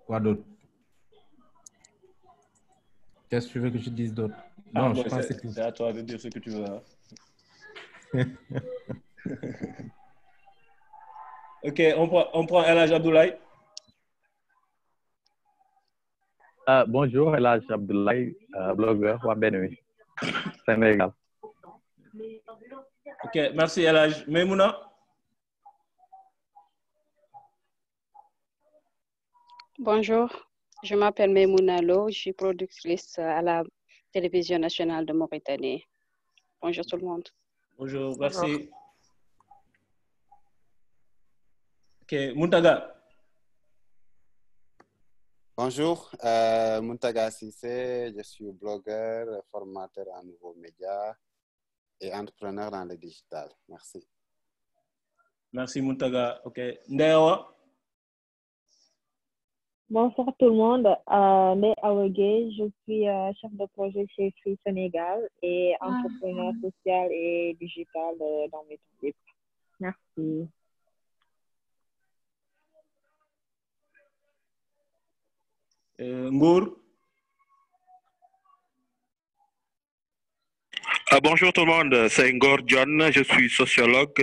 Quoi d'autre? Qu'est-ce que tu veux que je dise d'autre? Ah, Non, je bon, pense que c'est tout. c'est à toi de dire ce que tu veux. Hein. Ok, on prend El Hadj Abdoulaye. Bonjour, El Hadj Abdoulaye, blogueur wa Benui, Sénégal. Ok, merci El Hadj. Maimouna? Bonjour, je m'appelle Maimouna Lo, je suis productrice à la télévision nationale de Mauritanie. Bonjour tout le monde. Bonjour, merci. Ok, Muntaga. Bonjour, Muntaga Sissé, je suis blogueur, formateur en nouveaux médias et entrepreneur dans le digital. Merci. Merci Muntaga. Ok, Ndewa. Bonsoir tout le monde, Ndeye Awa Gueye, je suis chef de projet chez Free Sénégal et entrepreneur social et digital dans mes temps libres. Merci. Ngour. Bonjour tout le monde, c'est Ngor John, je suis sociologue,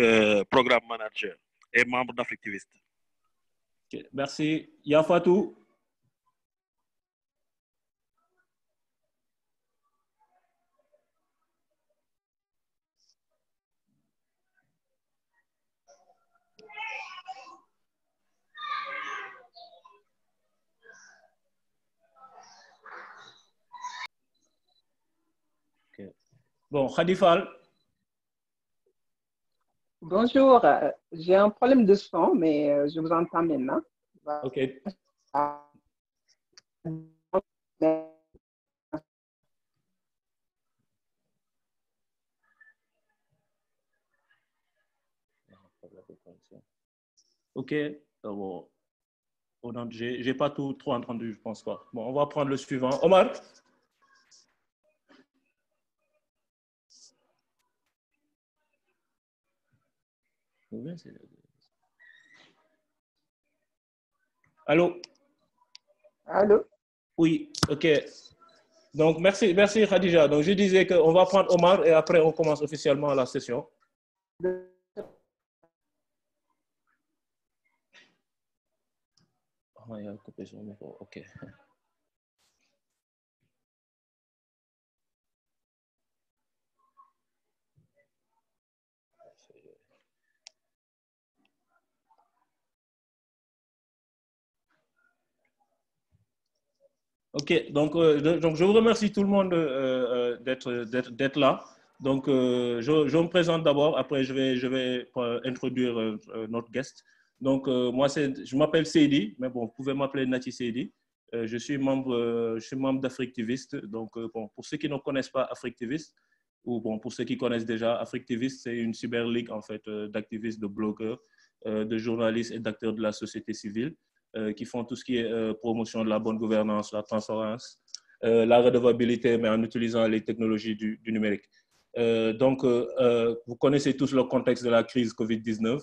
programme manager et membre d'Africtivist. Okay, merci. Yafatou. Okay. Bon, Khadifal. Bonjour, j'ai un problème de son, mais je vous entends maintenant. Ok. Ok. Bon. J'ai pas tout trop entendu, je pense pas. Bon, on va prendre le suivant. Omar. Allô? Allô? Oui, ok. Donc, merci Khadija. Donc, je disais qu'on va prendre Omar et après, on commence officiellement la session. Oh, il y a coupé son micro. Ok. Ok, donc je vous remercie tout le monde d'être là. Donc, je me présente d'abord, après je vais introduire notre guest. Donc, moi, je m'appelle Seydi, mais bon, vous pouvez m'appeler Nati Seydi. Je suis membre d'Africtivist. Donc, bon, pour ceux qui ne connaissent pas Africtivist, ou bon, pour ceux qui connaissent déjà, Africtivist, c'est une cyberligue en fait d'activistes, de blogueurs, de journalistes et d'acteurs de la société civile qui font tout ce qui est promotion de la bonne gouvernance, la transparence, la redevabilité, mais en utilisant les technologies du numérique. Donc, vous connaissez tous le contexte de la crise Covid-19.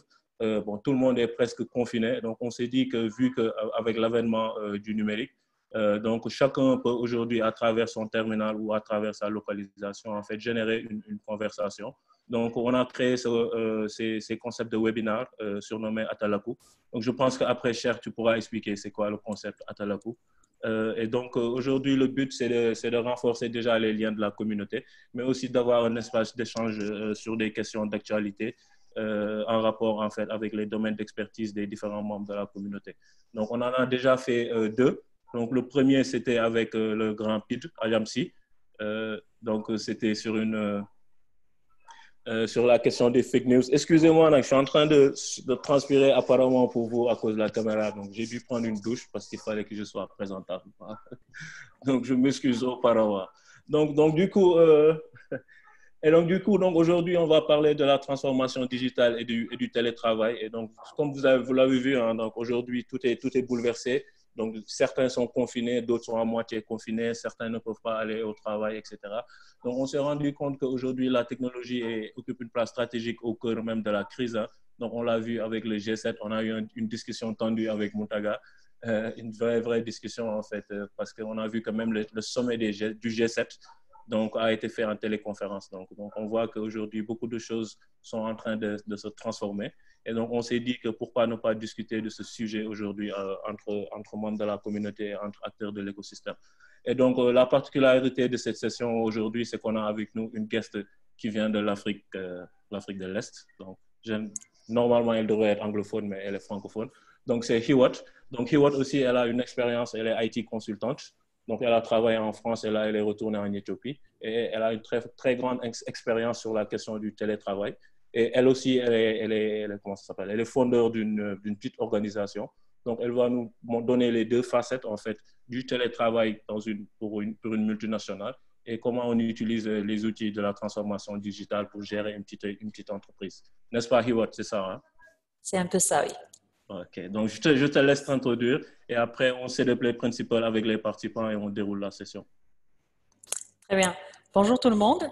Bon, tout le monde est presque confiné. Donc, on s'est dit que vu qu'avec l'avènement du numérique, donc chacun peut aujourd'hui, à travers son terminal ou à travers sa localisation, en fait, générer une conversation. Donc, on a créé ces concepts de webinaire surnommés Atalaku. Donc, je pense qu'après, Cher, tu pourras expliquer c'est quoi le concept Atalaku. Et donc, aujourd'hui, le but, c'est de renforcer déjà les liens de la communauté, mais aussi d'avoir un espace d'échange sur des questions d'actualité en rapport, en fait, avec les domaines d'expertise des différents membres de la communauté. Donc, on en a déjà fait deux. Donc, le premier, c'était avec le grand PID, Ayamsi. Donc, c'était sur sur la question des fake news. Excusez-moi, je suis en train de transpirer apparemment pour vous à cause de la caméra. Donc, j'ai dû prendre une douche parce qu'il fallait que je sois présentable. Donc, je m'excuse auparavant. Donc, du coup, aujourd'hui, on va parler de la transformation digitale et du télétravail. Et donc, comme vous l'avez vu, hein, donc aujourd'hui, tout est bouleversé. Donc, certains sont confinés, d'autres sont à moitié confinés, certains ne peuvent pas aller au travail, etc. Donc, on s'est rendu compte qu'aujourd'hui, la technologie occupe une place stratégique au cœur même de la crise. Hein. Donc, on l'a vu avec le G7, on a eu une discussion tendue avec Muntaga. une vraie discussion, en fait, parce qu'on a vu quand même le sommet du G7 donc, a été fait en téléconférence. Donc on voit qu'aujourd'hui, beaucoup de choses sont en train de se transformer. Et donc, on s'est dit que pourquoi ne pas discuter de ce sujet aujourd'hui entre membres de la communauté, entre acteurs de l'écosystème. Et donc, la particularité de cette session aujourd'hui, c'est qu'on a avec nous une guest qui vient de l'Afrique de l'Est. Donc, normalement, elle devrait être anglophone, mais elle est francophone. Donc, c'est Hiwot. Donc, Hiwot aussi, elle a une expérience, elle est IT consultante. Donc, elle a travaillé en France et là, elle est retournée en Éthiopie. Et elle a une très grande expérience sur la question du télétravail. Et elle aussi, elle est fondeur d'une petite organisation. Donc, elle va nous donner les deux facettes, en fait, du télétravail pour une multinationale et comment on utilise les outils de la transformation digitale pour gérer une petite entreprise. N'est-ce pas, Hiwot? C'est ça, hein? C'est un peu ça, oui. OK. Donc, je te laisse t'introduire et après, on sait le play principal avec les participants et on déroule la session. Très bien. Bonjour tout le monde.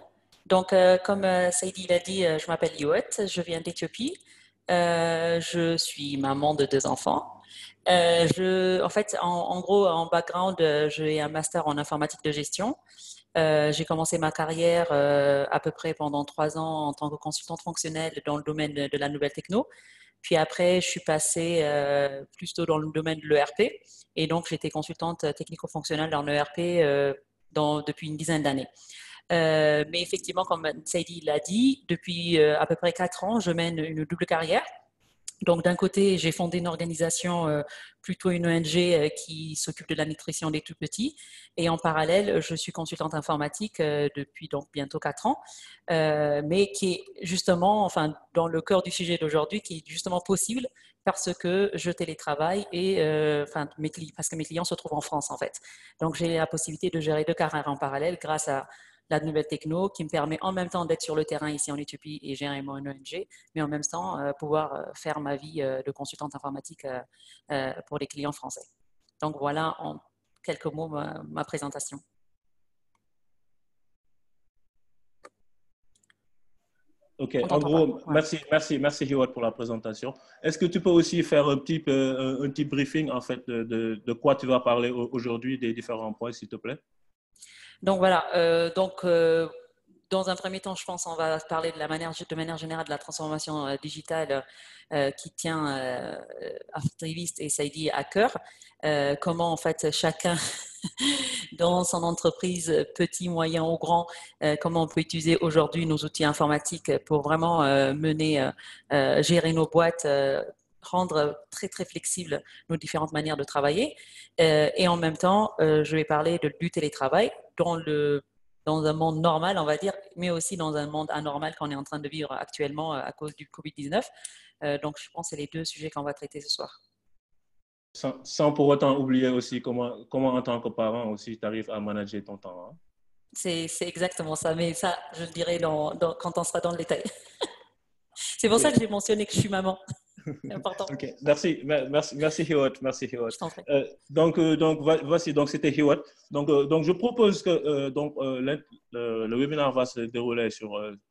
Donc, comme Saïdi l'a dit, je m'appelle Hiwot, je viens d'Éthiopie. Je suis maman de 2 enfants. En fait, en gros, en background, j'ai un master en informatique de gestion. J'ai commencé ma carrière à peu près pendant 3 ans en tant que consultante fonctionnelle dans le domaine de la nouvelle techno. Puis après, je suis passée plutôt dans le domaine de l'ERP. Et donc, j'étais consultante technico-fonctionnelle dans l'ERP depuis une dizaine d'années. Mais effectivement, comme Saïdi l'a dit, depuis à peu près 4 ans, je mène une double carrière. Donc, d'un côté, j'ai fondé une organisation, plutôt une ONG qui s'occupe de la nutrition des tout-petits. Et en parallèle, je suis consultante informatique depuis donc bientôt 4 ans, mais qui est justement, enfin, dans le cœur du sujet d'aujourd'hui, qui est justement possible parce que je télétravaille et parce que mes clients se trouvent en France, en fait. Donc, j'ai la possibilité de gérer 2 carrières en parallèle grâce à la nouvelle techno qui me permet en même temps d'être sur le terrain ici en Éthiopie et gérer mon ONG, mais en même temps pouvoir faire ma vie de consultante informatique pour les clients français. Donc voilà en quelques mots ma présentation. OK, en gros, merci Hiwot pour la présentation. Est-ce que tu peux aussi faire un petit briefing en fait de quoi tu vas parler aujourd'hui, des différents points, s'il te plaît? Donc voilà, dans un premier temps, je pense qu'on va parler de manière générale de la transformation digitale qui tient Aftervist et Saïdi à cœur. Comment en fait chacun dans son entreprise, petit, moyen ou grand, comment on peut utiliser aujourd'hui nos outils informatiques pour vraiment gérer nos boîtes, rendre très flexibles nos différentes manières de travailler. Et en même temps, je vais parler du télétravail dans un monde normal, on va dire, mais aussi dans un monde anormal qu'on est en train de vivre actuellement à cause du Covid-19. Donc, je pense que c'est les 2 sujets qu'on va traiter ce soir. Sans pour autant oublier aussi comment en tant que parent aussi, tu arrives à manager ton temps. Hein? C'est exactement ça, mais ça, je le dirai quand on sera dans le détail. C'est pour ça que j'ai mentionné que je suis maman. C'est important. OK, merci Hiwot. Donc voici, donc c'était Hiwot. Donc je propose que le webinaire va se dérouler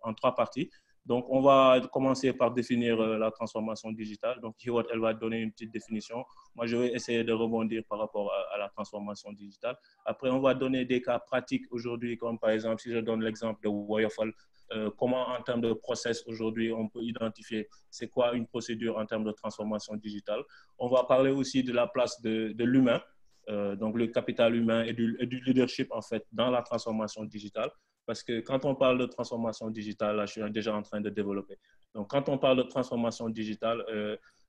en 3 parties. Donc on va commencer par définir la transformation digitale. Donc Hiwot, elle va donner une petite définition. Moi, je vais essayer de rebondir par rapport à la transformation digitale. Après, on va donner des cas pratiques aujourd'hui, comme par exemple, si je donne l'exemple de Woyofal, comment en termes de process aujourd'hui on peut identifier c'est quoi une procédure en termes de transformation digitale. On va parler aussi de la place de l'humain, donc le capital humain et du leadership en fait dans la transformation digitale. Parce que quand on parle de transformation digitale, là, je suis déjà en train de développer. Donc, quand on parle de transformation digitale,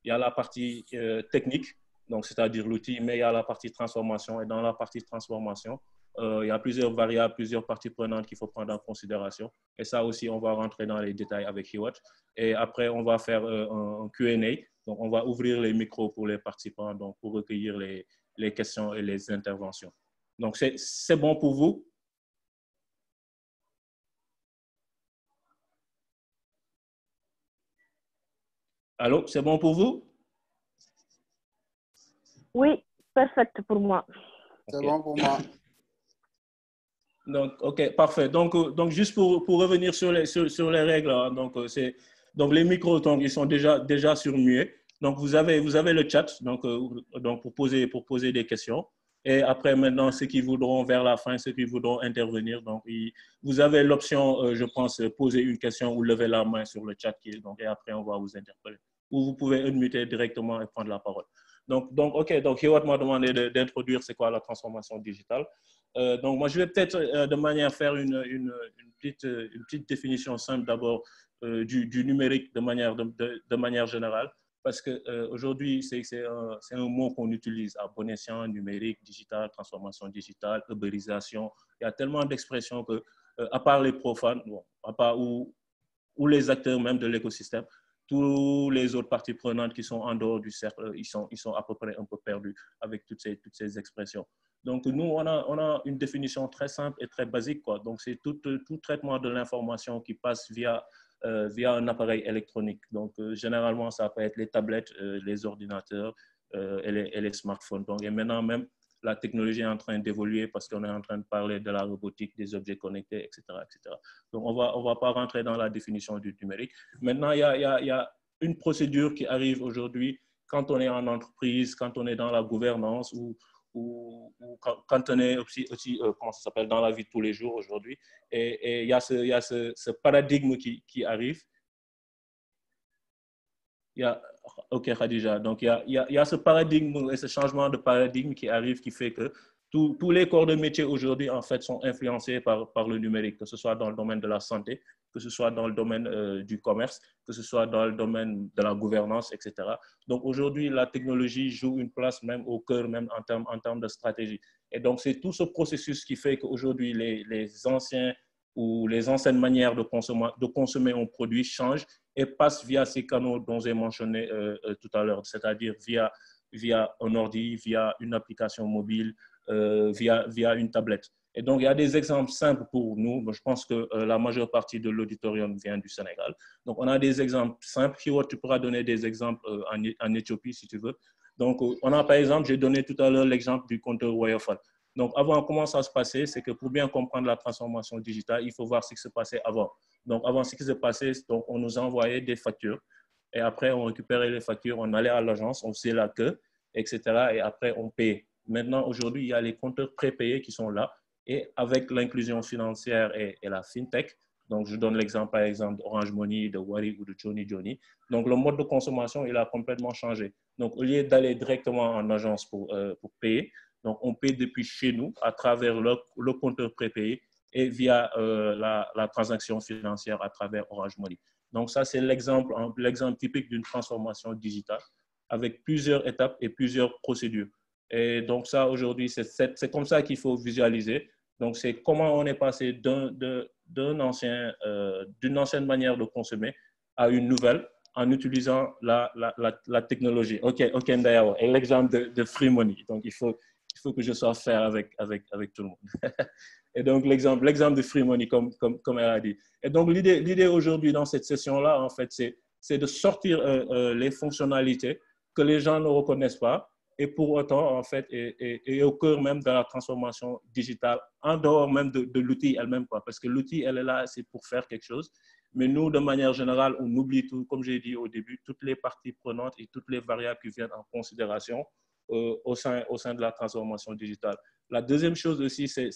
il y a la partie technique, donc c'est-à-dire l'outil, mais il y a la partie transformation. Et dans la partie transformation, il y a plusieurs variables, plusieurs parties prenantes qu'il faut prendre en considération. Et ça aussi, on va rentrer dans les détails avec Hiwot. Et après, on va faire un Q&A. Donc, on va ouvrir les micros pour les participants donc pour recueillir les questions et les interventions. Donc, c'est bon pour vous? Allô, c'est bon pour vous? Oui, parfait pour moi. C'est bon pour moi. Donc, OK, parfait. Donc juste pour revenir sur les règles, hein, donc les micros, donc, ils sont déjà sur muet. Donc, vous avez le chat donc pour poser des questions. Et après, maintenant, ceux qui voudront, vers la fin, ceux qui voudront intervenir, donc, vous avez l'option, je pense, poser une question ou lever la main sur le chat. Donc, et après, on va vous interpeller. Ou vous pouvez unmuter directement et prendre la parole. Donc OK, donc Hiwot m'a demandé d'introduire c'est quoi la transformation digitale. Donc, moi, je vais peut-être de manière faire une petite définition simple d'abord du numérique de manière générale. Parce qu'aujourd'hui, c'est un mot qu'on utilise à bon escient, numérique, digital, transformation digitale, ubérisation. Il y a tellement d'expressions que, à part les profanes, bon, à part ou les acteurs même de l'écosystème, tous les autres parties prenantes qui sont en dehors du cercle, ils sont à peu près un peu perdus avec toutes ces expressions. Donc, nous, on a une définition très simple et très basique, quoi. Donc, c'est tout traitement de l'information qui passe via un appareil électronique. Donc, généralement, ça peut être les tablettes, les ordinateurs et les smartphones. Donc, et maintenant, même, la technologie est en train d'évoluer parce qu'on est en train de parler de la robotique, des objets connectés, etc. etc. Donc, on va pas rentrer dans la définition du numérique. Maintenant, il y a une procédure qui arrive aujourd'hui quand on est en entreprise, quand on est dans la gouvernance ou quand on est aussi comment ça s'appelle, dans la vie de tous les jours aujourd'hui. Et il y a ce paradigme qui arrive. OK, Khadija. Donc, il y a ce paradigme et ce changement de paradigme qui arrive, qui fait que tous les corps de métier aujourd'hui, en fait, sont influencés par le numérique, que ce soit dans le domaine de la santé, que ce soit dans le domaine du commerce, que ce soit dans le domaine de la gouvernance, etc. Donc, aujourd'hui, la technologie joue une place même au cœur, même en termes de stratégie. Et donc, c'est tout ce processus qui fait qu'aujourd'hui, les anciens ou les anciennes manières de consommer un produit changent et passent via ces canaux dont j'ai mentionné tout à l'heure, c'est-à-dire via un ordi, via une application mobile, via une tablette. Et donc, il y a des exemples simples pour nous. Je pense que la majeure partie de l'auditorium vient du Sénégal. Donc, on a des exemples simples. Hiwot, tu pourras donner des exemples en Éthiopie, si tu veux. Donc, on a par exemple, j'ai donné tout à l'heure l'exemple du compteur Woyofal. Donc, avant, comment ça se passait? C'est que pour bien comprendre la transformation digitale, il faut voir ce qui se passait avant. Donc, avant, ce qui se passait, donc, on nous envoyait des factures. Et après, on récupérait les factures, on allait à l'agence, on faisait la queue, etc. Et après, on payait. Maintenant, aujourd'hui, il y a les compteurs prépayés qui sont là. Et avec l'inclusion financière et la fintech, donc je donne l'exemple, par exemple, d'Orange Money, de Wari ou de Johnny. Donc, le mode de consommation, il a complètement changé. Donc, au lieu d'aller directement en agence pour payer, donc, on paye depuis chez nous à travers le compteur prépayé et via la transaction financière à travers Orange Money. Donc, ça, c'est l'exemple typique d'une transformation digitale avec plusieurs étapes et plusieurs procédures. Et donc, ça, aujourd'hui, c'est comme ça qu'il faut visualiser. Donc, c'est comment on est passé d'une ancienne manière de consommer à une nouvelle en utilisant la technologie. OK, Ndayawa. Et l'exemple de Free Money. Donc, il faut que je sois fair avec tout le monde. Et donc, l'exemple de Free Money, comme elle a dit. Et donc, l'idée aujourd'hui dans cette session-là, en fait, c'est de sortir les fonctionnalités que les gens ne reconnaissent pas et pour autant, en fait, et au cœur même de la transformation digitale, en dehors même de l'outil elle-même, quoi. Parce que l'outil, elle est là, c'est pour faire quelque chose. Mais nous, de manière générale, on oublie tout, comme j'ai dit au début, toutes les parties prenantes et toutes les variables qui viennent en considération au sein de la transformation digitale. La deuxième chose aussi, c'est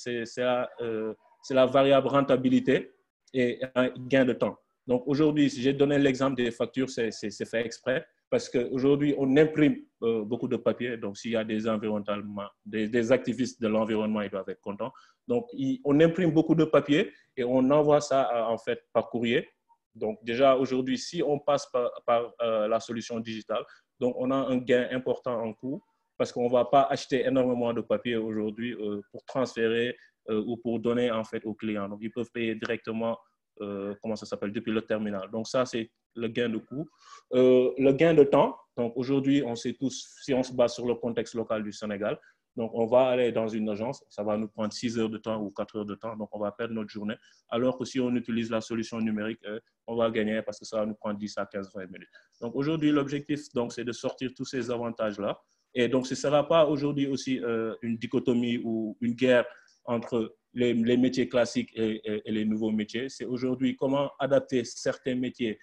la variable rentabilité et un gain de temps. Donc aujourd'hui, si j'ai donné l'exemple des factures, c'est fait exprès parce qu'aujourd'hui, on imprime beaucoup de papier. Donc s'il y a des activistes de l'environnement, ils doivent être contents. Donc on imprime beaucoup de papier et on envoie ça en fait par courrier. Donc déjà aujourd'hui, si on passe par la solution digitale, donc on a un gain important en coût parce qu'on ne va pas acheter énormément de papier aujourd'hui pour transférer ou pour donner en fait aux clients. Donc, ils peuvent payer directement, comment ça s'appelle, depuis le terminal. Donc, ça, c'est le gain de coût. Le gain de temps, donc aujourd'hui, on sait tous, si on se base sur le contexte local du Sénégal, donc on va aller dans une agence, ça va nous prendre 6 heures de temps ou 4 heures de temps, donc on va perdre notre journée. Alors que si on utilise la solution numérique, on va gagner parce que ça va nous prendre 10 à 15-20 minutes. Donc aujourd'hui, l'objectif, c'est de sortir tous ces avantages-là. Et donc, ce ne sera pas aujourd'hui aussi une dichotomie ou une guerre entre les métiers classiques et les nouveaux métiers. C'est aujourd'hui comment adapter certains métiers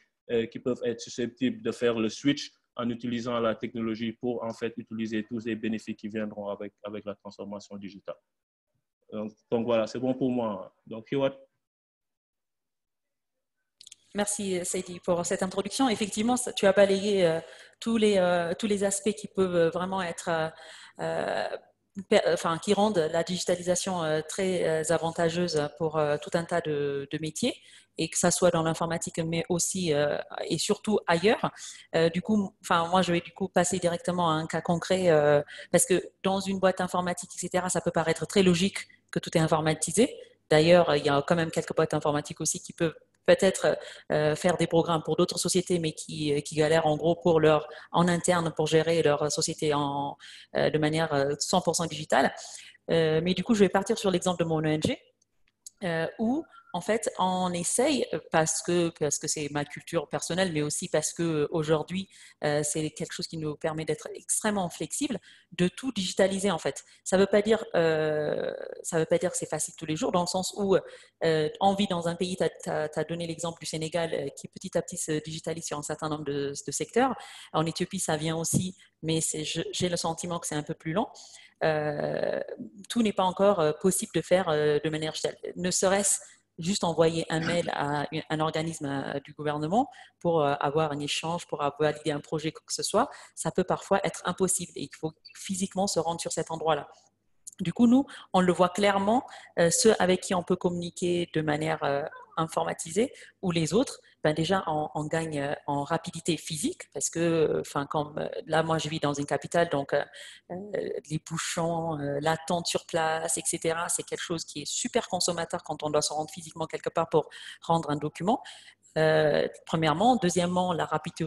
qui peuvent être susceptibles de faire le switch en utilisant la technologie pour en fait utiliser tous les bénéfices qui viendront avec la transformation digitale. Donc voilà, c'est bon pour moi. Donc, Hiwat. Merci Saidi pour cette introduction. Effectivement, tu as balayé tous les aspects qui peuvent vraiment être, qui rendent la digitalisation très avantageuse pour tout un tas de métiers, et que ça soit dans l'informatique, mais aussi et surtout ailleurs. Du coup, moi, je vais du coup passer directement à un cas concret parce que dans une boîte informatique, etc., ça peut paraître très logique que tout est informatisé. D'ailleurs, il y a quand même quelques boîtes informatiques aussi qui peuvent peut-être faire des programmes pour d'autres sociétés, mais qui galèrent en gros en interne pour gérer leur société de manière 100% digitale. Mais du coup, je vais partir sur l'exemple de mon ONG, où en fait, on essaye, parce que c'est ma culture personnelle, mais aussi parce qu'aujourd'hui, c'est quelque chose qui nous permet d'être extrêmement flexible, de tout digitaliser en fait. Ça ne veut pas dire que c'est facile tous les jours, dans le sens où on vit dans un pays, tu as donné l'exemple du Sénégal, qui petit à petit se digitalise sur un certain nombre de secteurs. En Éthiopie, ça vient aussi, mais j'ai le sentiment que c'est un peu plus lent. Tout n'est pas encore possible de faire de manière digitale. Ne serait-ce juste envoyer un mail à un organisme du gouvernement pour avoir un échange, pour valider un projet, quoi que ce soit, ça peut parfois être impossible et il faut physiquement se rendre sur cet endroit-là. Du coup, nous, on le voit clairement, ceux avec qui on peut communiquer de manière informatisée ou les autres, déjà on gagne en rapidité physique parce que, comme là, moi je vis dans une capitale, donc les bouchons, l'attente sur place, etc., c'est quelque chose qui est super consommateur quand on doit se rendre physiquement quelque part pour rendre un document. Premièrement. Deuxièmement, la rapidité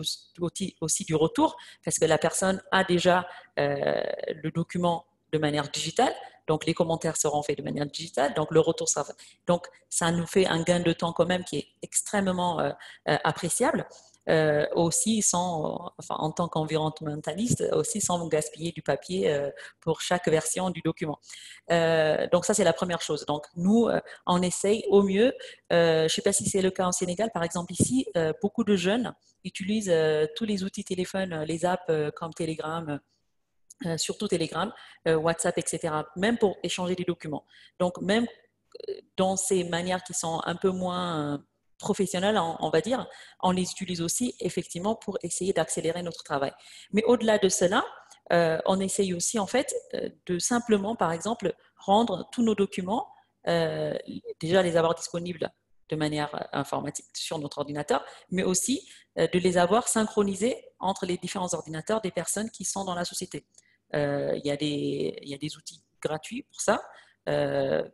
aussi du retour, parce que la personne a déjà le document de manière digitale, donc les commentaires seront faits de manière digitale, donc le retour sera fait. Donc ça nous fait un gain de temps quand même qui est extrêmement appréciable, aussi en tant qu'environnementaliste, aussi sans gaspiller du papier pour chaque version du document. Donc ça c'est la première chose. Donc nous on essaye au mieux. Je ne sais pas si c'est le cas au Sénégal, par exemple ici, beaucoup de jeunes utilisent tous les outils téléphones, les apps comme Telegram. Surtout Telegram, WhatsApp, etc., même pour échanger des documents. Donc, même dans ces manières qui sont un peu moins professionnelles, on va dire, on les utilise aussi effectivement pour essayer d'accélérer notre travail. Mais au-delà de cela, on essaye aussi en fait de simplement, par exemple, rendre tous nos documents, déjà les avoir disponibles de manière informatique sur notre ordinateur, mais aussi de les avoir synchronisés entre les différents ordinateurs des personnes qui sont dans la société. Il y a des outils gratuits pour ça,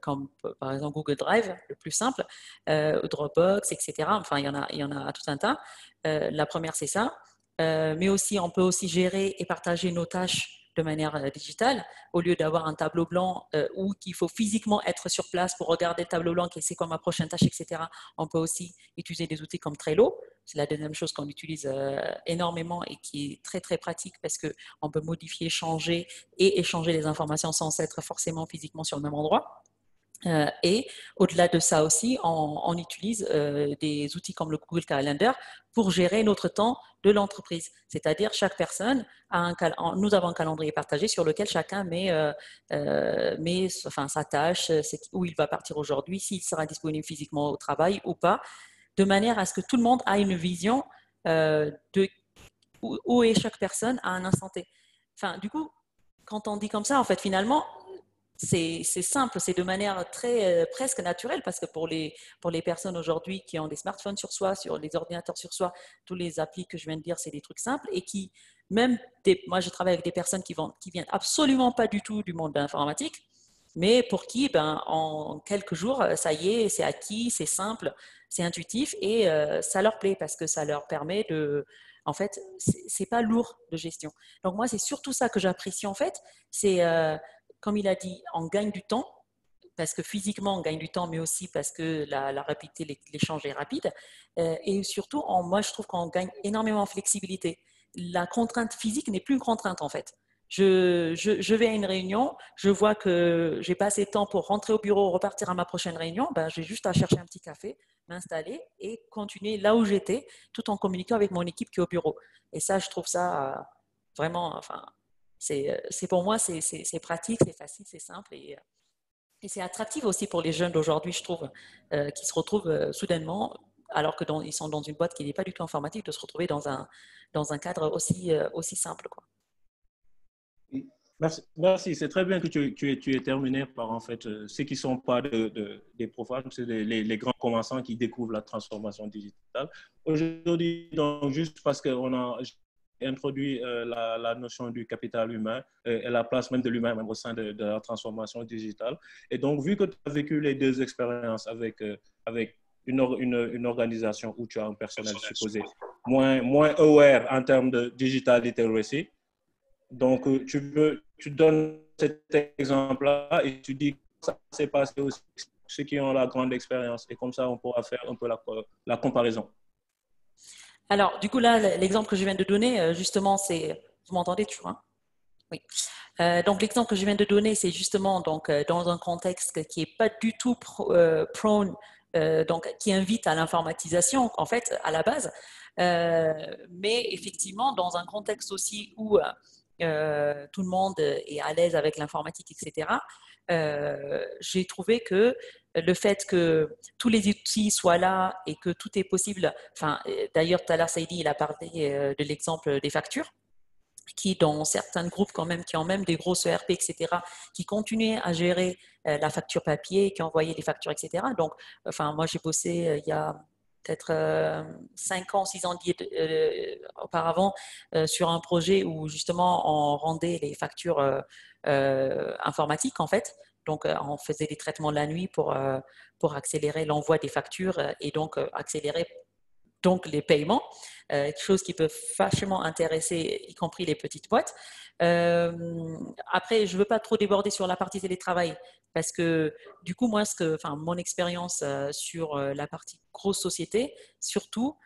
comme par exemple Google Drive, le plus simple, Dropbox, etc. Enfin, il y en a tout un tas. La première, c'est ça. Mais aussi, on peut aussi gérer et partager nos tâches de manière digitale, au lieu d'avoir un tableau blanc où il faut physiquement être sur place pour regarder le tableau blanc, et c'est quoi ma prochaine tâche, etc. On peut aussi utiliser des outils comme Trello. C'est la deuxième chose qu'on utilise énormément et qui est très très pratique parce qu'on peut modifier, changer et échanger les informations sans être forcément physiquement sur le même endroit. Et au-delà de ça aussi, on utilise des outils comme le Google Calendar pour gérer notre temps de l'entreprise. C'est-à-dire chaque personne nous avons un calendrier partagé sur lequel chacun met sa tâche, où il va partir aujourd'hui, s'il sera disponible physiquement au travail ou pas, de manière à ce que tout le monde ait une vision de où est chaque personne à un instant T. Enfin, du coup, quand on dit comme ça, en fait, finalement, c'est simple, c'est de manière très presque naturelle parce que pour les personnes aujourd'hui qui ont des smartphones sur soi, sur les ordinateurs sur soi, tous les applis que je viens de dire, c'est des trucs simples et qui, moi je travaille avec des personnes qui viennent absolument pas du tout du monde de l'informatique, mais pour qui, en quelques jours, ça y est, c'est acquis, c'est simple, c'est intuitif et ça leur plaît parce que ça leur permet de... En fait, c'est pas lourd de gestion. Donc moi, c'est surtout ça que j'apprécie en fait, c'est... comme il a dit, on gagne du temps, parce que physiquement, on gagne du temps, mais aussi parce que la rapidité, l'échange est rapide. Et surtout, moi, je trouve qu'on gagne énormément en flexibilité. La contrainte physique n'est plus une contrainte, en fait. Je vais à une réunion, je vois que j'ai pas assez de temps pour rentrer au bureau, repartir à ma prochaine réunion, ben, j'ai juste à chercher un petit café, m'installer et continuer là où j'étais, tout en communiquant avec mon équipe qui est au bureau. Et ça, je trouve ça vraiment, enfin, c'est pour moi, c'est pratique, c'est facile, c'est simple et c'est attractif aussi pour les jeunes d'aujourd'hui, je trouve, qui se retrouvent soudainement, alors que ils sont dans une boîte qui n'est pas du tout informatique, de se retrouver dans un cadre aussi simple, quoi. Merci. C'est très bien que tu aies terminé par, en fait, ceux qui ne sont pas des profanes, c'est les grands commençants qui découvrent la transformation digitale. Aujourd'hui, donc, juste parce qu'on a introduit la notion du capital humain et la place même de l'humain même au sein de la transformation digitale. Et donc, vu que tu as vécu les deux expériences avec une organisation où tu as un personnel supposé moins aware en termes de digital literacy, donc, tu donnes cet exemple-là et tu dis que ça s'est passé aussi ceux qui ont la grande expérience. Et comme ça, on pourra faire un peu la comparaison. Alors, du coup, là, l'exemple que je viens de donner, justement, c'est... Vous m'entendez toujours, hein? Oui. Donc, l'exemple que je viens de donner, c'est justement donc, dans un contexte qui n'est pas du tout prone, donc, qui invite à l'informatisation, en fait, à la base. Mais effectivement, dans un contexte aussi où tout le monde est à l'aise avec l'informatique, etc., j'ai trouvé que le fait que tous les outils soient là et que tout est possible, enfin, d'ailleurs, tout à l'heure, Saïdi, il a parlé de l'exemple des factures, qui, dans certains groupes quand même, qui ont même des grosses ERP, etc., qui continuaient à gérer la facture papier, qui envoyaient les factures, etc. Donc, enfin, moi, j'ai bossé il y a peut-être 5 ans, 6 ans auparavant sur un projet où justement on rendait les factures informatiques en fait. Donc on faisait des traitements la nuit pour accélérer l'envoi des factures et donc accélérer donc les paiements, chose qui peut vachement intéresser, y compris les petites boîtes. Après, je ne veux pas trop déborder sur la partie télétravail, parce que du coup, moi, mon expérience sur la partie grosse société, surtout,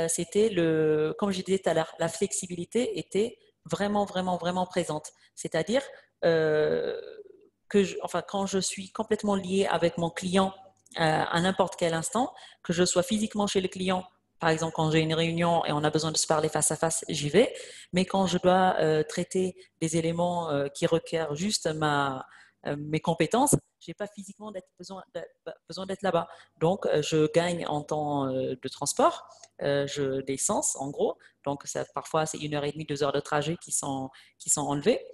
c'était comme je disais tout à l'heure, la flexibilité était vraiment, vraiment, vraiment présente. C'est-à-dire quand je suis complètement liée avec mon client à n'importe quel instant, que je sois physiquement chez le client. Par exemple, quand j'ai une réunion et on a besoin de se parler face à face, j'y vais. Mais quand je dois traiter des éléments qui requièrent juste mes compétences, je n'ai pas physiquement besoin d'être là-bas. Donc, je gagne en temps de transport, d'essence en gros. Donc, parfois, c'est 1h30, 2 heures de trajet qui sont enlevés.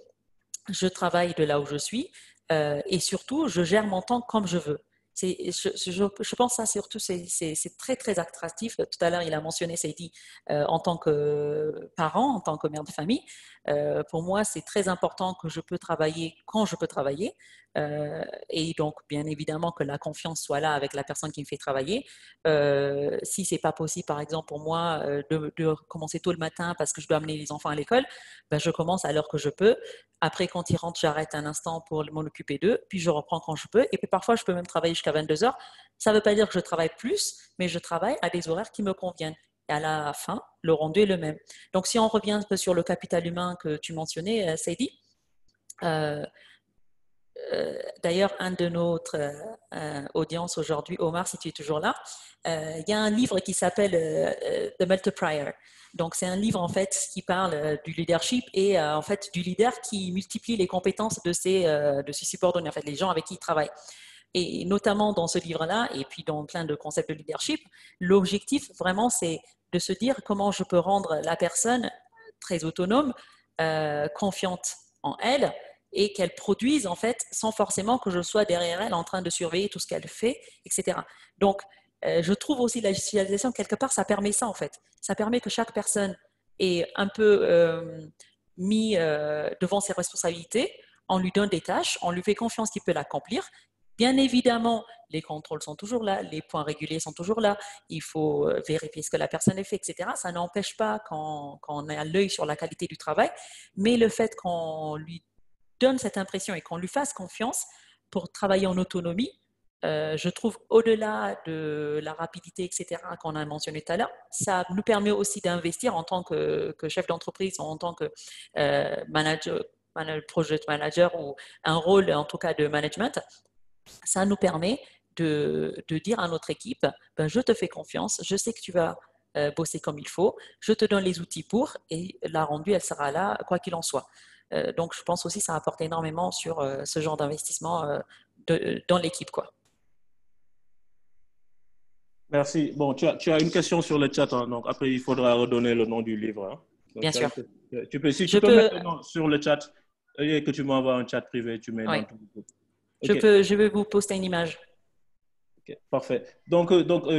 Je travaille de là où je suis et surtout, je gère mon temps comme je veux. Je pense que ça, surtout, c'est très, très attractif. Tout à l'heure, il a mentionné, Saïdi, en tant que parent, en tant que mère de famille. Pour moi, c'est très important que je peux travailler quand je peux travailler. Et donc, bien évidemment, que la confiance soit là avec la personne qui me fait travailler. Si ce n'est pas possible, par exemple, pour moi, de commencer tôt le matin parce que je dois amener les enfants à l'école, ben, je commence à l'heure que je peux. Après, quand ils rentrent, j'arrête un instant pour m'en occuper d'eux, puis je reprends quand je peux. Et puis parfois, je peux même travailler jusqu'à 22 heures. Ça ne veut pas dire que je travaille plus, mais je travaille à des horaires qui me conviennent. Et à la fin, le rendu est le même. Donc, si on revient un peu sur le capital humain que tu mentionnais, Saïdi, d'ailleurs, un de notre audience aujourd'hui, Omar, si tu es toujours là, il y a un livre qui s'appelle The Multiplier. Donc, c'est un livre en fait qui parle du leadership et en fait du leader qui multiplie les compétences de ses subordonnés, en fait, les gens avec qui il travaille. Et notamment dans ce livre-là, et puis dans plein de concepts de leadership, l'objectif vraiment, c'est de se dire comment je peux rendre la personne très autonome, confiante en elle, et qu'elle produise en fait sans forcément que je sois derrière elle en train de surveiller tout ce qu'elle fait, etc. Donc, je trouve aussi la digitalisation, quelque part, ça permet ça en fait. Ça permet que chaque personne est un peu mis devant ses responsabilités, on lui donne des tâches, on lui fait confiance qu'il peut l'accomplir. Bien évidemment, les contrôles sont toujours là, les points réguliers sont toujours là, il faut vérifier ce que la personne a fait, etc. Ça n'empêche pas qu'on ait l'œil sur la qualité du travail, mais le fait qu'on lui donne cette impression et qu'on lui fasse confiance pour travailler en autonomie, je trouve au-delà de la rapidité, etc., qu'on a mentionné tout à l'heure, ça nous permet aussi d'investir en tant que chef d'entreprise, en tant que manager, project manager ou un rôle en tout cas de management, ça nous permet de dire à notre équipe, ben, je te fais confiance, je sais que tu vas bosser comme il faut, je te donne les outils pour, et la rendue, elle sera là, quoi qu'il en soit. Donc, je pense aussi que ça apporte énormément sur ce genre d'investissement dans l'équipe, quoi. Merci. Bon, tu as une question sur le chat, hein, donc après, il faudra redonner le nom du livre. Hein. Donc, Bien sûr. Si tu peux mettre le nom sur le chat et que tu m'envoies un chat privé, tu mets dans ton groupe. Okay. Je vais vous poster une image. Okay, parfait. Donc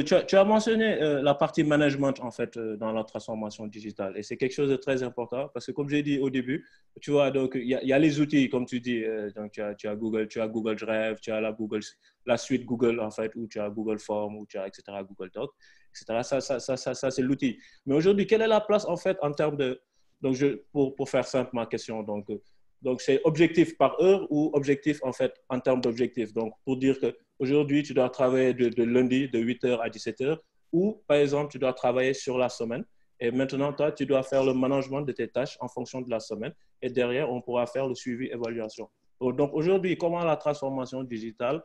tu as mentionné la partie management en fait dans la transformation digitale et c'est quelque chose de très important parce que comme j'ai dit au début, tu vois donc il y a les outils comme tu dis donc tu as Google Drive, tu as la suite Google en fait où tu as Google Form, où tu as etc. Google Doc, etc. Ça c'est l'outil. Mais aujourd'hui quelle est la place en fait en termes de donc pour faire simple ma question donc, c'est objectif par heure ou objectif, en fait, en termes d'objectif. Donc, pour dire qu'aujourd'hui, tu dois travailler de lundi de 8h à 17h ou, par exemple, tu dois travailler sur la semaine. Et maintenant, toi, tu dois faire le management de tes tâches en fonction de la semaine. Et derrière, on pourra faire le suivi évaluation. Donc, aujourd'hui, comment la transformation digitale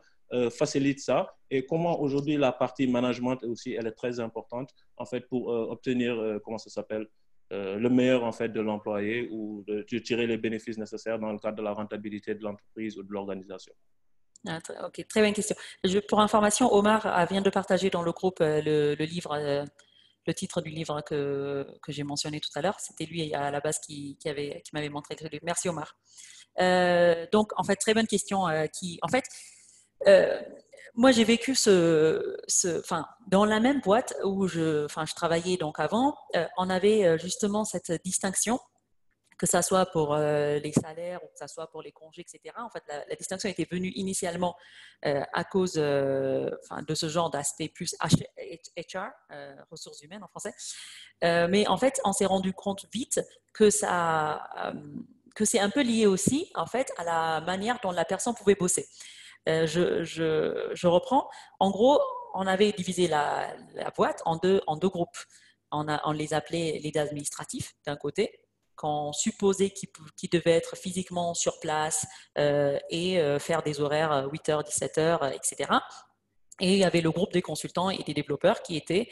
facilite ça et comment aujourd'hui la partie management aussi, elle est très importante, en fait, pour obtenir, comment ça s'appelle, le meilleur en fait de l'employé ou de tirer les bénéfices nécessaires dans le cadre de la rentabilité de l'entreprise ou de l'organisation. Ok, très bonne question. Pour information, Omar vient de partager dans le groupe le livre, le titre du livre que j'ai mentionné tout à l'heure. C'était lui à la base qui m'avait montré le livre. Merci Omar. Donc en fait, très bonne question moi, j'ai vécu dans la même boîte où je travaillais donc avant, on avait justement cette distinction, que ça soit pour les salaires ou que ça soit pour les congés, etc. En fait, la distinction était venue initialement à cause de ce genre d'aspect plus HR, ressources humaines en français. Mais en fait, on s'est rendu compte vite que c'est un peu lié aussi en fait à la manière dont la personne pouvait bosser. Je reprends. En gros, on avait divisé la boîte en deux groupes. On les appelait les administratifs d'un côté, qu'on supposait qu'ils devaient être physiquement sur place et faire des horaires 8h, 17h, etc. Et il y avait le groupe des consultants et des développeurs qui étaient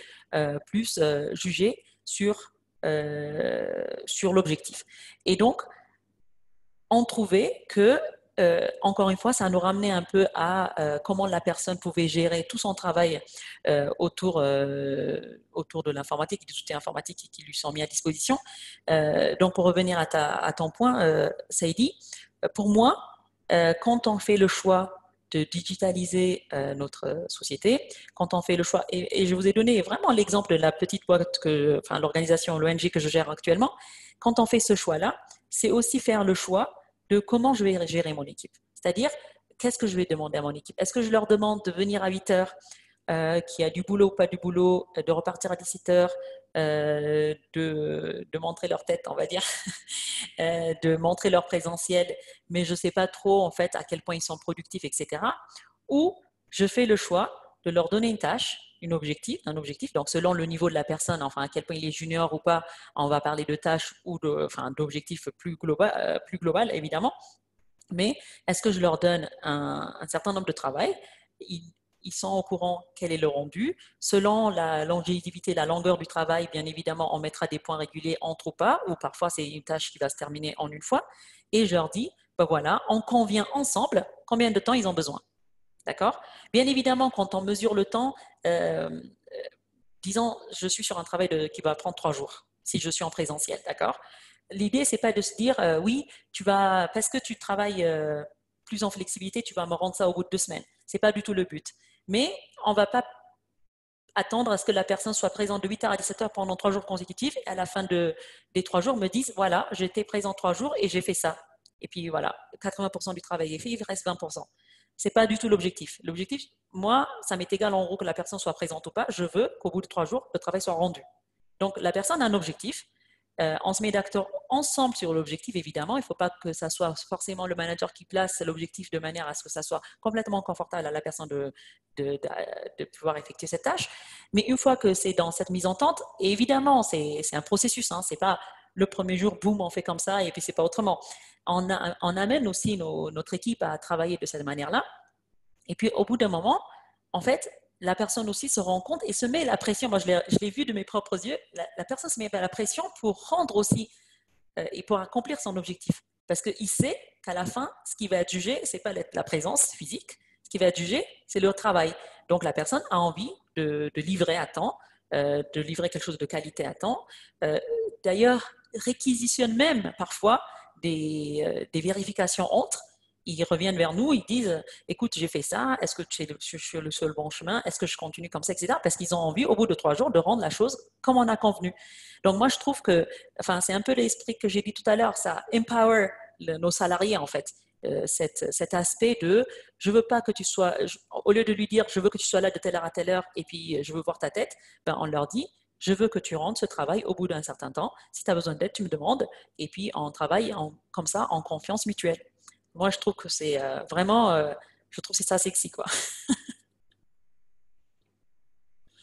plus jugés sur l'objectif. Et donc, on trouvait que encore une fois, ça nous ramenait un peu à comment la personne pouvait gérer tout son travail autour de l'informatique, des outils informatiques qui lui sont mis à disposition. Donc, pour revenir à ton point, Saïdi, pour moi, quand on fait le choix de digitaliser notre société, quand on fait le choix, et je vous ai donné vraiment l'exemple de la petite boîte, l'organisation, l'ONG que je gère actuellement, quand on fait ce choix-là, c'est aussi faire le choix de comment je vais gérer mon équipe. C'est-à-dire, qu'est-ce que je vais demander à mon équipe? Est-ce que je leur demande de venir à 8h, qu'il y a du boulot ou pas du boulot, de repartir à 17h, de montrer leur tête, on va dire, de montrer leur présentiel, mais je ne sais pas trop en fait à quel point ils sont productifs, etc. Ou je fais le choix de leur donner une tâche, un objectif, donc selon le niveau de la personne, enfin à quel point il est junior ou pas, on va parler de tâches ou d'objectifs plus global évidemment, mais est-ce que je leur donne un certain nombre de travail, ils sont au courant quel est le rendu, selon la longévité, la longueur du travail, bien évidemment on mettra des points réguliers entre ou pas, ou parfois c'est une tâche qui va se terminer en une fois, et je leur dis, ben voilà, on convient ensemble combien de temps ils ont besoin. D'accord? Bien évidemment, quand on mesure le temps, disons, je suis sur un travail qui va prendre 3 jours, si je suis en présentiel, d'accord? L'idée, c'est pas de se dire, oui, parce que tu travailles plus en flexibilité, tu vas me rendre ça au bout de 2 semaines. C'est pas du tout le but. Mais on va pas attendre à ce que la personne soit présente de 8h à 17h pendant 3 jours consécutifs et à la fin des 3 jours me dise, voilà, j'étais présent 3 jours et j'ai fait ça. Et puis voilà, 80% du travail est fait, il reste 20%. Ce n'est pas du tout l'objectif. L'objectif, moi, ça m'est égal en gros que la personne soit présente ou pas. Je veux qu'au bout de 3 jours, le travail soit rendu. Donc, la personne a un objectif. On se met d'accord ensemble sur l'objectif, évidemment. Il ne faut pas que ça soit forcément le manager qui place l'objectif de manière à ce que ça soit complètement confortable à la personne de pouvoir effectuer cette tâche. Mais une fois que c'est dans cette mise en tente, et évidemment, c'est un processus. Hein, ce n'est pas le premier jour, boum, on fait comme ça et puis c'est pas autrement. on amène aussi notre équipe à travailler de cette manière-là. Et puis, au bout d'un moment, en fait, la personne aussi se rend compte et se met la pression. Moi, je l'ai vu de mes propres yeux. La personne se met la pression pour rendre aussi et pour accomplir son objectif. Parce qu'il sait qu'à la fin, ce qui va être jugé, ce n'est pas la présence physique. Ce qui va être jugé, c'est le travail. Donc, la personne a envie de livrer à temps, de livrer quelque chose de qualité à temps. D'ailleurs, réquisitionne même parfois des vérifications entre. Ils reviennent vers nous, ils disent « Écoute, j'ai fait ça, est-ce que je suis sur le seul bon chemin? Est-ce que je continue comme ça, etc. » Parce qu'ils ont envie, au bout de 3 jours, de rendre la chose comme on a convenu. Donc, moi, je trouve que, enfin, c'est un peu l'esprit que j'ai dit tout à l'heure, ça empower nos salariés, en fait. Cet aspect de « Je veux pas que tu sois… » Au lieu de lui dire « Je veux que tu sois là de telle heure à telle heure et puis je veux voir ta tête », ben, on leur dit « Je veux que tu rendes ce travail au bout d'un certain temps. Si tu as besoin d'aide, tu me demandes. » Et puis, on travaille comme ça, en confiance mutuelle. Moi, je trouve que c'est vraiment, je trouve que c'est ça sexy, quoi.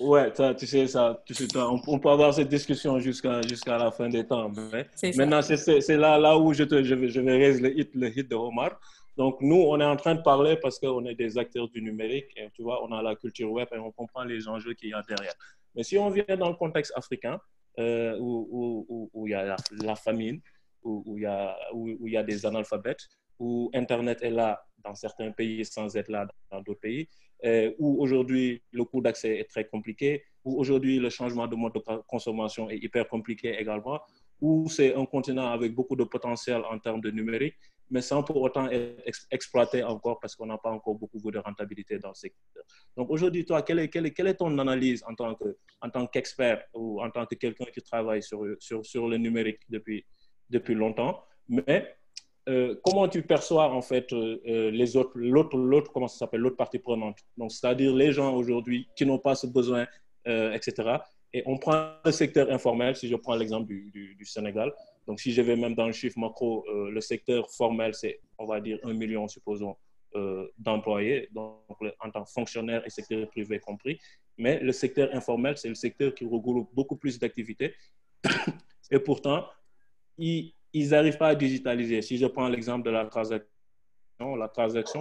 Ouais, tu sais, on peut avoir cette discussion jusqu'à la fin des temps. Mais maintenant, c'est là où je vais raise le hit de Omar. Donc, nous, on est en train de parler parce qu'on est des acteurs du numérique et tu vois, on a la culture web et on comprend les enjeux qu'il y a derrière. Mais si on vient dans le contexte africain, où il y a la famine, où il y a des analphabètes, où Internet est là dans certains pays sans être là dans d'autres pays, où aujourd'hui le coût d'accès est très compliqué, où aujourd'hui le changement de mode de consommation est hyper compliqué également, où c'est un continent avec beaucoup de potentiel en termes de numérique, mais sans pour autant être exploité encore parce qu'on n'a pas encore beaucoup de rentabilité dans ce secteur. Donc aujourd'hui, toi, quelle est ton analyse en tant qu'expert ou en tant que quelqu'un qui travaille sur le numérique depuis longtemps, mais comment tu perçois en fait l'autre partie prenante, donc c'est-à-dire les gens aujourd'hui qui n'ont pas ce besoin, etc. Et on prend le secteur informel, si je prends l'exemple du Sénégal. Donc si je vais même dans le chiffre macro, le secteur formel, c'est, on va dire, 1 million, supposons, d'employés, donc en tant que fonctionnaire et secteur privé compris. Mais le secteur informel, c'est le secteur qui regroupe beaucoup plus d'activités. Et pourtant, ils n'arrivent pas à digitaliser. Si je prends l'exemple de la transaction,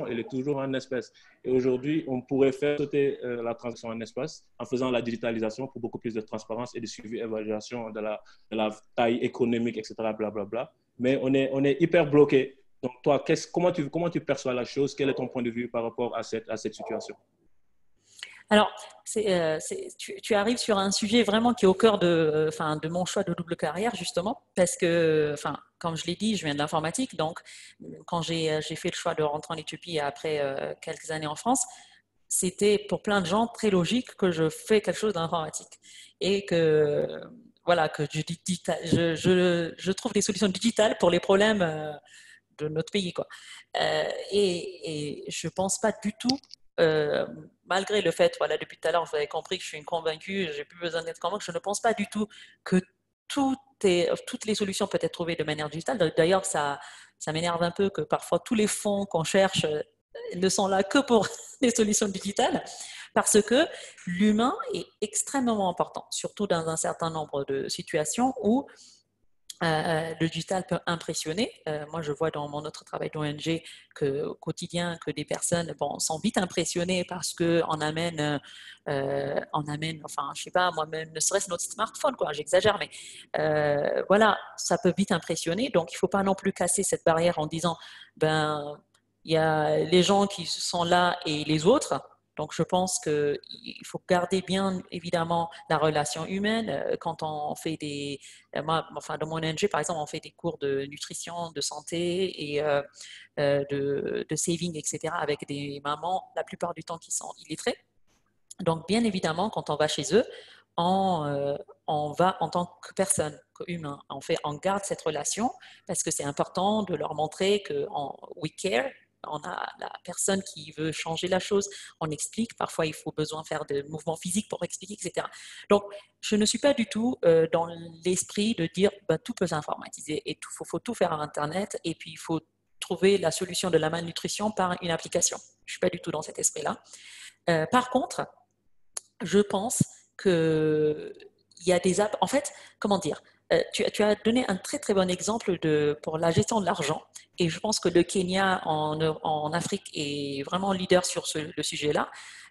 elle est toujours en espèces. Et aujourd'hui, on pourrait faire sauter la transaction en espèces en faisant la digitalisation pour beaucoup plus de transparence et de suivi, évaluation de la taille économique, etc. Blablabla. Mais on est hyper bloqué. Donc, toi, comment tu perçois la chose? Quel est ton point de vue par rapport à cette situation? Alors, tu arrives sur un sujet vraiment qui est au cœur de mon choix de double carrière, justement, parce que, comme je l'ai dit, je viens de l'informatique, donc quand j'ai fait le choix de rentrer en Éthiopie après quelques années en France, c'était pour plein de gens très logique que je fais quelque chose d'informatique et que, voilà, que je trouve des solutions digitales pour les problèmes de notre pays, quoi. Et je pense pas du tout, malgré le fait, voilà, depuis tout à l'heure, vous avez compris que je suis une convaincue, j'ai plus besoin d'être convaincue, je ne pense pas du tout que toutes les solutions peuvent être trouvées de manière digitale. D'ailleurs, ça m'énerve un peu que parfois tous les fonds qu'on cherche ne sont là que pour les solutions digitales, parce que l'humain est extrêmement important, surtout dans un certain nombre de situations où le digital peut impressionner. Moi, je vois dans mon autre travail d'ONG au quotidien que des personnes sont vite impressionnées parce qu'on amène, enfin, je sais pas, moi-même, ne serait-ce notre smartphone, quoi, j'exagère, mais voilà, ça peut vite impressionner. Donc, il ne faut pas non plus casser cette barrière en disant, il y a les gens qui sont là et les autres. Donc, je pense qu'il faut garder bien, évidemment, la relation humaine. Quand on fait dans mon ONG, par exemple, on fait des cours de nutrition, de santé et de saving, etc., avec des mamans, la plupart du temps, qui sont illettrées. Donc, bien évidemment, quand on va chez eux, on va en tant que personne, qu'humain. On garde cette relation parce que c'est important de leur montrer que we care. On a la personne qui veut changer la chose, on explique, parfois il faut besoin de faire des mouvements physiques pour expliquer, etc. Donc, je ne suis pas du tout dans l'esprit de dire tout peut s'informatiser et il faut tout faire à Internet et puis il faut trouver la solution de la malnutrition par une application. Je ne suis pas du tout dans cet esprit-là. Par contre, je pense qu'il y a des apps… En fait, comment dire, tu as donné un très très bon exemple pour la gestion de l'argent. Et je pense que le Kenya en Afrique est vraiment leader sur le sujet-là.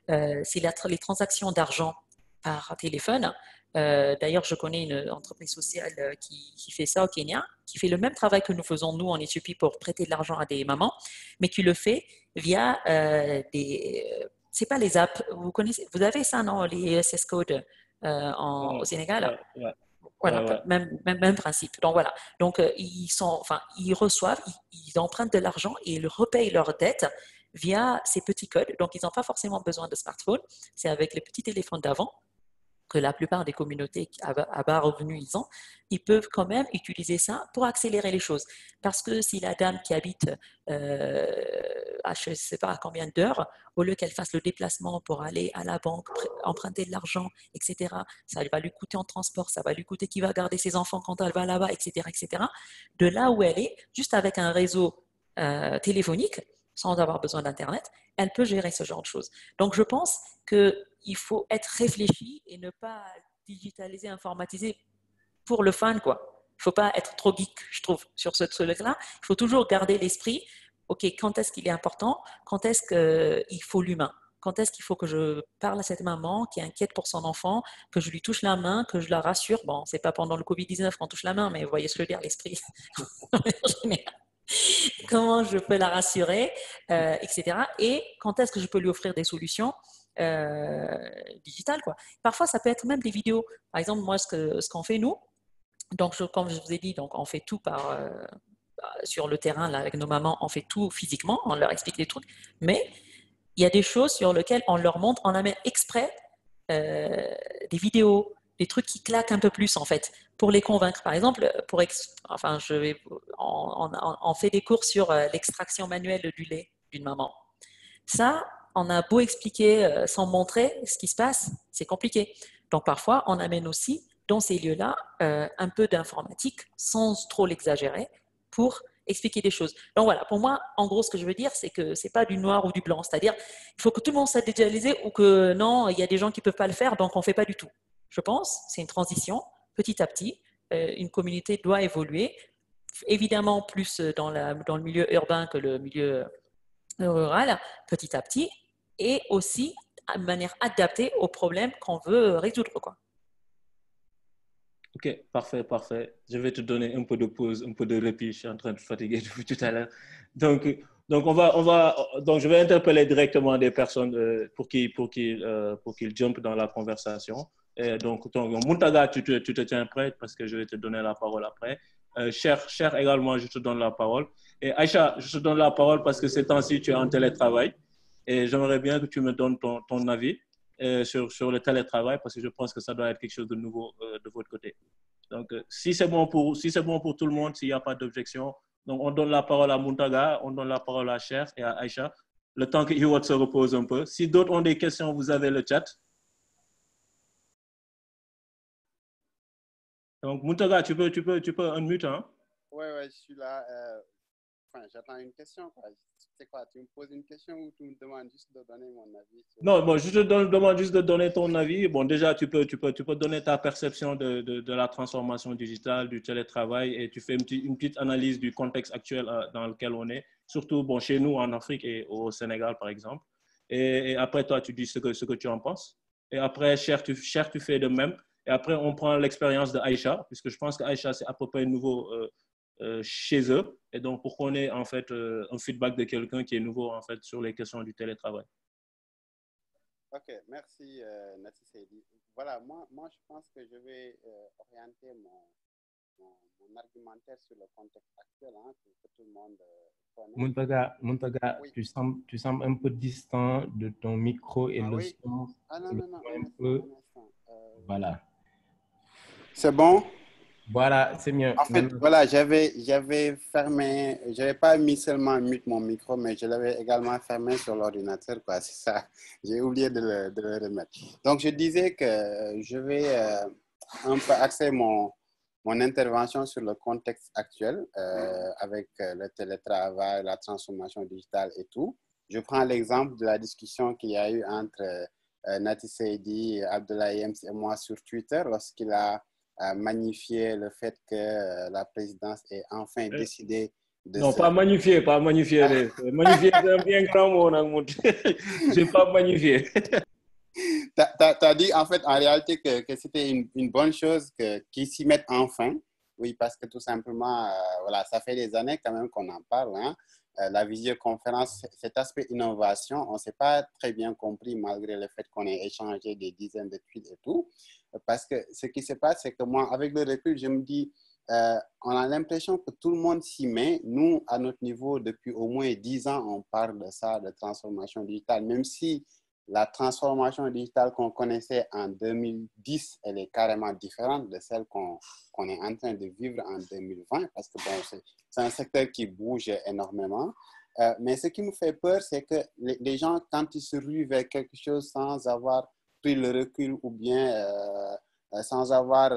C'est les transactions d'argent par téléphone. D'ailleurs, je connais une entreprise sociale qui fait ça au Kenya, qui fait le même travail que nous faisons nous en Éthiopie pour prêter de l'argent à des mamans, mais qui le fait via c'est pas les apps. Vous connaissez, vous avez ça, non, les ESS codes au Sénégal? Ouais. Voilà, même principe. Donc voilà. Donc ils reçoivent, ils empruntent de l'argent et ils repayent leurs dettes via ces petits codes. Donc ils n'ont pas forcément besoin de smartphone. C'est avec les petits téléphones d'avant que la plupart des communautés à bas revenus ils peuvent quand même utiliser ça pour accélérer les choses. Parce que si la dame qui habite à je ne sais pas à combien d'heures, au lieu qu'elle fasse le déplacement pour aller à la banque, emprunter de l'argent, etc., ça va lui coûter en transport, ça va lui coûter qui va garder ses enfants quand elle va là-bas, etc., etc., de là où elle est, juste avec un réseau téléphonique, sans avoir besoin d'Internet, elle peut gérer ce genre de choses. Donc, je pense qu'il faut être réfléchi et ne pas digitaliser, informatiser pour le fun, quoi. Il ne faut pas être trop geek, je trouve, sur ce truc-là. Il faut toujours garder l'esprit, OK, quand est-ce qu'il est important? Quand est-ce qu'il faut l'humain? Quand est-ce qu'il faut que je parle à cette maman qui est inquiète pour son enfant, que je lui touche la main, que je la rassure? Bon, ce n'est pas pendant le Covid-19 qu'on touche la main, mais vous voyez ce que je veux dire, l'esprit. Comment je peux la rassurer, etc. Et quand est-ce que je peux lui offrir des solutions digitales, quoi. Parfois, ça peut être même des vidéos. Par exemple, moi, ce qu'on fait, nous, donc, comme je vous ai dit, donc, on fait tout sur le terrain, là, avec nos mamans, on fait tout physiquement, on leur explique des trucs, mais il y a des choses sur lesquelles on leur montre, on amène exprès des vidéos, des trucs qui claquent un peu plus, en fait, pour les convaincre. Par exemple, on fait des cours sur l'extraction manuelle du lait d'une maman. Ça, on a beau expliquer sans montrer ce qui se passe, c'est compliqué. Donc, parfois, on amène aussi dans ces lieux-là un peu d'informatique, sans trop l'exagérer, pour expliquer des choses. Donc voilà, pour moi, en gros, ce que je veux dire, c'est que c'est pas du noir ou du blanc. C'est-à-dire, il faut que tout le monde soit digitalisé ou que non, il y a des gens qui peuvent pas le faire, donc on fait pas du tout. Je pense, c'est une transition, petit à petit. Une communauté doit évoluer, évidemment plus dans le milieu urbain que le milieu rural, petit à petit, et aussi de manière adaptée aux problèmes qu'on veut résoudre, quoi. Ok, parfait. Je vais te donner un peu de pause, un peu de répit. Je suis en train de fatiguer depuis tout à l'heure. Donc je vais interpeller directement des personnes pour qu'ils jumpent dans la conversation. Et donc, Muntaga, tu te tiens prêt parce que je vais te donner la parole après. Cher également, je te donne la parole. Et Aïcha, je te donne la parole parce que ces temps-ci, tu es en télétravail. Et j'aimerais bien que tu me donnes ton avis sur le télétravail parce que je pense que ça doit être quelque chose de nouveau de votre côté. Donc, si c'est bon pour tout le monde, s'il n'y a pas d'objection, donc on donne la parole à Muntaga, on donne la parole à Cher et à Aïcha, le temps que Hiwot se repose un peu. Si d'autres ont des questions, vous avez le chat. Donc, Muntaga, tu peux unmute, hein? Ouais, je suis là. J'attends une question, quoi. C'est quoi, tu me poses une question ou tu me demandes juste de donner mon avis Non, bon, je te demande juste de donner ton avis. Bon, déjà, tu peux donner ta perception de la transformation digitale, du télétravail, et tu fais une petite analyse du contexte actuel dans lequel on est, surtout bon, chez nous en Afrique et au Sénégal, par exemple. Et après, toi, tu dis ce que tu en penses. Et après, Cher, tu fais de même. Et après, on prend l'expérience de Aïcha, puisque je pense qu'Aïcha, c'est à peu près nouveau chez eux. Et donc, pour qu'on ait en fait un feedback de quelqu'un qui est nouveau en fait sur les questions du télétravail. Ok, merci Nati Seydi. Voilà, moi je pense que je vais orienter mon argumentaire sur le contexte actuel, hein, que tout le monde connaît. Muntaga, oui. tu sembles un peu distant de ton micro et le oui. son. Non, un peu. Voilà. C'est bon? Voilà, c'est mieux. En fait, voilà, j'avais fermé, je n'avais pas mis seulement mute mon micro, mais je l'avais également fermé sur l'ordinateur, quoi, c'est ça. J'ai oublié de le remettre. Donc, je disais que je vais un peu axer mon intervention sur le contexte actuel avec le télétravail, la transformation digitale et tout. Je prends l'exemple de la discussion qu'il y a eu entre Nati Seydi, Abdoulaye Ems et moi sur Twitter lorsqu'il a magnifier le fait que la présidence ait enfin décidé Non, pas magnifier, pas magnifier. Magnifier, c'est un bien grand mot. Je n'ai pas magnifié. Tu as dit en fait en réalité que c'était une bonne chose qu'ils s'y mettent enfin. Oui, parce que tout simplement, voilà, ça fait des années quand même qu'on en parle. Hein. La visioconférence, cet aspect innovation, on ne s'est pas très bien compris malgré le fait qu'on ait échangé des dizaines de tweets et tout. Parce que ce qui se passe, c'est que moi, avec le recul, je me dis, on a l'impression que tout le monde s'y met. Nous, à notre niveau, depuis au moins 10 ans, on parle de ça, de transformation digitale, même si la transformation digitale qu'on connaissait en 2010, elle est carrément différente de celle qu'on est en train de vivre en 2020, parce que bon, c'est un secteur qui bouge énormément. Mais ce qui me fait peur, c'est que les gens, quand ils se ruent vers quelque chose sans avoir pris le recul ou bien sans avoir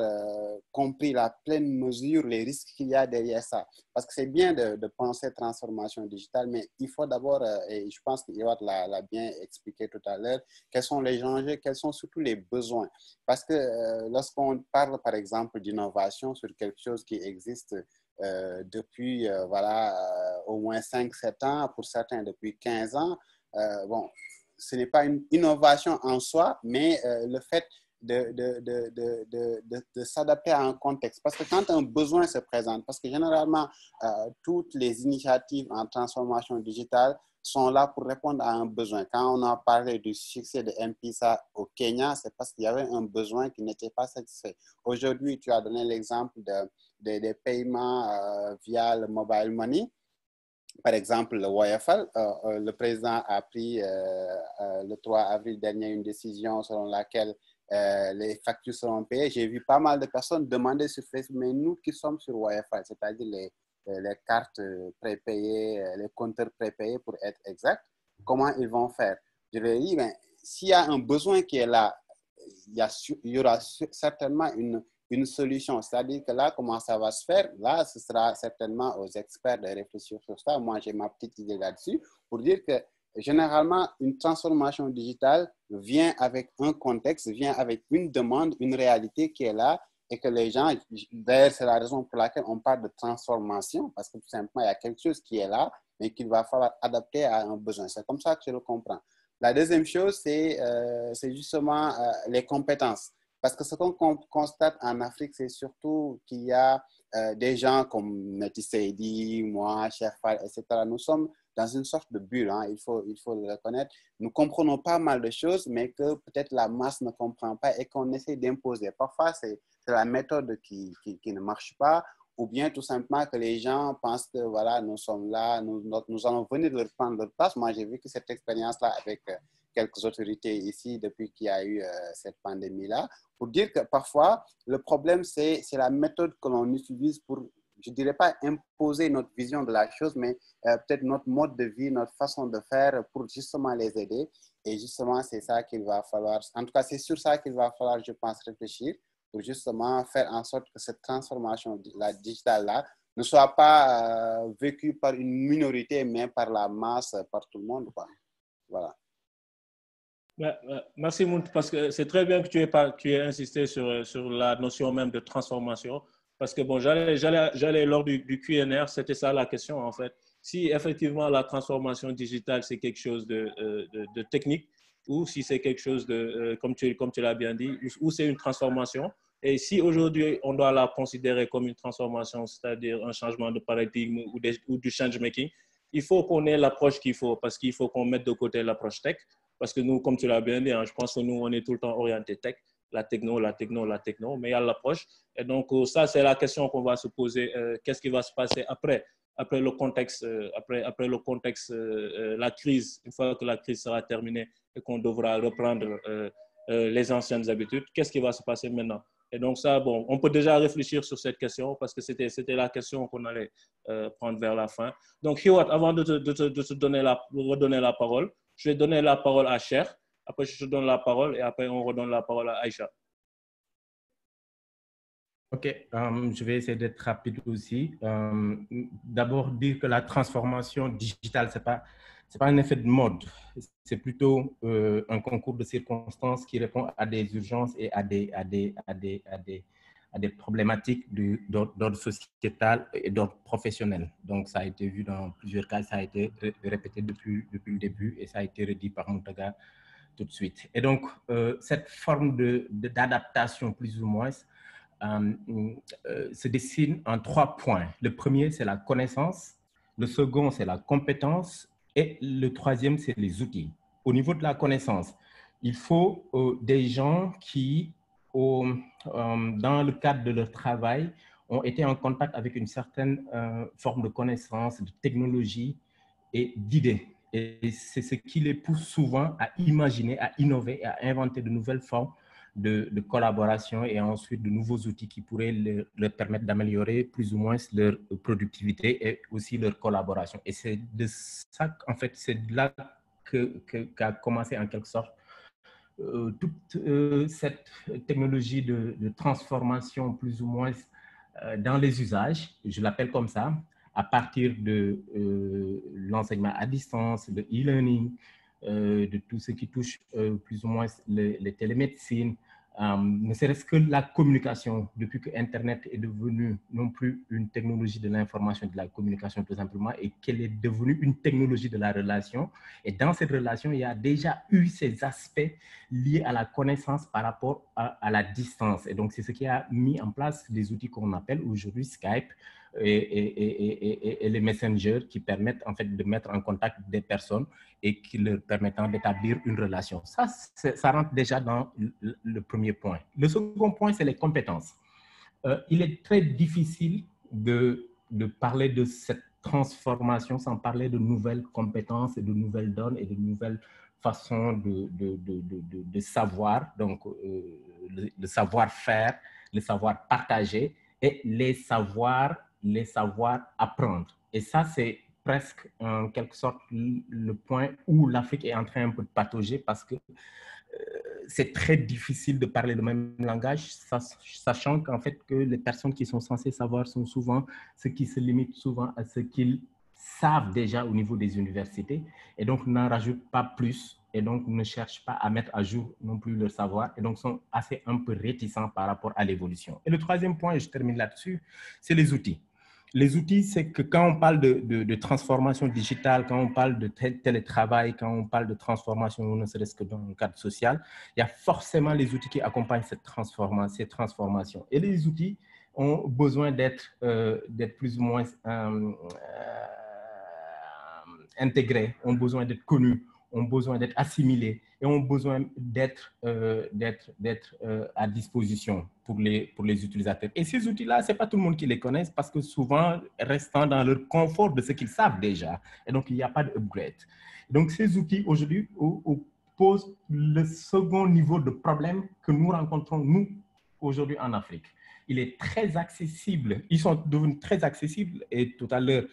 compris la pleine mesure, les risques qu'il y a derrière ça. Parce que c'est bien de penser transformation digitale, mais il faut d'abord, et je pense qu'Iwat l'a bien expliqué tout à l'heure, quels sont les enjeux, quels sont surtout les besoins. Parce que lorsqu'on parle, par exemple, d'innovation sur quelque chose qui existe depuis, au moins 5-7 ans, pour certains depuis 15 ans, bon, ce n'est pas une innovation en soi, mais le fait de s'adapter à un contexte. Parce que quand un besoin se présente, parce que généralement, toutes les initiatives en transformation digitale sont là pour répondre à un besoin. Quand on a parlé du succès de M-Pesa au Kenya, c'est parce qu'il y avait un besoin qui n'était pas satisfait. Aujourd'hui, tu as donné l'exemple des paiements via le mobile money. Par exemple, le YFL, le président a pris le 3 avril dernier une décision selon laquelle les factures seront payées. J'ai vu pas mal de personnes demander sur Facebook, mais nous qui sommes sur YFL, c'est-à-dire les cartes prépayées, les compteurs prépayés pour être exact, comment ils vont faire? Je leur ai dit, ben, s'il y a un besoin qui est là, il y aura certainement une solution. C'est-à-dire que là, comment ça va se faire? Là, ce sera certainement aux experts de réfléchir sur ça. Moi, j'ai ma petite idée là-dessus pour dire que généralement, une transformation digitale vient avec un contexte, vient avec une demande, une réalité qui est là et que les gens, d'ailleurs, c'est la raison pour laquelle on parle de transformation parce que tout simplement, il y a quelque chose qui est là, mais qu'il va falloir adapter à un besoin. C'est comme ça que je le comprends. La deuxième chose, c'est justement les compétences. Parce que ce qu'on constate en Afrique, c'est surtout qu'il y a des gens comme Meti Seydi, moi, Cheikh Fall, etc. Nous sommes dans une sorte de bulle, hein, il faut le reconnaître. Nous comprenons pas mal de choses, mais que peut-être la masse ne comprend pas et qu'on essaie d'imposer. Parfois, c'est la méthode qui ne marche pas, ou bien tout simplement que les gens pensent que voilà, nous sommes là, nous allons venir leur prendre leur place. Moi, j'ai vécu cette expérience-là avec quelques autorités ici depuis qu'il y a eu cette pandémie-là, pour dire que parfois, le problème, c'est la méthode que l'on utilise pour, je ne dirais pas imposer notre vision de la chose, mais peut-être notre mode de vie, notre façon de faire pour justement les aider. Et justement, c'est ça qu'il va falloir, en tout cas, c'est sur ça qu'il va falloir, je pense, réfléchir pour justement faire en sorte que cette transformation digitale-là ne soit pas vécue par une minorité, mais par la masse, par tout le monde, quoi. Voilà. Merci Mount, parce que c'est très bien que tu aies insisté sur la notion même de transformation, parce que bon, j'allais lors du Q&R, c'était ça la question en fait. Si effectivement la transformation digitale c'est quelque chose de technique, ou si c'est quelque chose de, comme tu l'as bien dit, ou c'est une transformation. Et si aujourd'hui on doit la considérer comme une transformation, c'est-à-dire un changement de paradigme ou du change making, il faut qu'on ait l'approche qu'il faut, parce qu'il faut qu'on mette de côté l'approche tech. Parce que nous, comme tu l'as bien dit, hein, je pense que nous, on est tout le temps orienté tech, la techno, mais il y a l'approche. Et donc, ça, c'est la question qu'on va se poser. Qu'est-ce qui va se passer après le contexte, après le contexte, la crise, une fois que la crise sera terminée et qu'on devra reprendre les anciennes habitudes, qu'est-ce qui va se passer maintenant? Et donc, ça, bon, on peut déjà réfléchir sur cette question parce que c'était la question qu'on allait prendre vers la fin. Donc, Hiwat, avant de te redonner la parole, je vais donner la parole à Cher, après je te donne la parole et après on redonne la parole à Aïcha. Ok, je vais essayer d'être rapide aussi. D'abord, dire que la transformation digitale, ce n'est pas un effet de mode, c'est plutôt un concours de circonstances qui répond à des urgences et à à des problématiques d'ordre sociétal et d'ordre professionnel. Donc, ça a été vu dans plusieurs cas, ça a été répété depuis le début et ça a été redit par Mountaga tout de suite. Et donc, cette forme d'adaptation, plus ou moins, se dessine en 3 points. Le premier, c'est la connaissance. Le second, c'est la compétence. Et le troisième, c'est les outils. Au niveau de la connaissance, il faut des gens qui, dans le cadre de leur travail, ont été en contact avec une certaine forme de connaissance, de technologie et d'idées. Et c'est ce qui les pousse souvent à imaginer, à innover, à inventer de nouvelles formes de collaboration et ensuite de nouveaux outils qui pourraient leur permettre d'améliorer plus ou moins leur productivité et aussi leur collaboration. Et c'est de ça, en fait, c'est de là qu'a commencé en quelque sorte toute cette technologie de transformation plus ou moins dans les usages, je l'appelle comme ça, à partir de l'enseignement à distance, de e-learning, de tout ce qui touche plus ou moins les télémédecines, ne serait-ce que la communication, depuis que Internet est devenu non plus une technologie de l'information et de la communication tout simplement, et qu'elle est devenue une technologie de la relation. Et dans cette relation, il y a déjà eu ces aspects liés à la connaissance par rapport à la distance. Et donc, c'est ce qui a mis en place des outils qu'on appelle aujourd'hui Skype et les messengers qui permettent en fait de mettre en contact des personnes et qui leur permettent d'établir une relation. Ça rentre déjà dans le premier point. Le second point, c'est les compétences. Il est très difficile de parler de cette transformation sans parler de nouvelles compétences et de nouvelles donnes et de nouvelles façons de savoir, donc le savoir-faire, le savoir partager et les savoirs apprendre. Et ça, c'est presque en quelque sorte le point où l'Afrique est en train un peu de patauger parce que c'est très difficile de parler le même langage, sachant qu'en fait que les personnes qui sont censées savoir sont souvent ceux qui se limitent souvent à ce qu'ils savent déjà au niveau des universités et donc n'en rajoutent pas plus et donc ne cherchent pas à mettre à jour non plus leur savoir et donc sont assez un peu réticents par rapport à l'évolution. Et le troisième point, et je termine là-dessus, c'est les outils. Les outils, c'est que quand on parle de transformation digitale, quand on parle de télétravail, quand on parle de transformation, ne serait-ce que dans le cadre social, il y a forcément les outils qui accompagnent ces transformations. Et les outils ont besoin d'être plus ou moins intégrés, ont besoin d'être connus, ont besoin d'être assimilés et ont besoin d'être à disposition pour les utilisateurs. Et ces outils-là, ce n'est pas tout le monde qui les connaît parce que souvent, restant dans leur confort de ce qu'ils savent déjà. Et donc, il n'y a pas d'upgrade. Donc, ces outils, aujourd'hui, posent le second niveau de problème que nous rencontrons, nous, aujourd'hui en Afrique. Il est très accessible, ils sont devenus très accessibles et tout à l'heure,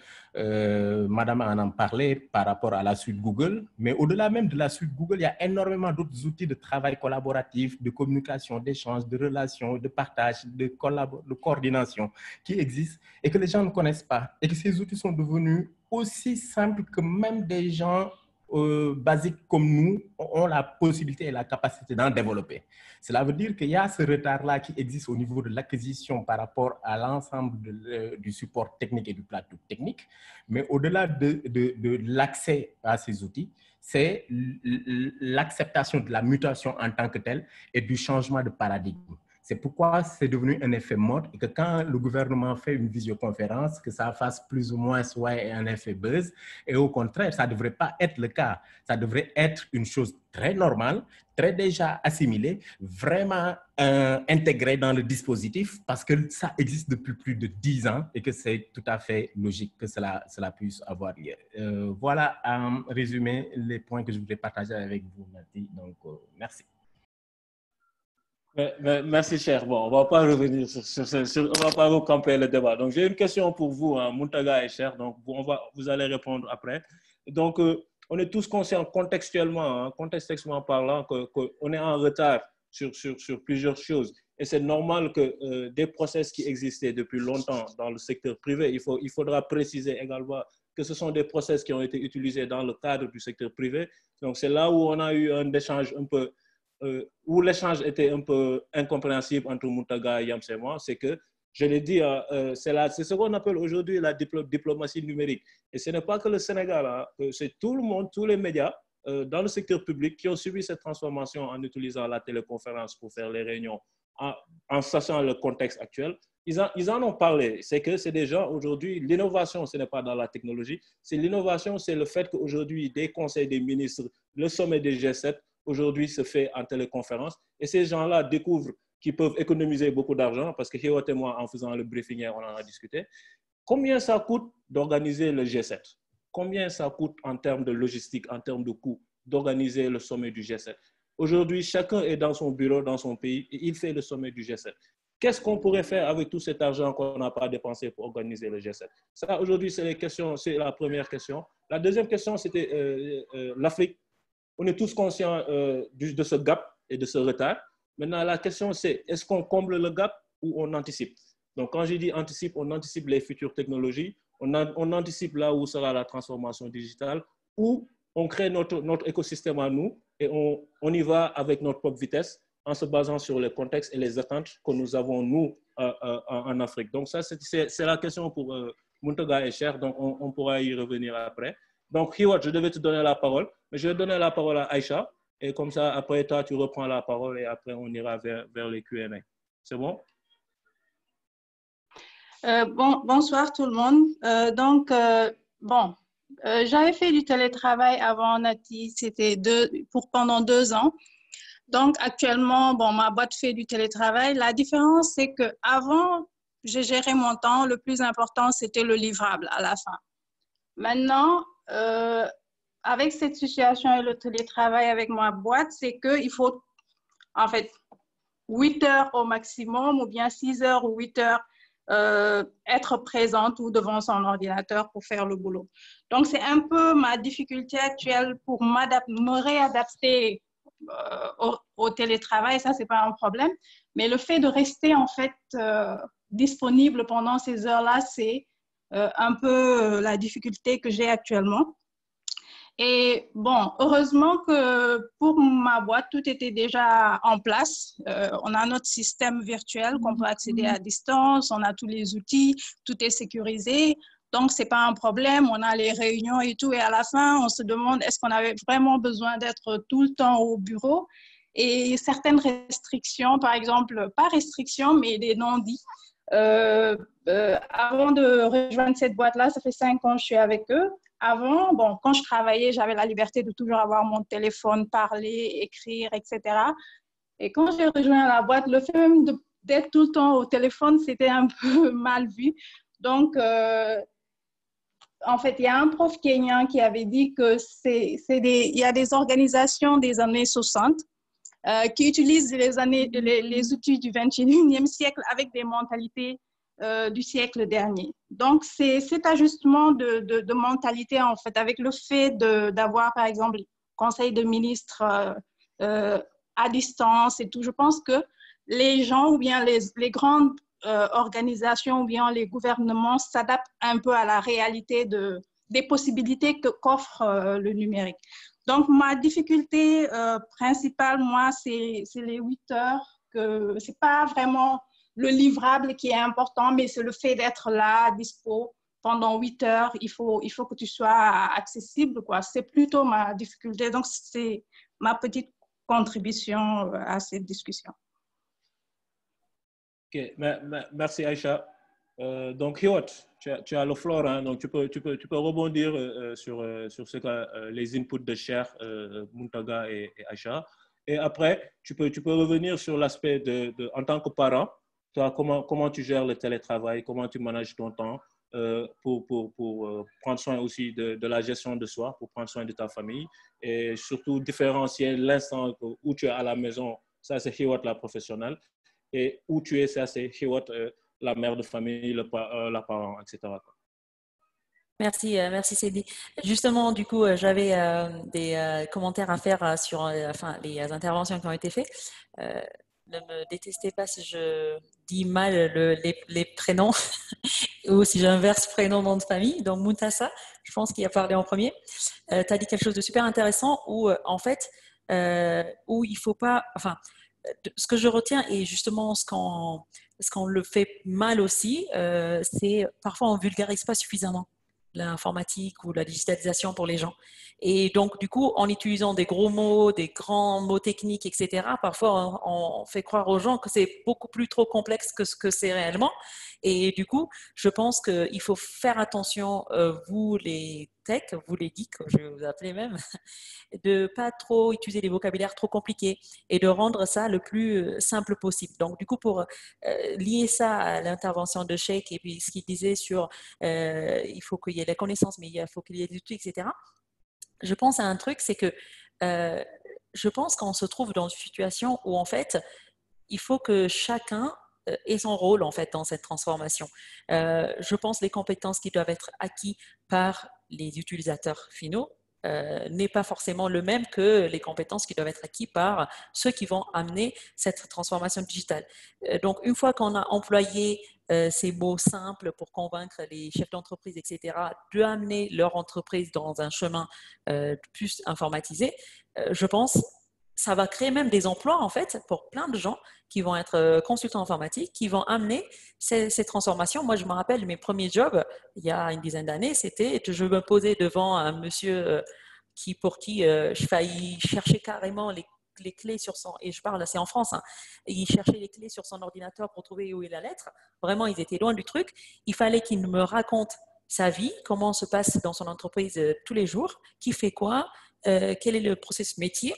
Madame en parlait par rapport à la suite Google, mais au-delà même de la suite Google, il y a énormément d'autres outils de travail collaboratif, de communication, d'échange, de relations, de partage, de coordination qui existent et que les gens ne connaissent pas et que ces outils sont devenus aussi simples que même des gens basiques comme nous ont la possibilité et la capacité d'en développer. Cela veut dire qu'il y a ce retard-là qui existe au niveau de l'acquisition par rapport à l'ensemble du support technique et du plateau technique, mais au-delà de l'accès à ces outils, c'est l'acceptation de la mutation en tant que telle et du changement de paradigme. C'est pourquoi c'est devenu un effet mode et que quand le gouvernement fait une visioconférence, que ça fasse plus ou moins un effet buzz. Et au contraire, ça ne devrait pas être le cas. Ça devrait être une chose très normale, très déjà assimilée, vraiment intégrée dans le dispositif parce que ça existe depuis plus de 10 ans et que c'est tout à fait logique que cela puisse avoir lieu. Voilà en résumé les points que je voulais partager avec vous, Nati. Donc, merci. Merci, cher. Bon, on ne va pas revenir on va pas recamper le débat. Donc, j'ai une question pour vous, hein, Mountaga et Cher. Donc, vous allez répondre après. Donc, on est tous conscients contextuellement parlant, qu'on est en retard sur plusieurs choses. Et c'est normal que des process qui existaient depuis longtemps dans le secteur privé, il faudra préciser également que ce sont des process qui ont été utilisés dans le cadre du secteur privé. Donc, c'est là où on a eu un échange un peu où l'échange était un peu incompréhensible entre Muntaga et Yams et moi, c'est que, je l'ai dit, c'est ce qu'on appelle aujourd'hui la diplomatie numérique. Et ce n'est pas que le Sénégal, hein, c'est tout le monde, tous les médias dans le secteur public qui ont subi cette transformation en utilisant la téléconférence pour faire les réunions, en sachant le contexte actuel. Ils en ont parlé. C'est que c'est des gens aujourd'hui, l'innovation, ce n'est pas dans la technologie, c'est l'innovation, c'est le fait qu'aujourd'hui, des conseils des ministres, le sommet des G7, aujourd'hui se fait en téléconférence. Et ces gens-là découvrent qu'ils peuvent économiser beaucoup d'argent, parce que Hiwot et moi, en faisant le briefing hier, on en a discuté. Combien ça coûte d'organiser le G7? Combien ça coûte en termes de logistique, en termes de coûts, d'organiser le sommet du G7? Aujourd'hui, chacun est dans son bureau, dans son pays, et il fait le sommet du G7. Qu'est-ce qu'on pourrait faire avec tout cet argent qu'on n'a pas dépensé pour organiser le G7? Ça, aujourd'hui, c'est la première question. La deuxième question, c'était l'Afrique. On est tous conscients de ce gap et de ce retard. Maintenant, la question, c'est est-ce qu'on comble le gap ou on anticipe? Donc, quand je dis anticipe, on anticipe les futures technologies, on anticipe là où sera la transformation digitale, ou on crée notre écosystème à nous et on y va avec notre propre vitesse en se basant sur les contextes et les attentes que nous avons, nous, en Afrique. Donc, ça, c'est la question pour Muntaga et Cher, donc on pourra y revenir après. Donc, Hiwot, je devais te donner la parole, mais je vais donner la parole à Aïcha. Et comme ça, après toi, tu reprends la parole et après, on ira vers les Q&A. C'est bon? Bonsoir tout le monde. J'avais fait du télétravail avant Nati, c'était pendant 2 ans. Donc, actuellement, ma boîte fait du télétravail. La différence, c'est qu'avant, j'ai géré mon temps. Le plus important, c'était le livrable à la fin. Maintenant, avec cette situation et le télétravail avec ma boîte, c'est qu'il faut, en fait, 8 heures au maximum ou bien 6 heures ou 8 heures être présente ou devant son ordinateur pour faire le boulot. Donc, c'est un peu ma difficulté actuelle pour me réadapter au télétravail. Ça, c'est pas un problème. Mais le fait de rester, en fait, disponible pendant ces heures-là, c'est un peu la difficulté que j'ai actuellement. Et bon, heureusement que pour ma boîte, tout était déjà en place. On a notre système virtuel qu'on peut accéder à distance, on a tous les outils, tout est sécurisé. Donc, ce n'est pas un problème, on a les réunions et tout. Et à la fin, on se demande est-ce qu'on avait vraiment besoin d'être tout le temps au bureau? Et certaines restrictions, par exemple, pas restrictions, mais des non-dits. Avant de rejoindre cette boîte-là, ça fait 5 ans que je suis avec eux. Avant, quand je travaillais, j'avais la liberté de toujours avoir mon téléphone, parler, écrire, etc. Et quand j'ai rejoint la boîte, le fait même d'être tout le temps au téléphone, c'était un peu mal vu. Donc, en fait, il y a un prof kényan qui avait dit que il y a des organisations des années 60 qui utilisent les outils du 21e siècle avec des mentalités du siècle dernier. Donc, c'est cet ajustement de mentalité, en fait, avec le fait d'avoir, par exemple, le conseil de ministres à distance et tout. Je pense que les gens ou bien les grandes organisations ou bien les gouvernements s'adaptent un peu à la réalité des possibilités qu'offre le numérique. Donc, ma difficulté principale, moi, c'est les 8 heures, que c'est pas vraiment le livrable qui est important, mais c'est le fait d'être là, dispo, pendant 8 heures. Il faut que tu sois accessible, quoi. C'est plutôt ma difficulté. Donc, c'est ma petite contribution à cette discussion. OK, merci Aïcha. Donc, Hiwot, tu as le floor, hein, donc tu peux rebondir sur ce que les inputs de Cher, Muntaga et Aïcha. Et après, tu peux revenir sur l'aspect en tant que parent, toi, comment tu gères le télétravail, comment tu manages ton temps pour prendre soin aussi de la gestion de soi, pour prendre soin de ta famille et surtout différencier l'instant où tu es à la maison, ça c'est Hiwot la professionnelle, et où tu es, ça c'est Hiwot la mère de famille, la parent, etc. Merci Cédie. Justement, du coup, j'avais des commentaires à faire sur les interventions qui ont été faites. Ne me détestez pas si je dis mal les prénoms ou si j'inverse prénom, nom de famille. Donc, Muntasa, je pense qu'il a parlé en premier. Tu as dit quelque chose de super intéressant où, en fait, où il ne faut pas... Enfin, ce que je retiens et justement ce qu'on le fait mal aussi, c'est parfois on ne vulgarise pas suffisamment l'informatique ou la digitalisation pour les gens. Et donc, du coup, en utilisant des gros mots, des grands mots techniques, etc., parfois, on fait croire aux gens que c'est beaucoup plus trop complexe que ce que c'est réellement. Et du coup, je pense qu'il faut faire attention, vous les techs, vous les geeks, je vais vous appeler même, de ne pas trop utiliser des vocabulaires trop compliqués et de rendre ça le plus simple possible. Donc, du coup, pour lier ça à l'intervention de Cheikh et puis ce qu'il disait sur il faut qu'il y ait la connaissance, mais il faut qu'il y ait des outils, etc. Je pense à un truc, c'est que je pense qu'on se trouve dans une situation où, en fait, il faut que chacun ait son rôle, en fait, dans cette transformation. Je pense les compétences qui doivent être acquises par les utilisateurs finaux n'est pas forcément le même que les compétences qui doivent être acquises par ceux qui vont amener cette transformation digitale. Donc, une fois qu'on a employé ces mots simples pour convaincre les chefs d'entreprise, etc., de amener leur entreprise dans un chemin plus informatisé, je pense ça va créer même des emplois, en fait, pour plein de gens qui vont être consultants informatiques, qui vont amener ces transformations. Moi, je me rappelle mes premiers jobs, il y a une dizaine d'années, c'était, je me posais devant un monsieur pour qui je faillis chercher carrément les clés sur son, et je parle, c'est en France, hein, il cherchait les clés sur son ordinateur pour trouver où est la lettre. Vraiment, ils étaient loin du truc. Il fallait qu'il me raconte sa vie, comment se passe dans son entreprise tous les jours, qui fait quoi, quel est le processus métier,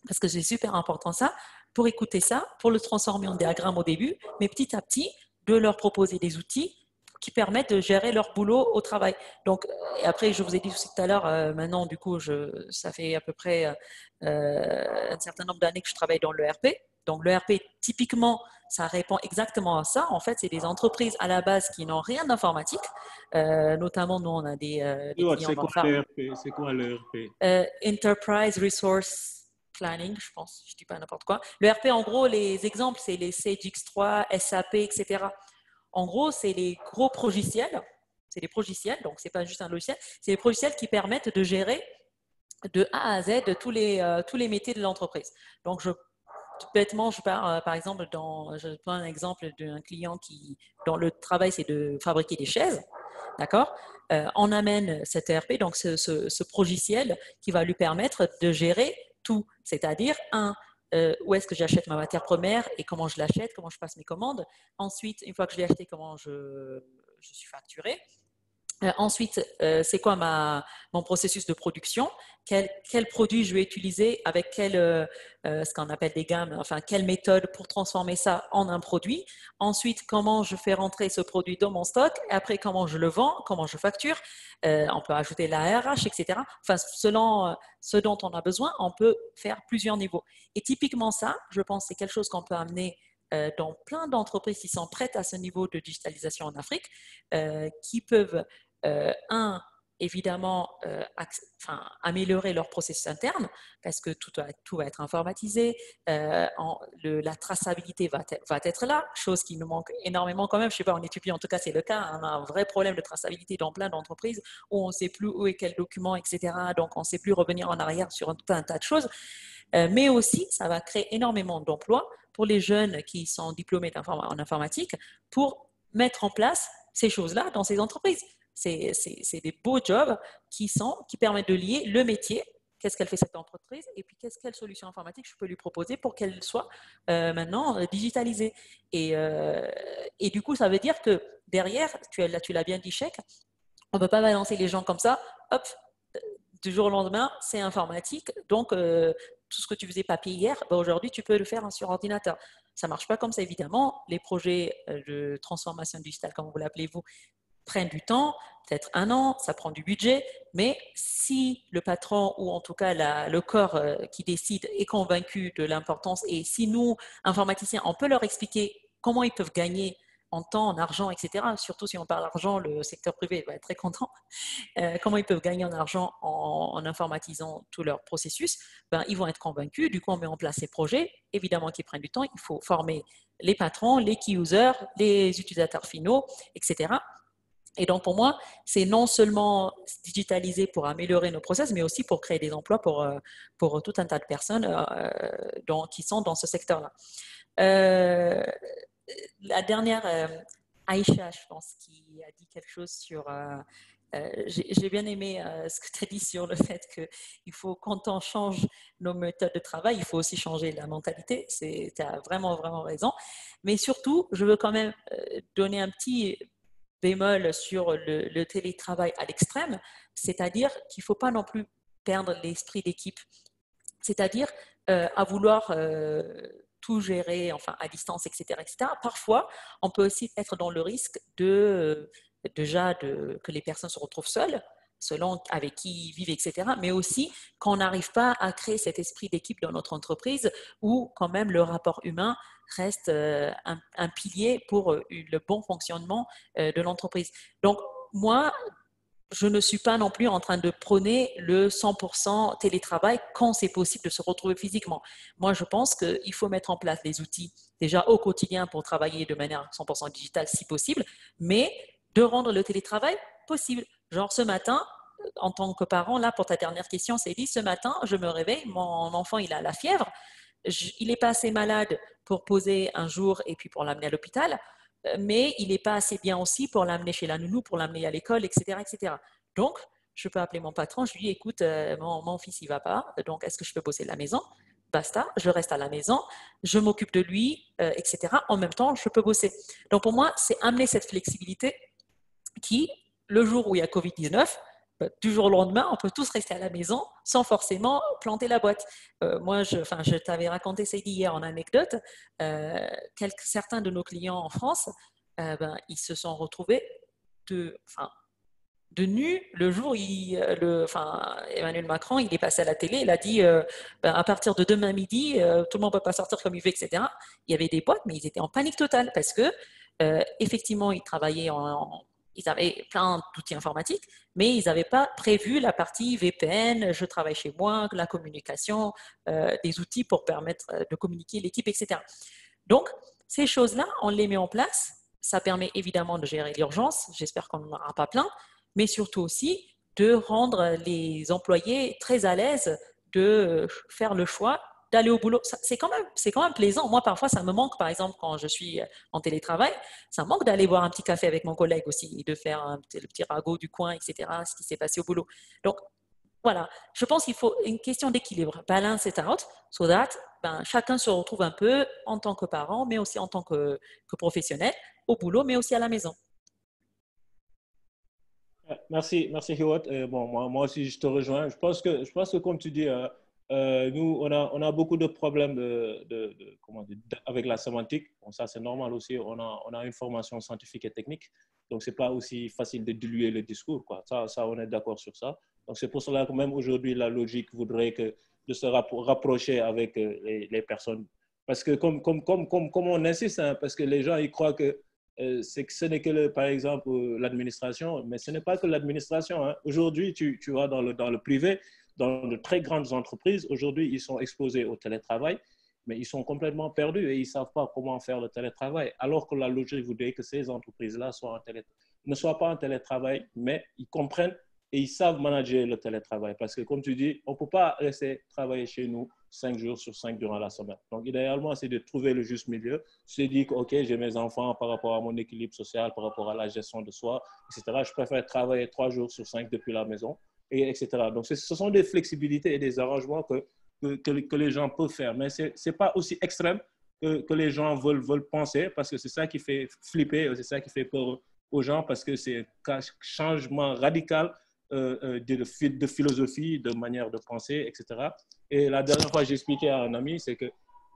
parce que c'est super important ça, pour écouter ça, pour le transformer en diagramme au début, mais petit à petit, de leur proposer des outils qui permettent de gérer leur boulot au travail. Donc, et après, je vous ai dit aussi tout à l'heure, maintenant, du coup, ça fait à peu près un certain nombre d'années que je travaille dans l'ERP. Donc, l'ERP, typiquement, ça répond exactement à ça. En fait, c'est des entreprises à la base qui n'ont rien d'informatique. Notamment, nous, on a des clients. C'est quoi l'ERP? Enterprise Resource Planning, je pense, je ne dis pas n'importe quoi. L'ERP, en gros, les exemples, c'est les Sage X3, SAP, etc. En gros, c'est les gros progiciels. C'est des progiciels, donc ce n'est pas juste un logiciel. C'est des progiciels qui permettent de gérer de A à Z tous les métiers de l'entreprise. Donc, bêtement, je pars, par exemple, je prends un exemple d'un client dont le travail, c'est de fabriquer des chaises. D'accord? On amène cet ERP, donc ce progiciel qui va lui permettre de gérer tout, c'est-à-dire où est-ce que j'achète ma matière première et comment je l'achète, comment je passe mes commandes. Ensuite, une fois que je l'ai acheté, comment je suis facturé. Ensuite, c'est quoi mon processus de production, quel produit je vais utiliser avec ce qu'on appelle des gammes, enfin quelle méthode pour transformer ça en un produit. Ensuite, comment je fais rentrer ce produit dans mon stock. Et après, comment je le vends, comment je facture. On peut ajouter la RH, etc. Enfin, selon ce dont on a besoin, on peut faire plusieurs niveaux. Et typiquement ça, je pense, c'est quelque chose qu'on peut amener dans plein d'entreprises qui sont prêtes à ce niveau de digitalisation en Afrique, qui peuvent évidemment, améliorer leur processus interne parce que tout va être informatisé, la traçabilité va être là, chose qui nous manque énormément quand même. Je ne sais pas, en Éthiopie en tout cas c'est le cas, on a un vrai problème de traçabilité dans plein d'entreprises où on ne sait plus où est quel document, etc. Donc on ne sait plus revenir en arrière sur un tas de choses. Mais aussi, ça va créer énormément d'emplois pour les jeunes qui sont diplômés en informatique pour mettre en place ces choses-là dans ces entreprises. C'est des beaux jobs qui permettent de lier le métier, qu'est-ce qu'elle fait cette entreprise, et puis quelle solution informatique je peux lui proposer pour qu'elle soit maintenant digitalisée. Et du coup, ça veut dire que derrière, tu l'as bien dit, Cheikh, on ne peut pas balancer les gens comme ça, hop, du jour au lendemain, c'est informatique, donc tout ce que tu faisais papier hier, aujourd'hui, tu peux le faire sur ordinateur. Ça ne marche pas comme ça, évidemment. Les projets de transformation digitale, comme vous l'appelez vous, prennent du temps, peut-être 1 an, ça prend du budget, mais si le patron ou en tout cas le corps qui décide est convaincu de l'importance et si nous, informaticiens, on peut leur expliquer comment ils peuvent gagner en temps, en argent, etc. Surtout si on parle d'argent, le secteur privé va être très content. Comment ils peuvent gagner en argent en informatisant tout leur processus, ils vont être convaincus. Du coup, on met en place ces projets, évidemment qui prennent du temps. Il faut former les patrons, les key users, les utilisateurs finaux, etc. Et donc, pour moi, c'est non seulement digitaliser pour améliorer nos process, mais aussi pour créer des emplois pour tout un tas de personnes qui sont dans ce secteur-là. La dernière, Aïcha, je pense, qui a dit quelque chose sur... j'ai bien aimé ce que tu as dit sur le fait qu'il faut, quand on change nos méthodes de travail, il faut aussi changer la mentalité. Tu as vraiment, vraiment raison. Mais surtout, je veux quand même donner un petit bémol sur le télétravail à l'extrême, c'est-à-dire qu'il ne faut pas non plus perdre l'esprit d'équipe. C'est-à-dire à vouloir tout gérer, enfin à distance, etc., etc. Parfois, on peut aussi être dans le risque que les personnes se retrouvent seules, selon avec qui ils vivent, etc. Mais aussi qu'on n'arrive pas à créer cet esprit d'équipe dans notre entreprise où quand même le rapport humain reste un pilier pour le bon fonctionnement de l'entreprise. Donc, moi, je ne suis pas non plus en train de prôner le 100% télétravail quand c'est possible de se retrouver physiquement. Moi, je pense qu'il faut mettre en place des outils déjà au quotidien pour travailler de manière 100% digitale si possible, mais de rendre le télétravail possible. Genre ce matin, en tant que parent, là pour ta dernière question, c'est dit, ce matin, je me réveille, mon enfant il a la fièvre, il n'est pas assez malade pour poser un jour et puis pour l'amener à l'hôpital, mais il n'est pas assez bien aussi pour l'amener chez la nounou, pour l'amener à l'école, etc., etc. Donc, je peux appeler mon patron, je lui dis, écoute, mon fils, il ne va pas, donc est-ce que je peux bosser de la maison? Basta, je reste à la maison, je m'occupe de lui, etc. En même temps, je peux bosser. Donc, pour moi, c'est amener cette flexibilité qui, le jour où il y a Covid-19, du jour au lendemain, on peut tous rester à la maison sans forcément planter la boîte. Moi, je t'avais raconté ça hier en anecdote. Certains de nos clients en France, ils se sont retrouvés de nus le jour où Emmanuel Macron il est passé à la télé. Il a dit à partir de demain midi, tout le monde ne peut pas sortir comme il veut, etc. Il y avait des boîtes, mais ils étaient en panique totale parce que effectivement, ils travaillaient ils avaient plein d'outils informatiques, mais ils n'avaient pas prévu la partie VPN, je travaille chez moi, la communication, des outils pour permettre de communiquer l'équipe, etc. Donc, ces choses-là, on les met en place. Ça permet évidemment de gérer l'urgence. J'espère qu'on n'en aura pas plein, mais surtout aussi de rendre les employés très à l'aise de faire le choix d'aller au boulot. C'est quand même plaisant. Moi, parfois, ça me manque, par exemple, quand je suis en télétravail, ça me manque d'aller boire un petit café avec mon collègue aussi et de faire le petit ragot du coin, etc., ce qui s'est passé au boulot. Donc, voilà, je pense qu'il faut une question d'équilibre, balance it out, so that chacun se retrouve un peu en tant que parent, mais aussi en tant que professionnel, au boulot, mais aussi à la maison. Merci Hiwot. Bon, moi aussi, je te rejoins. Je pense que comme tu dis, nous, on a beaucoup de problèmes avec la sémantique. Bon, ça, c'est normal aussi. On a une formation scientifique et technique. Donc, ce n'est pas aussi facile de diluer le discours, quoi. Ça, on est d'accord sur ça. Donc, c'est pour cela que même aujourd'hui, la logique voudrait de se rapprocher avec les personnes. Parce que comme on insiste, hein, parce que les gens, ils croient que ce n'est que, par exemple, l'administration, mais ce n'est pas que l'administration. Hein. Aujourd'hui, tu vas dans le privé, dans de très grandes entreprises, aujourd'hui, ils sont exposés au télétravail, mais ils sont complètement perdus et ils ne savent pas comment faire le télétravail, alors que la logique voudrait que ces entreprises-là ne soient pas en télétravail, mais ils comprennent et ils savent manager le télétravail. Parce que, comme tu dis, on ne peut pas rester travailler chez nous 5 jours sur 5 durant la semaine. Donc, idéalement, c'est de trouver le juste milieu. Se dire que, OK, j'ai mes enfants par rapport à mon équilibre social, par rapport à la gestion de soi, etc. Je préfère travailler 3 jours sur 5 depuis la maison, etc. Donc, ce sont des flexibilités et des arrangements que les gens peuvent faire. Mais ce n'est pas aussi extrême que les gens veulent penser, parce que c'est ça qui fait flipper, c'est ça qui fait peur aux gens, parce que c'est un changement radical de philosophie, de manière de penser, etc. Et la dernière fois, j'ai expliqué à un ami, c'est que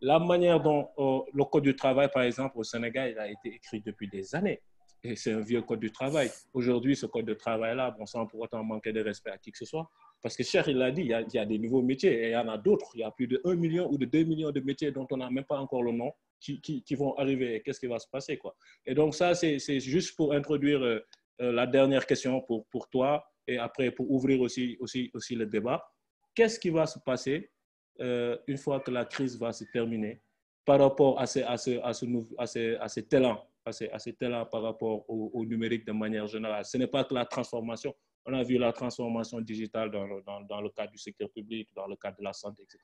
la manière dont le Code du travail, par exemple, au Sénégal, il a été écrit depuis des années. Et c'est un vieux Code du travail. Aujourd'hui, ce Code de travail-là, bon, sans pour autant manquer de respect à qui que ce soit, parce que Cheikh, il l'a dit, il y a des nouveaux métiers et il y en a d'autres. Il y a plus de 1 million ou de 2 millions de métiers dont on n'a même pas encore le nom qui vont arriver. Qu'est-ce qui va se passer, quoi? Et donc, ça, c'est juste pour introduire la dernière question pour toi et après pour ouvrir aussi le débat. Qu'est-ce qui va se passer une fois que la crise va se terminer par rapport à ces talents assez talents par rapport au numérique de manière générale. Ce n'est pas que la transformation. On a vu la transformation digitale dans le cadre du secteur public, dans le cadre de la santé, etc.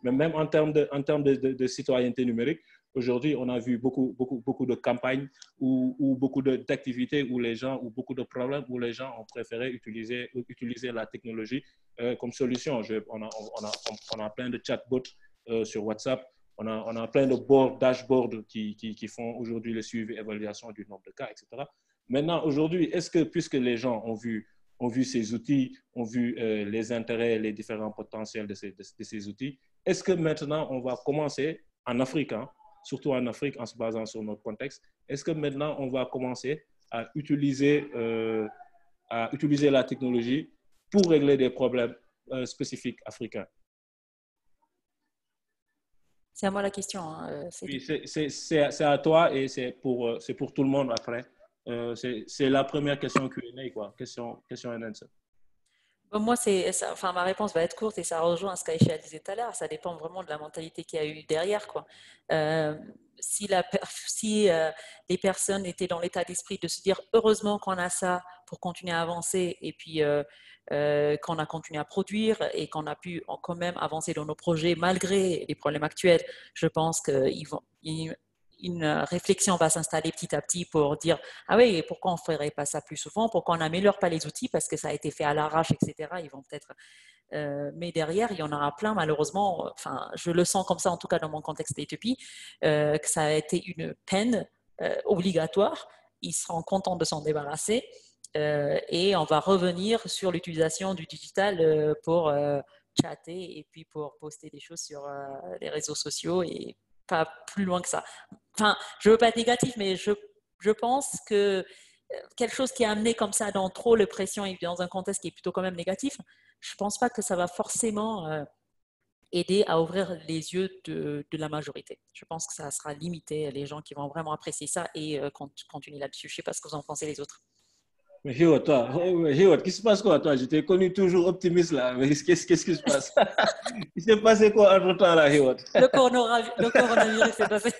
Mais même en termes de citoyenneté numérique, aujourd'hui, on a vu beaucoup de campagnes ou beaucoup d'activités où les gens, ou beaucoup de problèmes où les gens ont préféré utiliser la technologie comme solution. On a plein de chatbots sur WhatsApp. On a plein de dashboards qui font aujourd'hui le suivi et évaluation du nombre de cas, etc. Maintenant, aujourd'hui, est-ce que, puisque les gens ont vu ces outils, ont vu les intérêts, les différents potentiels de ces outils, est-ce que maintenant, on va commencer en Afrique, surtout en Afrique, en se basant sur notre contexte, est-ce que maintenant, on va commencer à utiliser la technologie pour régler des problèmes spécifiques africains? C'est à moi la question. Oui, c'est à toi et c'est pour tout le monde après. C'est la première question Q&A, quoi. Question and answer. Moi, ma réponse va être courte et ça rejoint ce qu'Aïcha disait tout à l'heure. Ça dépend vraiment de la mentalité qu'il y a eu derrière, quoi. Si les personnes étaient dans l'état d'esprit de se dire heureusement qu'on a ça pour continuer à avancer et puis qu'on a continué à produire et qu'on a pu quand même avancer dans nos projets malgré les problèmes actuels, je pense qu'une réflexion va s'installer petit à petit pour dire « Ah oui, pourquoi on ne ferait pas ça plus souvent? Pourquoi on n'améliore pas les outils? Parce que ça a été fait à l'arrache, etc. » Ils vont peut-être… mais derrière, il y en aura plein, malheureusement. Enfin, je le sens comme ça, en tout cas dans mon contexte d'Éthiopie, que ça a été une peine obligatoire. Ils seront contents de s'en débarrasser et on va revenir sur l'utilisation du digital pour chatter et puis pour poster des choses sur les réseaux sociaux et pas plus loin que ça. Enfin, je ne veux pas être négatif, mais je pense que quelque chose qui est amené comme ça dans trop de pression et dans un contexte qui est plutôt quand même négatif, je ne pense pas que ça va forcément aider à ouvrir les yeux de la majorité. Je pense que ça sera limité, les gens qui vont vraiment apprécier ça et continuer là-dessus. Je ne sais pas ce que vous en pensez les autres. Mais Hiwot, qu'est-ce qui se passe quoi, toi? Je t'ai connu toujours optimiste là. Mais qu'est-ce qui se passe? Il s'est passé quoi entre-temps là, Hiwot? Le coronavirus s'est passé.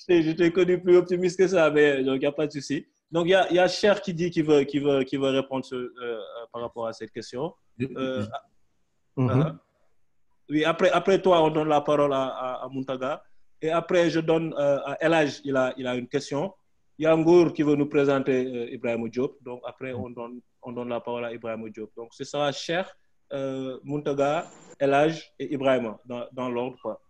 Je t'ai connu plus optimiste que ça, mais donc il n'y a pas de souci. Donc il y a Cher qui dit qu'il veut répondre par rapport à cette question. Oui, après toi, on donne la parole à Muntaga. Et après, je donne à Elhaj, il a une question. Il y a Ngour qui veut nous présenter Ibrahima Diop. Donc après, on donne la parole à Ibrahima Diop. Donc ce sera Cher, Muntaga, Elhaj et Ibrahima dans l'ordre, quoi.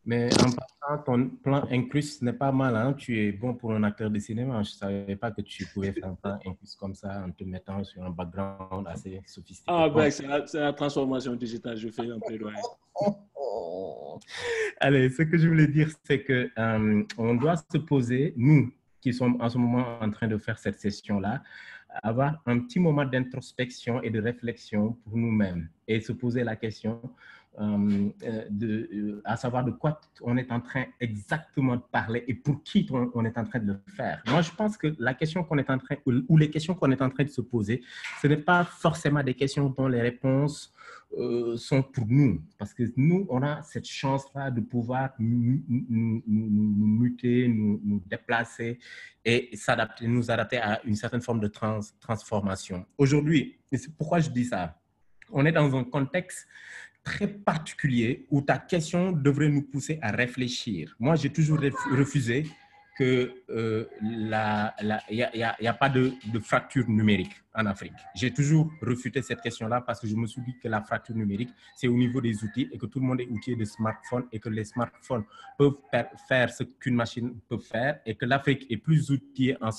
Mais en passant, ton plan Inclus n'est pas mal, hein? Tu es bon pour un acteur de cinéma. Je ne savais pas que tu pouvais faire un plan Inclus comme ça en te mettant sur un background assez sophistiqué. Ah ben, c'est la transformation digitale, je fais un plaidoyer. Allez, ce que je voulais dire, c'est que on doit se poser, nous qui sommes en ce moment en train de faire cette session-là, avoir un petit moment d'introspection et de réflexion pour nous-mêmes et se poser la question à savoir de quoi on est en train exactement de parler et pour qui on est en train de le faire. Moi, je pense que la question qu'on est en train, ou les questions qu'on est en train de se poser, ce n'est pas forcément des questions dont les réponses sont pour nous. Parce que nous, on a cette chance-là de pouvoir nous muter, nous déplacer et nous adapter à une certaine forme de transformation. Aujourd'hui, et c'est pourquoi je dis ça, on est dans un contexte très particulier où ta question devrait nous pousser à réfléchir. Moi, j'ai toujours refusé qu'il n'y a pas de fracture numérique en Afrique. J'ai toujours refuté cette question-là parce que je me suis dit que la fracture numérique, c'est au niveau des outils et que tout le monde est outillé de smartphones et que les smartphones peuvent faire ce qu'une machine peut faire et que l'Afrique est plus outillée en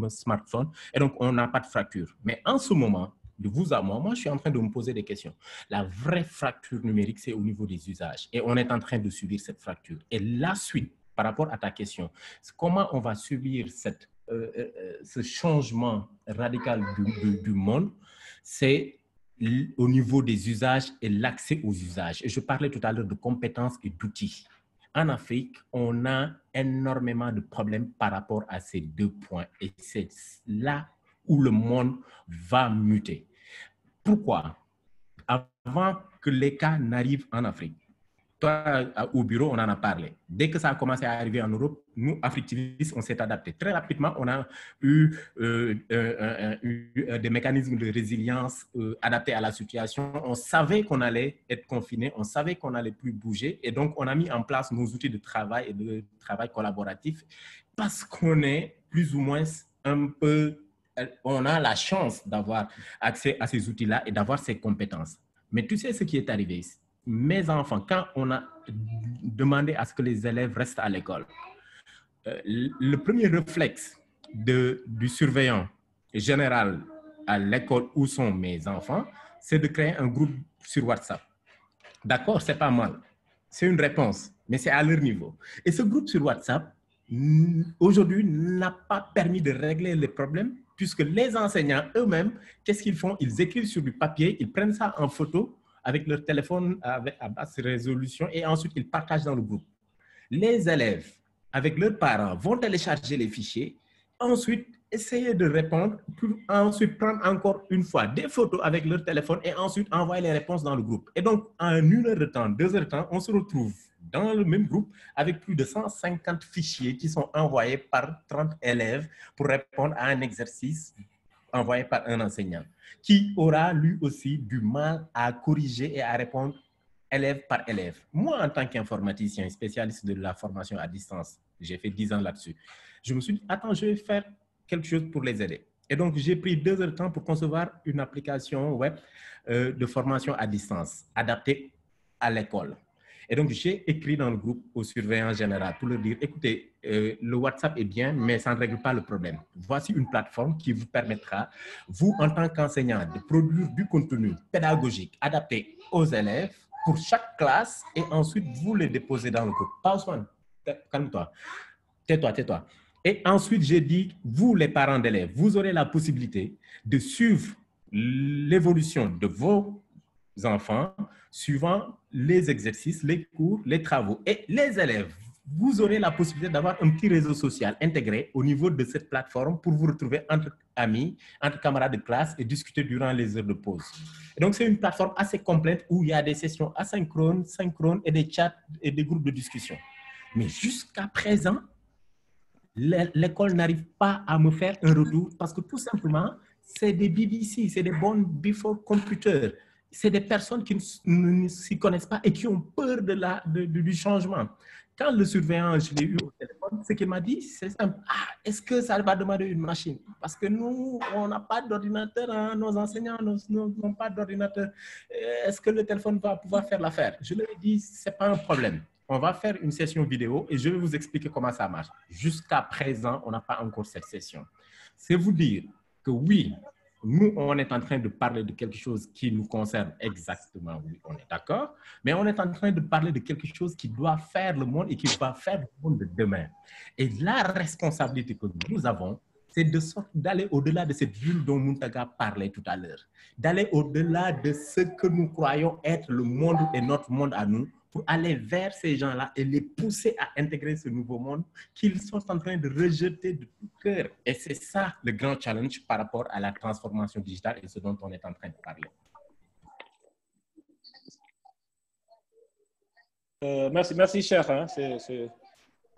smartphone et donc on n'a pas de fracture. Mais en ce moment, de vous à moi, je suis en train de me poser des questions. La vraie fracture numérique, c'est au niveau des usages. Et on est en train de subir cette fracture. Et la suite, par rapport à ta question, c'est comment on va subir ce changement radical du monde, c'est au niveau des usages et l'accès aux usages. Et je parlais tout à l'heure de compétences et d'outils. En Afrique, on a énormément de problèmes par rapport à ces deux points. Et c'est là où le monde va muter. Pourquoi? Avant que les cas n'arrivent en Afrique, Toi, au bureau, on en a parlé. Dès que ça a commencé à arriver en Europe, nous, Africtivistes, on s'est adapté. Très rapidement, on a eu des mécanismes de résilience adaptés à la situation. On savait qu'on allait être confiné, on savait qu'on n'allait plus bouger. Et donc, on a mis en place nos outils de travail et de travail collaboratif parce qu'on est plus ou moins un peu... On a la chance d'avoir accès à ces outils-là et d'avoir ces compétences. Mais tu sais ce qui est arrivé ici? Mes enfants, quand on a demandé à ce que les élèves restent à l'école, le premier réflexe du surveillant général à l'école où sont mes enfants, c'est de créer un groupe sur WhatsApp. D'accord, c'est pas mal. C'est une réponse, mais c'est à leur niveau. Et ce groupe sur WhatsApp, aujourd'hui, n'a pas permis de régler les problèmes, puisque les enseignants eux-mêmes, qu'est-ce qu'ils font? Ils écrivent sur du papier, ils prennent ça en photo, avec leur téléphone à basse résolution et ensuite ils partagent dans le groupe. Les élèves, avec leurs parents, vont télécharger les fichiers, ensuite essayer de répondre, puis ensuite prendre encore une fois des photos avec leur téléphone et ensuite envoyer les réponses dans le groupe. Et donc, en 1 heure de temps, 2 heures de temps, on se retrouve dans le même groupe avec plus de 150 fichiers qui sont envoyés par 30 élèves pour répondre à un exercice envoyé par un enseignant, qui aura lui aussi du mal à corriger et à répondre élève par élève. Moi, en tant qu'informaticien, spécialiste de la formation à distance, j'ai fait 10 ans là-dessus, je me suis dit, attends, je vais faire quelque chose pour les aider. Et donc, j'ai pris 2 heures de temps pour concevoir une application web de formation à distance, adaptée à l'école. Et donc, j'ai écrit dans le groupe au surveillant général pour leur dire, écoutez, le WhatsApp est bien, mais ça ne règle pas le problème. Voici une plateforme qui vous permettra, vous, en tant qu'enseignant, de produire du contenu pédagogique adapté aux élèves pour chaque classe et ensuite, vous les déposez dans le groupe. Pas Ousmane, calme-toi. Tais-toi, tais-toi. Et ensuite, j'ai dit, vous, les parents d'élèves, vous aurez la possibilité de suivre l'évolution de vos enfants suivant les exercices, les cours, les travaux. Et les élèves, vous aurez la possibilité d'avoir un petit réseau social intégré au niveau de cette plateforme pour vous retrouver entre amis, entre camarades de classe et discuter durant les heures de pause. Et donc, c'est une plateforme assez complète où il y a des sessions asynchrones, synchrones et des chats et des groupes de discussion. Mais jusqu'à présent, l'école n'arrive pas à me faire un retour parce que tout simplement, c'est des BBC, c'est des born before computers. C'est des personnes qui ne s'y connaissent pas et qui ont peur du changement. Quand le surveillant, je l'ai eu au téléphone, ce qu'il m'a dit, c'est simple. Ah, est-ce que ça va demander une machine? Parce que nous, on n'a pas d'ordinateur, hein, nos enseignants n'ont pas d'ordinateur. Est-ce que le téléphone va pouvoir faire l'affaire? Je lui ai dit, ce n'est pas un problème. On va faire une session vidéo et je vais vous expliquer comment ça marche. Jusqu'à présent, on n'a pas encore cette session. C'est vous dire que oui, nous, on est en train de parler de quelque chose qui nous concerne exactement, oui, on est d'accord, mais on est en train de parler de quelque chose qui doit faire le monde et qui va faire le monde de demain. Et la responsabilité que nous avons, c'est d'aller au-delà de cette ville dont Muntaga parlait tout à l'heure, d'aller au-delà de ce que nous croyons être le monde et notre monde à nous, pour aller vers ces gens-là et les pousser à intégrer ce nouveau monde qu'ils sont en train de rejeter de tout cœur. Et c'est ça le grand challenge par rapport à la transformation digitale et ce dont on est en train de parler. Merci cher. Hein.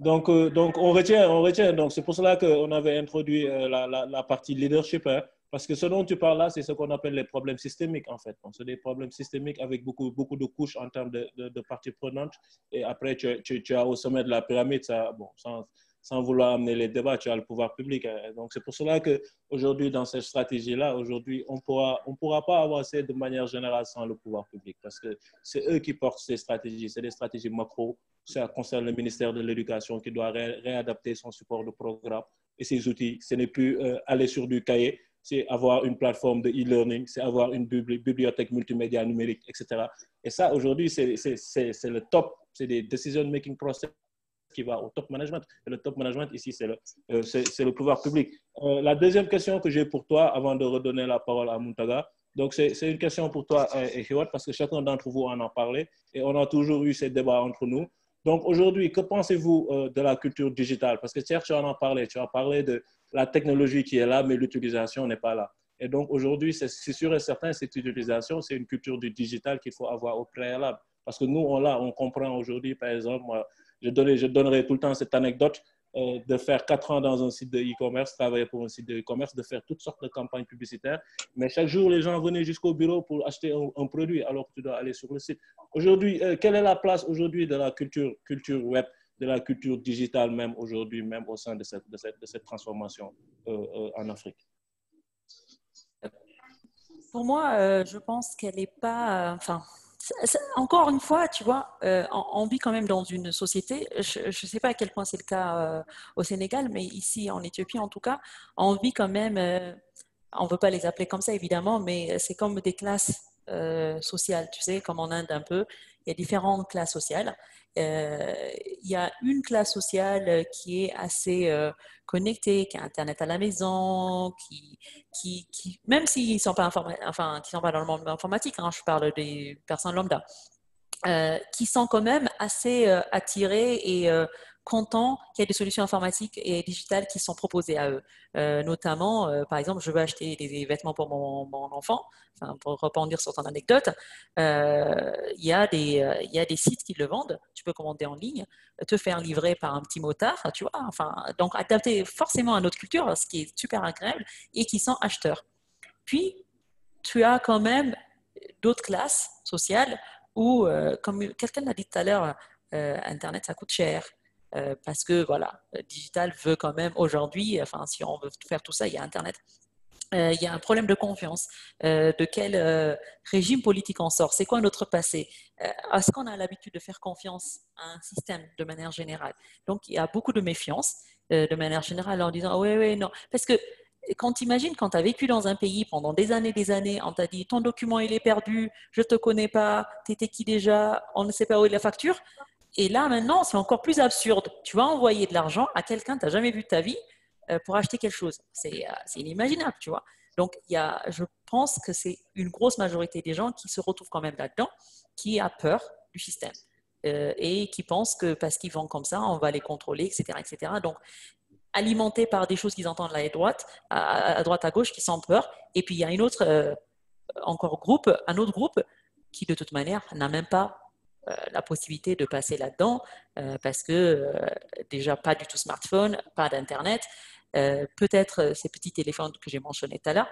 Donc, on retient. Donc, c'est pour cela qu'on avait introduit la partie leadership. Hein. Parce que ce dont tu parles là, c'est ce qu'on appelle les problèmes systémiques, en fait. C'est des problèmes systémiques avec beaucoup de couches en termes de parties prenantes. Et après, tu as au sommet de la pyramide, ça, bon, sans vouloir amener les débats, tu as le pouvoir public. Donc, c'est pour cela qu'aujourd'hui, dans cette stratégie-là, aujourd'hui, on pourra pas avancer de manière générale sans le pouvoir public. Parce que c'est eux qui portent ces stratégies. C'est des stratégies macro. Ça concerne le ministère de l'Éducation qui doit réadapter son support de programme et ses outils. Ce n'est plus aller sur du cahier. C'est avoir une plateforme de e-learning, c'est avoir une bibliothèque multimédia numérique, etc. Et ça, aujourd'hui, c'est le top, c'est des decision-making process qui va au top management. Et le top management, ici, c'est le pouvoir public. La deuxième question que j'ai pour toi, avant de redonner la parole à Muntaga, donc c'est une question pour toi, Hiwot, parce que chacun d'entre vous en a parlé, et on a toujours eu ces débats entre nous. Donc aujourd'hui, que pensez-vous de la culture digitale? Parce que Thierry, tu en as parlé, tu as parlé de la technologie qui est là, mais l'utilisation n'est pas là. Et donc aujourd'hui, c'est sûr et certain, cette utilisation, c'est une culture du digital qu'il faut avoir au préalable. Parce que nous, on comprend aujourd'hui, par exemple, moi, je donnerai tout le temps cette anecdote de faire 4 ans dans un site de e-commerce, travailler pour un site de e-commerce, de faire toutes sortes de campagnes publicitaires. Mais chaque jour, les gens venaient jusqu'au bureau pour acheter un produit alors que tu dois aller sur le site. Aujourd'hui, quelle est la place aujourd'hui de la culture web, de la culture digitale même aujourd'hui, même au sein de cette transformation en Afrique? Pour moi, je pense qu'elle n'est pas... encore une fois, tu vois, on vit quand même dans une société, je ne sais pas à quel point c'est le cas au Sénégal, mais ici en Éthiopie en tout cas, on vit quand même, on ne veut pas les appeler comme ça évidemment, mais c'est comme des classes sociales, tu sais, comme en Inde un peu, il y a différentes classes sociales. Il y a une classe sociale qui est assez connectée, qui a Internet à la maison, qui même s'ils ne sont pas, qui sont pas dans le monde informatique, hein, je parle des personnes lambda, qui sont quand même assez attirés et contents qu'il y ait des solutions informatiques et digitales qui sont proposées à eux. Notamment, par exemple, je veux acheter des vêtements pour mon enfant, pour rebondir sur ton anecdote, il y a des sites qui le vendent, tu peux commander en ligne, te faire livrer par un petit motard, tu vois, donc adapté forcément à notre culture, ce qui est super agréable, et qui sont acheteurs. Puis, tu as quand même d'autres classes sociales où, comme quelqu'un l'a dit tout à l'heure, Internet, ça coûte cher. Parce que, voilà, le digital veut quand même aujourd'hui, si on veut faire tout ça, il y a Internet. Il y a un problème de confiance. De quel régime politique on sort? C'est quoi notre passé? Est-ce qu'on a l'habitude de faire confiance à un système de manière générale? Donc, il y a beaucoup de méfiance de manière générale en disant oui, non. Parce que quand tu imagines, quand tu as vécu dans un pays pendant des années, on t'a dit ton document il est perdu, je ne te connais pas, t'étais qui déjà, on ne sait pas où est la facture. Et là, maintenant, c'est encore plus absurde. Tu vas envoyer de l'argent à quelqu'un que tu n'as jamais vu de ta vie pour acheter quelque chose. C'est inimaginable, tu vois. Donc, je pense que c'est une grosse majorité des gens qui se retrouvent quand même là-dedans, qui a peur du système et qui pensent que parce qu'ils vendent comme ça, on va les contrôler, etc., etc. Donc, alimentés par des choses qu'ils entendent là à droite, à gauche, qui sont peur. Et puis, il y a un autre groupe qui, de toute manière, n'a même pas la possibilité de passer là-dedans parce que déjà pas du tout smartphone, pas d'internet, peut-être ces petits téléphones que j'ai mentionnés tout à l'heure.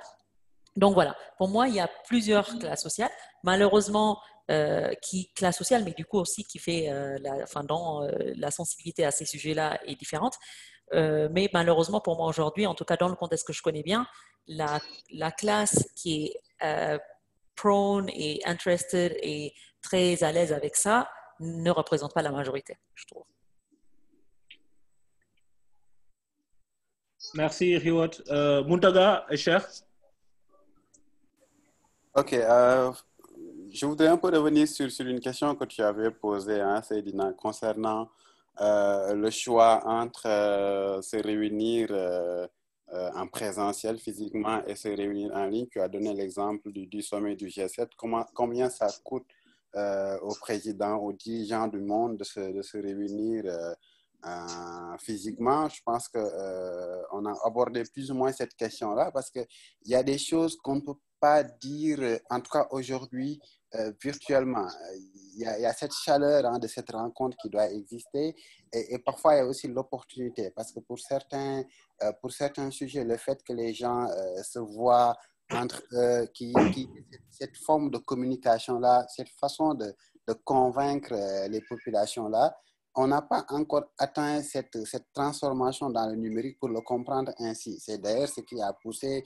Donc voilà, pour moi il y a plusieurs classes sociales, malheureusement classe sociale, mais du coup aussi qui fait la sensibilité à ces sujets-là est différente. Mais malheureusement pour moi aujourd'hui, en tout cas dans le contexte que je connais bien, la classe qui est prone et interested et très à l'aise avec ça ne représente pas la majorité, je trouve. Merci, Riwot. Muntaga et Cher. Ok, je voudrais un peu revenir sur une question que tu avais posée, hein, Seydina, concernant le choix entre se réunir en présentiel physiquement et se réunir en ligne. Tu as donné l'exemple du sommet du G7. Combien ça coûte au président, aux dirigeants du monde de se réunir physiquement? Je pense qu'on a abordé plus ou moins cette question-là parce qu'il y a des choses qu'on ne peut pas dire, en tout cas aujourd'hui, virtuellement. Il y a cette chaleur de cette rencontre qui doit exister et parfois il y a aussi l'opportunité parce que pour certains sujets, le fait que les gens se voient entre eux, cette forme de communication-là, cette façon de convaincre les populations-là, on n'a pas encore atteint cette transformation dans le numérique pour le comprendre ainsi. C'est d'ailleurs ce qui a poussé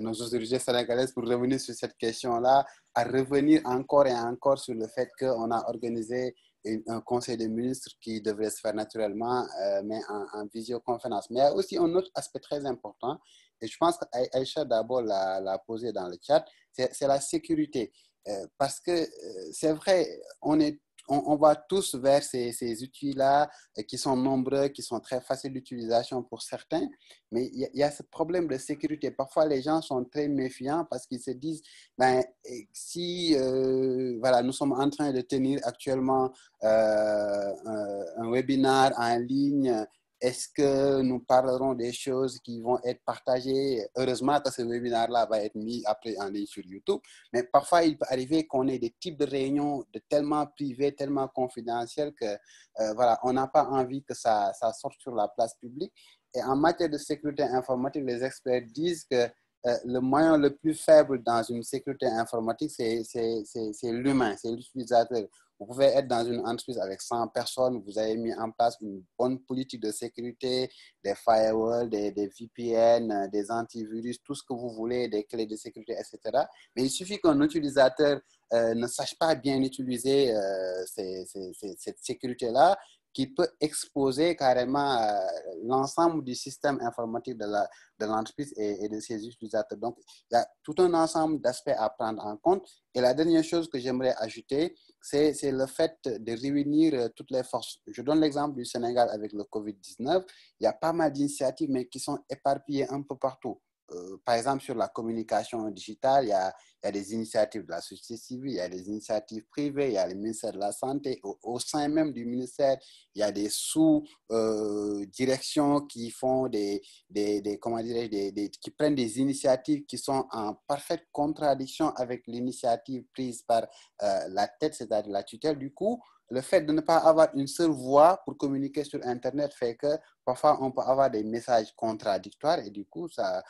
nos autorités sénégalaises, pour revenir sur cette question-là, à revenir encore et encore sur le fait qu'on a organisé un conseil des ministres qui devrait se faire naturellement, mais en visioconférence. Mais il y a aussi un autre aspect très important, et je pense qu'Aïcha d'abord l'a posé dans le chat, c'est la sécurité. Parce que c'est vrai, on va tous vers ces outils-là qui sont nombreux, qui sont très faciles d'utilisation pour certains, mais il y a ce problème de sécurité. Parfois, les gens sont très méfiants parce qu'ils se disent, si nous sommes en train de tenir actuellement un webinaire en ligne Est-ce que nous parlerons des choses qui vont être partagées? Heureusement que ce webinaire-là va être mis après en ligne sur YouTube. Mais parfois, il peut arriver qu'on ait des types de réunions tellement privées, tellement confidentielles que voilà, on n'a pas envie que ça sorte sur la place publique. Et en matière de sécurité informatique, les experts disent que le moyen le plus faible dans une sécurité informatique, c'est l'humain, c'est l'utilisateur. Vous pouvez être dans une entreprise avec 100 personnes, vous avez mis en place une bonne politique de sécurité, des firewalls, des VPN, des antivirus, tout ce que vous voulez, des clés de sécurité, etc. Mais il suffit qu'un utilisateur ne sache pas bien utiliser cette sécurité-là, qui peut exposer carrément l'ensemble du système informatique de l'entreprise et de ses utilisateurs. Donc, il y a tout un ensemble d'aspects à prendre en compte. Et la dernière chose que j'aimerais ajouter, c'est le fait de réunir toutes les forces. Je donne l'exemple du Sénégal avec le COVID-19. Il y a pas mal d'initiatives, mais qui sont éparpillées un peu partout. Par exemple, sur la communication digitale, il y a des initiatives de la société civile, il y a des initiatives privées, il y a le ministère de la Santé. Au sein même du ministère, il y a des sous-directions qui font qui prennent des initiatives qui sont en parfaite contradiction avec l'initiative prise par la tête, c'est-à-dire la tutelle. Du coup, le fait de ne pas avoir une seule voix pour communiquer sur Internet fait que parfois on peut avoir des messages contradictoires et du coup, ça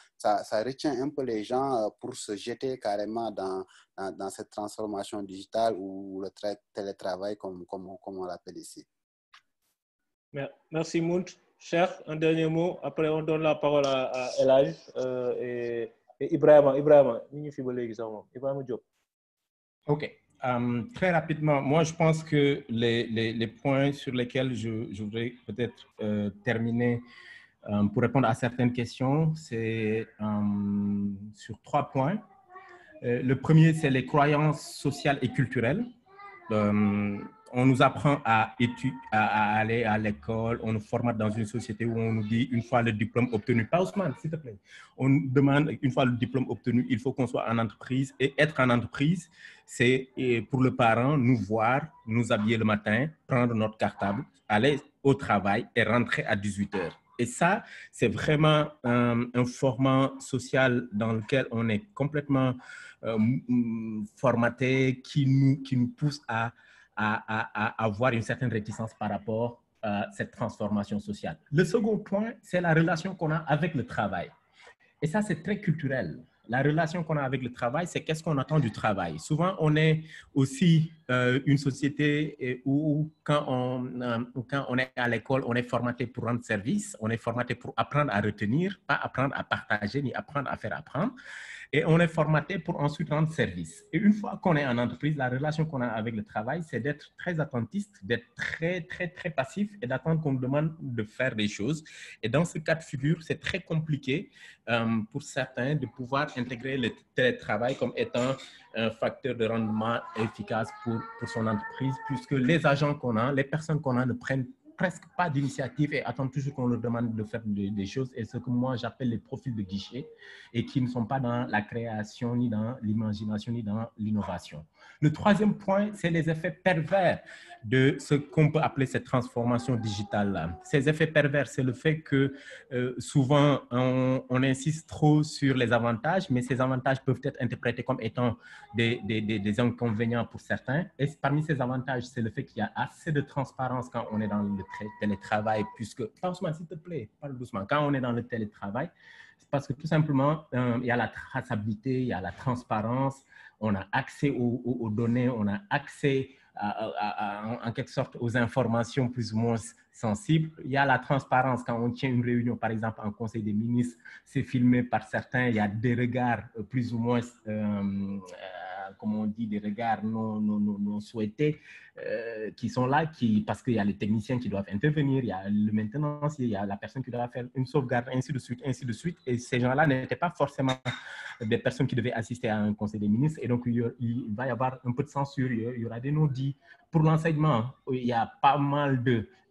retient un peu les gens pour se jeter carrément dans cette transformation digitale ou le télétravail comme on l'appelle ici. Merci Mount. Cher, un dernier mot. Après, on donne la parole à Elhaj et Ibrahima. Ibrahima Diop. OK. Très rapidement, moi, je pense que les points sur lesquels je voudrais peut-être terminer pour répondre à certaines questions, c'est sur 3 points. Le premier, c'est les croyances sociales et culturelles. On nous apprend à aller à l'école, on nous formate dans une société où on nous dit une fois le diplôme obtenu, pas Ousmane, s'il te plaît, on nous demande une fois le diplôme obtenu, il faut qu'on soit en entreprise et être en entreprise, c'est pour le parent nous voir, nous habiller le matin, prendre notre cartable, aller au travail et rentrer à 18h. Et ça, c'est vraiment un format social dans lequel on est complètement formaté, qui nous pousse à avoir une certaine réticence par rapport à cette transformation sociale. Le second point, c'est la relation qu'on a avec le travail. Et ça, c'est très culturel. La relation qu'on a avec le travail, c'est qu'est-ce qu'on attend du travail. Souvent, on est aussi une société où quand on est à l'école, on est formaté pour rendre service, on est formaté pour apprendre à retenir, pas apprendre à partager, ni apprendre à faire apprendre. Et on est formaté pour ensuite rendre service. Et une fois qu'on est en entreprise, la relation qu'on a avec le travail, c'est d'être très attentiste, d'être très, très, très passif et d'attendre qu'on nous demande de faire des choses. Et dans ce cas de figure, c'est très compliqué pour certains de pouvoir intégrer le télétravail comme étant un facteur de rendement efficace pour son entreprise, puisque les agents qu'on a, les personnes qu'on a ne prennent presque pas d'initiative et attendent toujours qu'on leur demande de faire des choses. Et ce que moi, j'appelle les profils de guichet et qui ne sont pas dans la création, ni dans l'imagination, ni dans l'innovation. Le troisième point, c'est les effets pervers de ce qu'on peut appeler cette transformation digitale-là. Ces effets pervers, c'est le fait que souvent, on insiste trop sur les avantages, mais ces avantages peuvent être interprétés comme étant des inconvénients pour certains. Et parmi ces avantages, c'est le fait qu'il y a assez de transparence quand on est dans le télétravail, puisque, Ousmane, s'il te plaît, parle doucement, quand on est dans le télétravail, c'est parce que tout simplement, il y a la traçabilité, il y a la transparence, on a accès aux données, on a accès en quelque sorte aux informations plus ou moins sensibles. Il y a la transparence quand on tient une réunion, par exemple, en Conseil des ministres, c'est filmé par certains, il y a des regards plus ou moins, comme on dit, des regards non souhaités qui sont là, parce qu'il y a les techniciens qui doivent intervenir, il y a le maintenancier, il y a la personne qui doit faire une sauvegarde, ainsi de suite, ainsi de suite. Et ces gens-là n'étaient pas forcément des personnes qui devaient assister à un conseil des ministres. Et donc, il va y avoir un peu de censure, il y aura des non-dits. Pour l'enseignement, il y a pas mal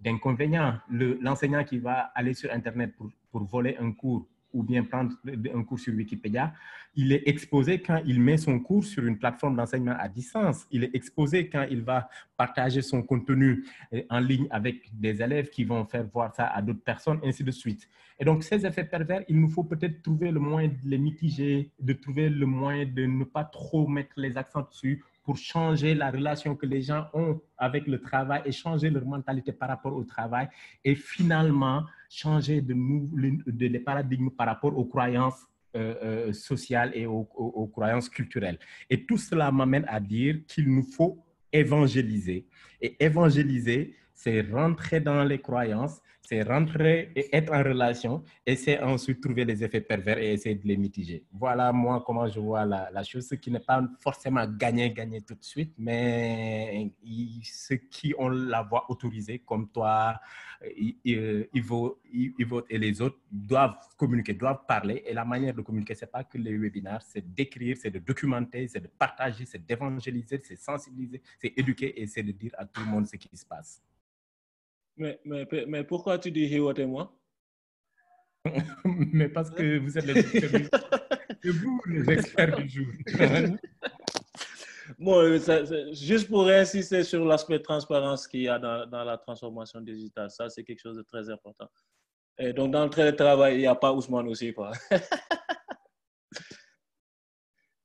d'inconvénients. L'enseignant qui va aller sur Internet pour voler un cours, ou bien prendre un cours sur Wikipédia, il est exposé quand il met son cours sur une plateforme d'enseignement à distance. Il est exposé quand il va partager son contenu en ligne avec des élèves qui vont faire voir ça à d'autres personnes, ainsi de suite. Et donc, ces effets pervers, il nous faut peut-être trouver le moyen de les mitiger, de trouver le moyen de ne pas trop mettre les accents dessus pour changer la relation que les gens ont avec le travail et changer leur mentalité par rapport au travail et finalement changer les paradigmes par rapport aux croyances sociales et aux croyances culturelles. Et tout cela m'amène à dire qu'il nous faut évangéliser. Et évangéliser, c'est rentrer dans les croyances, c'est rentrer et être en relation, et c'est ensuite trouver les effets pervers et essayer de les mitiger. Voilà, moi, comment je vois la chose, ce qui n'est pas forcément gagner tout de suite, mais ceux qui ont la voix autorisée, comme toi, Ivo et les autres, doivent communiquer, doivent parler, et la manière de communiquer, ce n'est pas que les webinaires, c'est d'écrire, c'est de documenter, c'est de partager, c'est d'évangéliser, c'est sensibiliser, c'est éduquer, et c'est de dire à tout le monde ce qui se passe. Mais pourquoi tu dis Hiwot et moi? Mais parce que vous êtes les experts du jour. C'est vous les experts du jour. Bon, juste pour insister sur l'aspect transparence qu'il y a dans la transformation digitale, ça c'est quelque chose de très important. Et donc dans le télétravail, il n'y a pas Ousmane aussi, quoi.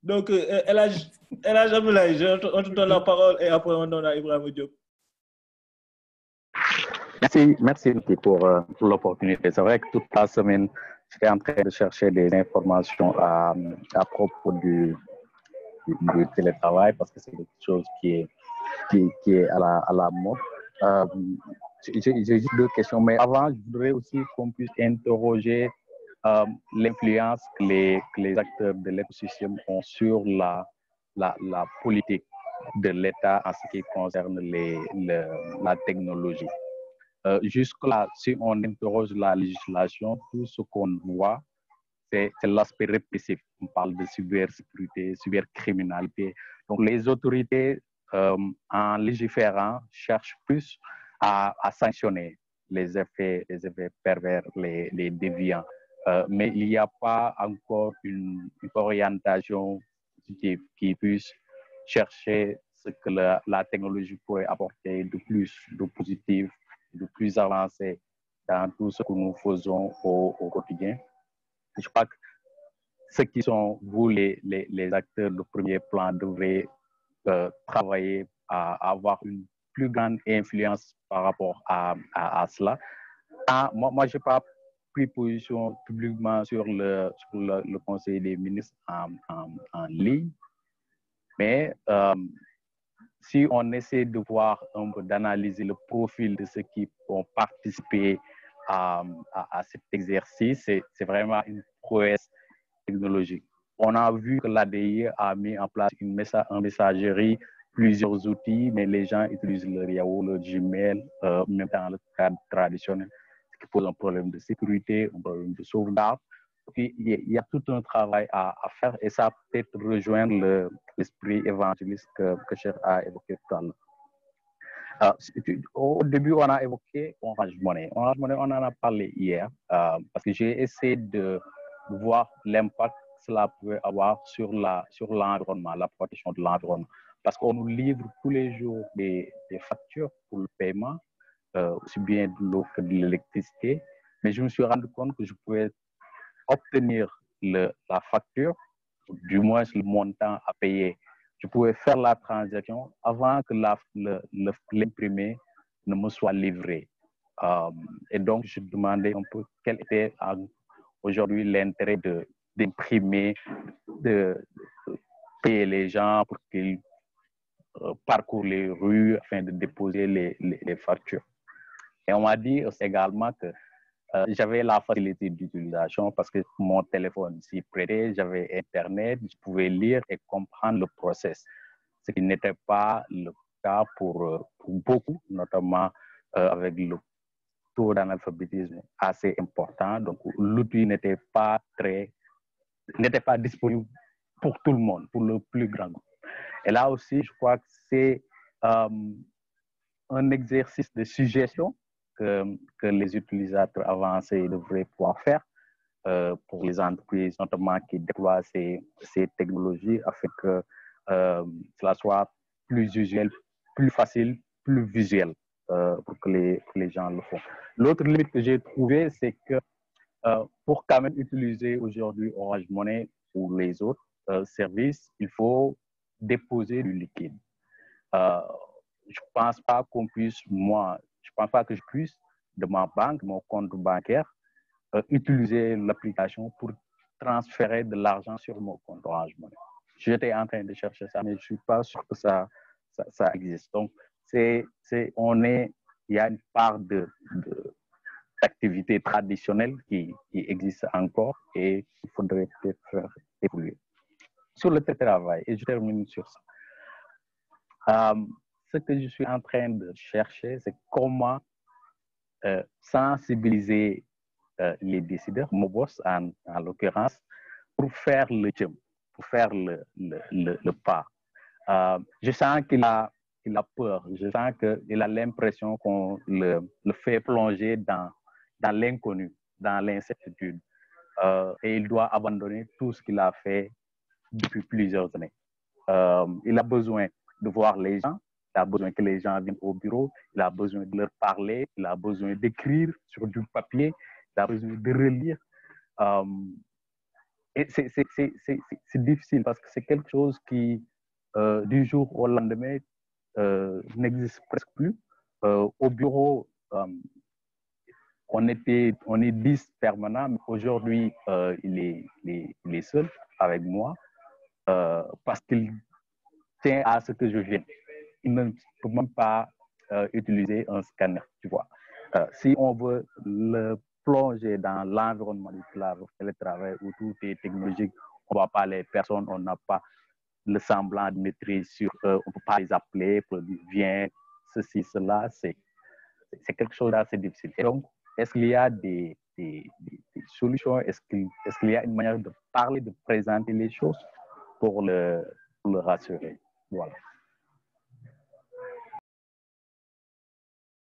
Donc, Elhadj Abdoulaye, on te donne la parole et après on donne à Ibrahima Diop. Merci pour l'opportunité. C'est vrai que toute la semaine, j'étais en train de chercher des informations à propos du télétravail parce que c'est quelque chose qui est à la mode. J'ai juste deux questions, mais avant, je voudrais aussi qu'on puisse interroger l'influence que les acteurs de l'écosystème ont sur la politique de l'État en ce qui concerne la technologie. Jusque-là, si on interroge la législation, tout ce qu'on voit, c'est l'aspect répressif. On parle de cybersécurité, cybercriminalité. Donc, les autorités, en légiférant, cherchent plus à sanctionner les effets pervers, les déviants. Mais il n'y a pas encore une orientation qui puisse chercher ce que la technologie pourrait apporter de plus, de positif, de plus avancé dans tout ce que nous faisons au quotidien. Je crois que ceux qui sont, vous, les acteurs de premier plan, devraient travailler à avoir une plus grande influence par rapport à cela. Moi, je n'ai pas pris position publiquement sur le Conseil des ministres en ligne, mais si on essaie de voir un peu, d'analyser le profil de ceux qui ont participé à cet exercice, c'est vraiment une prouesse technologique. On a vu que l'ADI a mis en place une messagerie, plusieurs outils, mais les gens utilisent le Yahoo, le Gmail, même dans le cadre traditionnel, ce qui pose un problème de sécurité, un problème de sauvegarde. Puis, il y a tout un travail à faire et ça peut-être rejoindre l'esprit évangéliste que Cher a évoqué tout à l'heure. Au début, on a évoqué Orange Money. Orange Money, on en a parlé hier parce que j'ai essayé de voir l'impact que cela pouvait avoir sur l'environnement, la protection de l'environnement. Parce qu'on nous livre tous les jours des factures pour le paiement, aussi bien de l'eau que de l'électricité. Mais je me suis rendu compte que je pouvais obtenir la facture, du moins le montant à payer. Je pouvais faire la transaction avant que l'imprimé ne me soit livré. Et donc, je demandais un peu quel était aujourd'hui l'intérêt d'imprimer, de payer les gens pour qu'ils parcourent les rues afin de déposer les factures. Et on m'a dit également que j'avais la facilité d'utilisation parce que mon téléphone s'y prêtait, j'avais Internet, je pouvais lire et comprendre le process. Ce qui n'était pas le cas pour beaucoup, notamment avec le taux d'analphabétisme assez important. Donc, l'outil n'était pas disponible pour tout le monde, pour le plus grand groupe. Et là aussi, je crois que c'est un exercice de suggestion que les utilisateurs avancés devraient pouvoir faire. pour les entreprises, notamment qui déploient ces technologies, afin que cela soit plus usuel, plus facile, plus visuel pour que les gens le font. L'autre limite que j'ai trouvée, c'est que pour quand même utiliser aujourd'hui Orange Money ou les autres services, il faut déposer du liquide. Je pense pas qu'on puisse, je pense pas que je puisse, de ma banque, mon compte bancaire, utiliser l'application pour transférer de l'argent sur mon compte Orange Money. J'étais en train de chercher ça, mais je suis pas sûr que ça existe. Donc, il y a une part d'activité traditionnelle qui existe encore et qu'il faudrait peut-être faire évoluer. Sur le télétravail, et je termine sur ça. Ce que je suis en train de chercher, c'est comment sensibiliser les décideurs, mon boss en l'occurrence, pour faire le jump, pour faire le pas. Je sens qu'il a peur, je sens qu'il a l'impression qu'on le fait plonger dans l'inconnu, dans l'incertitude. Et il doit abandonner tout ce qu'il a fait depuis plusieurs années. Il a besoin de voir les gens, il a besoin que les gens viennent au bureau, il a besoin de leur parler, il a besoin d'écrire sur du papier, il a besoin de relire. Et c'est difficile parce que c'est quelque chose qui, du jour au lendemain, n'existe presque plus. Au bureau, on est 10 permanents, mais aujourd'hui, il est seul avec moi parce qu'il tient à ce que je vienne. Il ne peut même pas utiliser un scanner, tu vois. Si on veut le plonger dans l'environnement du télétravail où tout est technologique, on ne voit pas les personnes, on n'a pas le semblant de maîtrise sur eux, on ne peut pas les appeler pour dire viens, ceci, cela, c'est quelque chose d'assez difficile. Et donc, est-ce qu'il y a des solutions? Est-ce qu'il y a une manière de parler, de présenter les choses pour le rassurer? Voilà.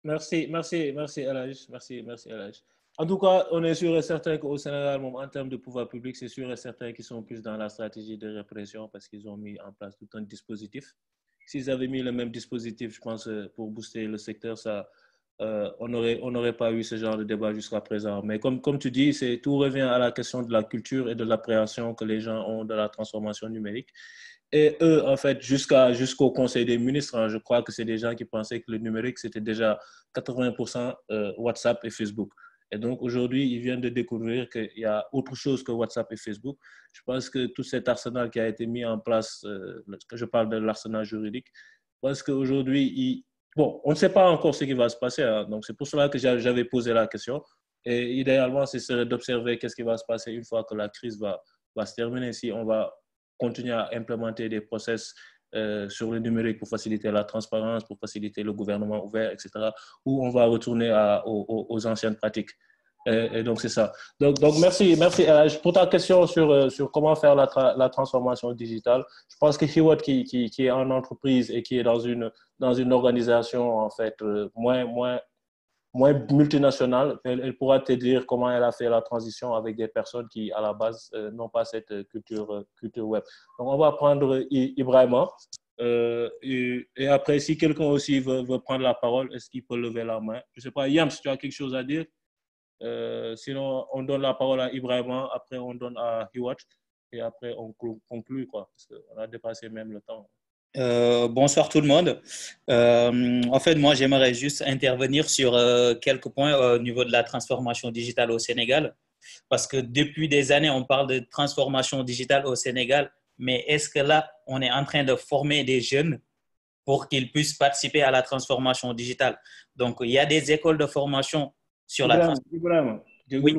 Merci Elhadj. Merci Elhadj. En tout cas, on est sûr et certain qu'au Sénégal, en termes de pouvoir public, c'est sûr et certain qu'ils sont plus dans la stratégie de répression parce qu'ils ont mis en place tout un dispositif. S'ils avaient mis le même dispositif, je pense, pour booster le secteur, on n'aurait pas eu ce genre de débat jusqu'à présent. Mais comme tu dis, tout revient à la question de la culture et de l'appréhension que les gens ont de la transformation numérique. Et eux, en fait, jusqu'au Conseil des ministres, je crois que c'est des gens qui pensaient que le numérique, c'était déjà 80% WhatsApp et Facebook. Et donc, aujourd'hui, ils viennent de découvrir qu'il y a autre chose que WhatsApp et Facebook. Je pense que tout cet arsenal qui a été mis en place, que je parle de l'arsenal juridique, parce qu'aujourd'hui, bon, on ne sait pas encore ce qui va se passer. Hein, donc, c'est pour cela que j'avais posé la question. Et idéalement, ce serait d'observer qu'est-ce qui va se passer une fois que la crise va se terminer, si on va continuer à implémenter des process sur le numérique pour faciliter la transparence, pour faciliter le gouvernement ouvert, etc., ou on va retourner aux anciennes pratiques. Et donc, c'est ça. Donc merci pour ta question sur comment faire la transformation digitale. Je pense que Hiwot, qui est en entreprise et qui est dans une organisation, en fait, moins multinationale, elle pourra te dire comment elle a fait la transition avec des personnes qui, à la base, n'ont pas cette culture web. Donc, on va prendre Ibrahima. Et après, si quelqu'un aussi veut prendre la parole, est-ce qu'il peut lever la main? Je ne sais pas, Yam, si tu as quelque chose à dire. Sinon, on donne la parole à Ibrahima, après on donne à Hiwot, et après on conclut, quoi, parce qu'on a dépassé même le temps. Bonsoir tout le monde. En fait, moi, j'aimerais juste intervenir sur quelques points au niveau de la transformation digitale au Sénégal, parce que depuis des années, on parle de transformation digitale au Sénégal, mais est-ce que là, on est en train de former des jeunes pour qu'ils puissent participer à la transformation digitale? Donc, il y a des écoles de formation sur la transformation. Ibrahima, oui.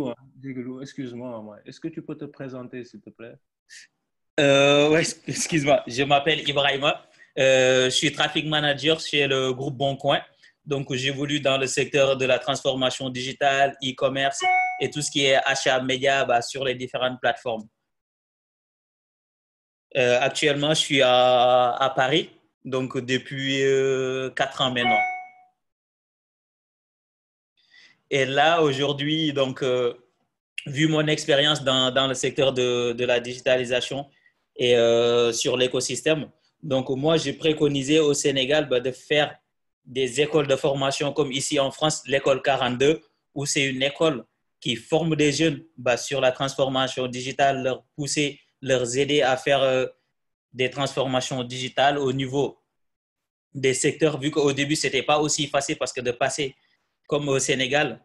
Excuse-moi, est-ce que tu peux te présenter, s'il te plaît? Oui, excuse-moi, je m'appelle Ibrahima. Je suis traffic manager chez le groupe Boncoin. Donc, j'évolue dans le secteur de la transformation digitale, e-commerce et tout ce qui est achat média sur les différentes plateformes. Actuellement, je suis à Paris, donc depuis 4 ans maintenant. Et là, aujourd'hui, donc, vu mon expérience dans le secteur de la digitalisation et sur l'écosystème. Donc, moi, j'ai préconisé au Sénégal de faire des écoles de formation comme ici en France, l'école 42, où c'est une école qui forme des jeunes sur la transformation digitale, leur pousser, leur aider à faire des transformations digitales au niveau des secteurs, vu qu'au début, ce n'était pas aussi facile parce que de passer comme au Sénégal,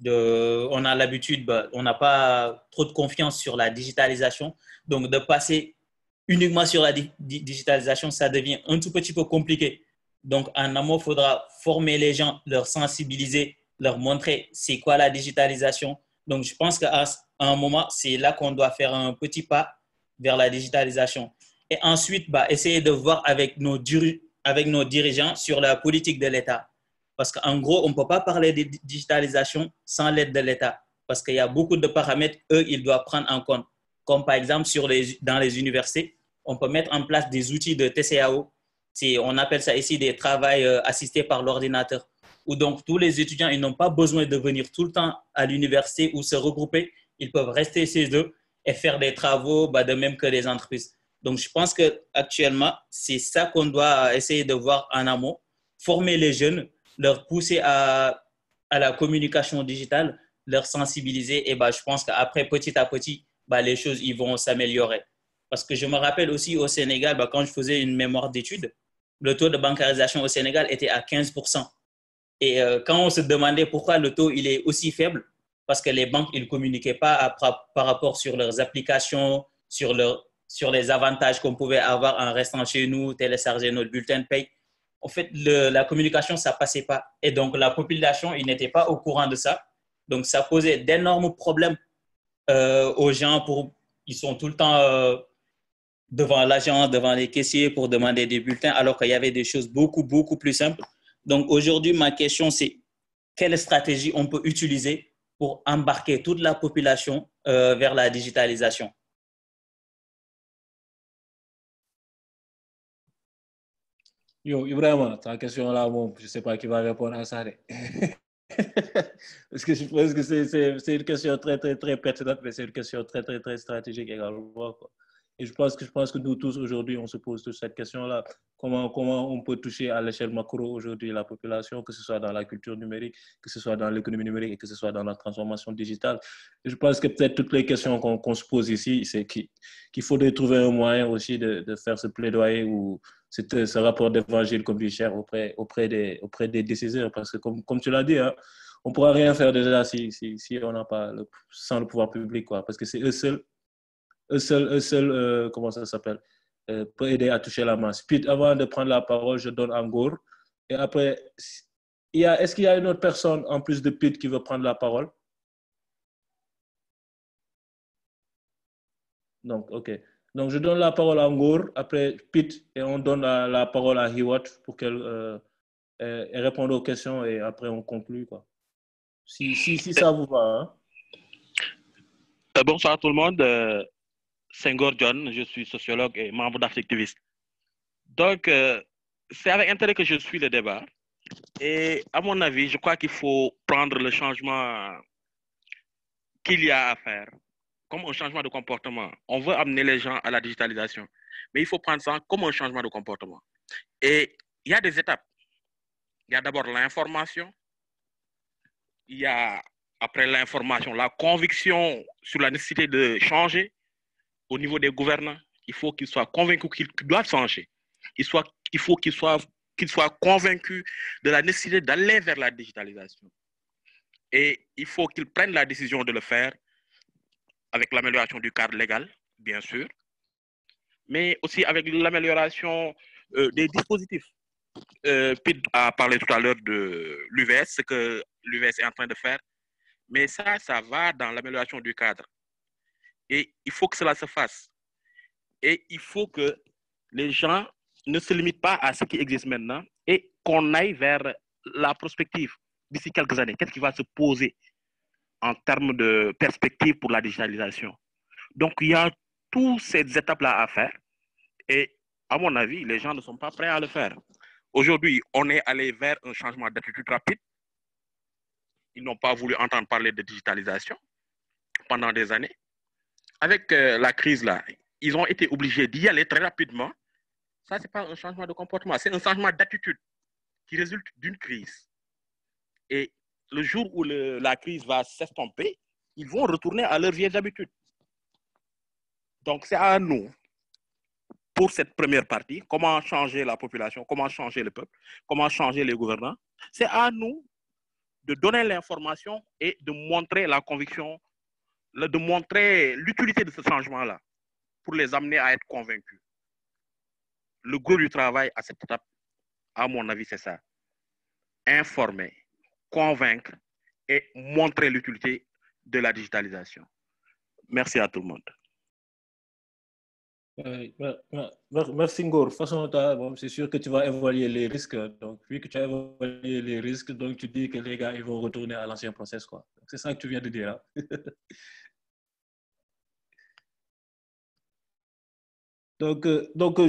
on a l'habitude, on n'a pas trop de confiance sur la digitalisation. Donc, de passer uniquement sur la digitalisation, ça devient un tout petit peu compliqué. Donc, en amont, il faudra former les gens, leur sensibiliser, leur montrer c'est quoi la digitalisation. Donc, je pense qu'à un moment, c'est là qu'on doit faire un petit pas vers la digitalisation. Et ensuite, essayer de voir avec nos dirigeants sur la politique de l'État. Parce qu'en gros, on ne peut pas parler de digitalisation sans l'aide de l'État. Parce qu'il y a beaucoup de paramètres, eux, ils doivent prendre en compte. Comme par exemple, dans les universités, on peut mettre en place des outils de TCAO. On appelle ça ici des travails assistés par l'ordinateur. Où donc, tous les étudiants, ils n'ont pas besoin de venir tout le temps à l'université ou se regrouper. Ils peuvent rester chez eux et faire des travaux, de même que les entreprises. Donc, je pense qu'actuellement, c'est ça qu'on doit essayer de voir en amont. Former les jeunes, leur pousser à la communication digitale, leur sensibiliser. Et je pense qu'après, petit à petit, les choses ils vont s'améliorer. Parce que je me rappelle aussi au Sénégal, quand je faisais une mémoire d'études, le taux de bancarisation au Sénégal était à 15%. Et quand on se demandait pourquoi le taux il est aussi faible, parce que les banques ils ne communiquaient pas par rapport sur leurs applications, sur les avantages qu'on pouvait avoir en restant chez nous, télécharger notre bulletin de paye. En fait, la communication, ça ne passait pas. Et donc, la population, ils n'étaient pas au courant de ça. Donc, ça posait d'énormes problèmes aux gens. Ils sont tout le temps devant l'agent, devant les caissiers pour demander des bulletins, alors qu'il y avait des choses beaucoup, beaucoup plus simples. Donc, aujourd'hui, ma question, c'est quelle stratégie on peut utiliser pour embarquer toute la population vers la digitalisation? Yo, Ibrahima, ta question là, je ne sais pas qui va répondre à ça. Parce que je pense que c'est une question très, très, très pertinente, mais c'est une question très, très, très stratégique également, quoi. Et je pense que nous tous aujourd'hui, on se pose toute cette question-là. Comment on peut toucher à l'échelle macro aujourd'hui la population, que ce soit dans la culture numérique, que ce soit dans l'économie numérique et que ce soit dans la transformation digitale. Et je pense que peut-être toutes les questions qu'on se pose ici, c'est qu'il faudrait trouver un moyen aussi de faire ce plaidoyer ou ce rapport d'évangile comme dit cher auprès des décideurs. Parce que comme tu l'as dit, hein, on ne pourra rien faire déjà si on n'a pas sans le pouvoir public, quoi. Parce que c'est eux seuls, comment ça s'appelle, pour aider à toucher la masse. Puis avant de prendre la parole, je donne à Ngour. Et après, est-ce qu'il y a une autre personne en plus de Pete qui veut prendre la parole? Donc, OK. Donc, je donne la parole à Ngour, après Pete, et on donne la parole à Hiwat pour qu'elle réponde aux questions et après on conclut, quoi. Si ça vous va. Hein? Bonsoir à tout le monde. Senghor John, je suis sociologue et membre d'Affectiviste. Donc, c'est avec intérêt que je suis le débat. Et à mon avis, je crois qu'il faut prendre le changement qu'il y a à faire comme un changement de comportement. On veut amener les gens à la digitalisation, mais il faut prendre ça comme un changement de comportement. Et il y a des étapes. Il y a d'abord l'information. Il y a, après l'information, la conviction sur la nécessité de changer. Au niveau des gouvernants, il faut qu'ils soient convaincus qu'ils doivent changer. Il faut qu'ils soient convaincus de la nécessité d'aller vers la digitalisation. Et il faut qu'ils prennent la décision de le faire avec l'amélioration du cadre légal, bien sûr, mais aussi avec l'amélioration des dispositifs. Pete a parlé tout à l'heure de l'UVS, ce que l'UVS est en train de faire, mais ça va dans l'amélioration du cadre. Et il faut que cela se fasse. Et il faut que les gens ne se limitent pas à ce qui existe maintenant et qu'on aille vers la prospective d'ici quelques années. Qu'est-ce qui va se poser en termes de perspective pour la digitalisation? Donc, il y a toutes ces étapes-là à faire. Et à mon avis, les gens ne sont pas prêts à le faire. Aujourd'hui, on est allé vers un changement d'attitude rapide. Ils n'ont pas voulu entendre parler de digitalisation. pendant des années. Avec la crise là, ils ont été obligés d'y aller très rapidement. Ça, ce n'est pas un changement de comportement, c'est un changement d'attitude qui résulte d'une crise. Et le jour où la crise va s'estomper, ils vont retourner à leurs vieilles habitudes. Donc, c'est à nous, pour cette première partie, comment changer la population, comment changer le peuple, comment changer les gouvernants. C'est à nous de donner l'information et de montrer la conviction, de montrer l'utilité de ce changement-là pour les amener à être convaincus. Le gros du travail à cette étape, à mon avis, c'est ça. Informer, convaincre et montrer l'utilité de la digitalisation. Merci à tout le monde. Merci Ngor. De toute façon, bon, c'est sûr que tu vas évaluer les risques. Donc, vu que tu as évalué les risques, donc tu dis que les gars, ils vont retourner à l'ancien process, quoi. C'est ça que tu viens de dire. Hein? Donc,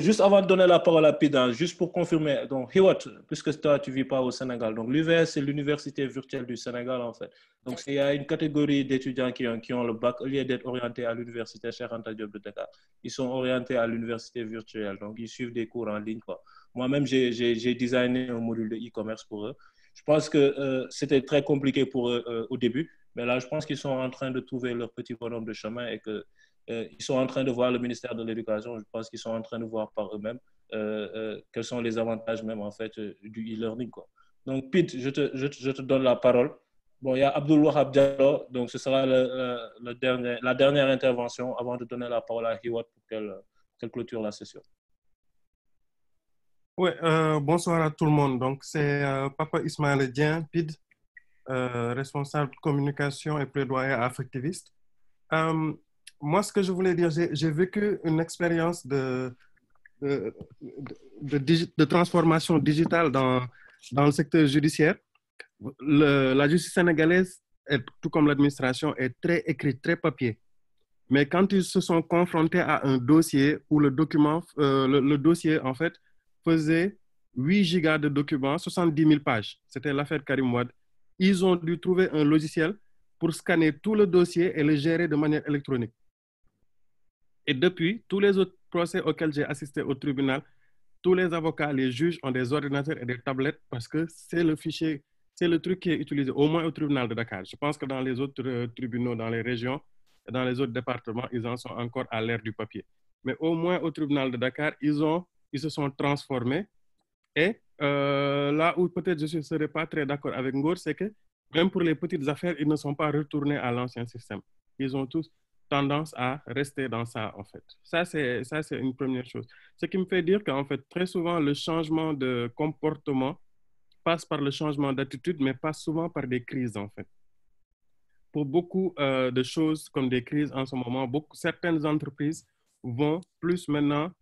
juste avant de donner la parole à Pidan, juste pour confirmer, donc, Hiwat, puisque toi, tu ne vis pas au Sénégal, donc l'UVS, c'est l'université virtuelle du Sénégal, en fait. Donc, il y a une catégorie d'étudiants qui ont le bac, au lieu d'être orientés à l'université Cheikh Anta Diop de Dakar, ils sont orientés à l'université virtuelle, donc ils suivent des cours en ligne, quoi. Moi-même, j'ai designé un module de e-commerce pour eux. Je pense que c'était très compliqué pour eux au début, mais là, je pense qu'ils sont en train de trouver leur petit bonhomme de chemin et que ils sont en train de voir le ministère de l'Éducation, je pense qu'ils sont en train de voir par eux-mêmes quels sont les avantages même en fait du e-learning, quoi. Donc Pete, je te donne la parole. Bon, il y a Abdul Wahab Diallo, donc ce sera la dernière intervention avant de donner la parole à Hiwat pour qu'elle clôture la session. Oui, bonsoir à tout le monde. Donc c'est Papa Ismaël Dien, PID, responsable de communication et plaidoyer affectiviste. Moi, ce que je voulais dire, j'ai vécu une expérience de transformation digitale dans le secteur judiciaire. La justice sénégalaise, tout comme l'administration, est très écrite, très papier. Mais quand ils se sont confrontés à un dossier où le document, le dossier, en fait, faisait 8 gigas de documents, 70 000 pages, c'était l'affaire Karim Wade, ils ont dû trouver un logiciel pour scanner tout le dossier et le gérer de manière électronique. Et depuis, tous les autres procès auxquels j'ai assisté au tribunal, tous les avocats, les juges ont des ordinateurs et des tablettes parce que c'est le fichier, c'est le truc qui est utilisé, au moins au tribunal de Dakar. Je pense que dans les autres tribunaux, dans les régions, et dans les autres départements, ils en sont encore à l'ère du papier. Mais au moins au tribunal de Dakar, ils se sont transformés. Et là où peut-être je ne serais pas très d'accord avec Ngor, c'est que même pour les petites affaires, ils ne sont pas retournés à l'ancien système. Ils ont tous tendance à rester dans ça, en fait. Ça, c'est une première chose. Ce qui me fait dire qu'en fait, très souvent, le changement de comportement passe par le changement d'attitude, mais passe souvent par des crises, en fait. Pour beaucoup de choses comme des crises en ce moment, certaines entreprises vont plus maintenant,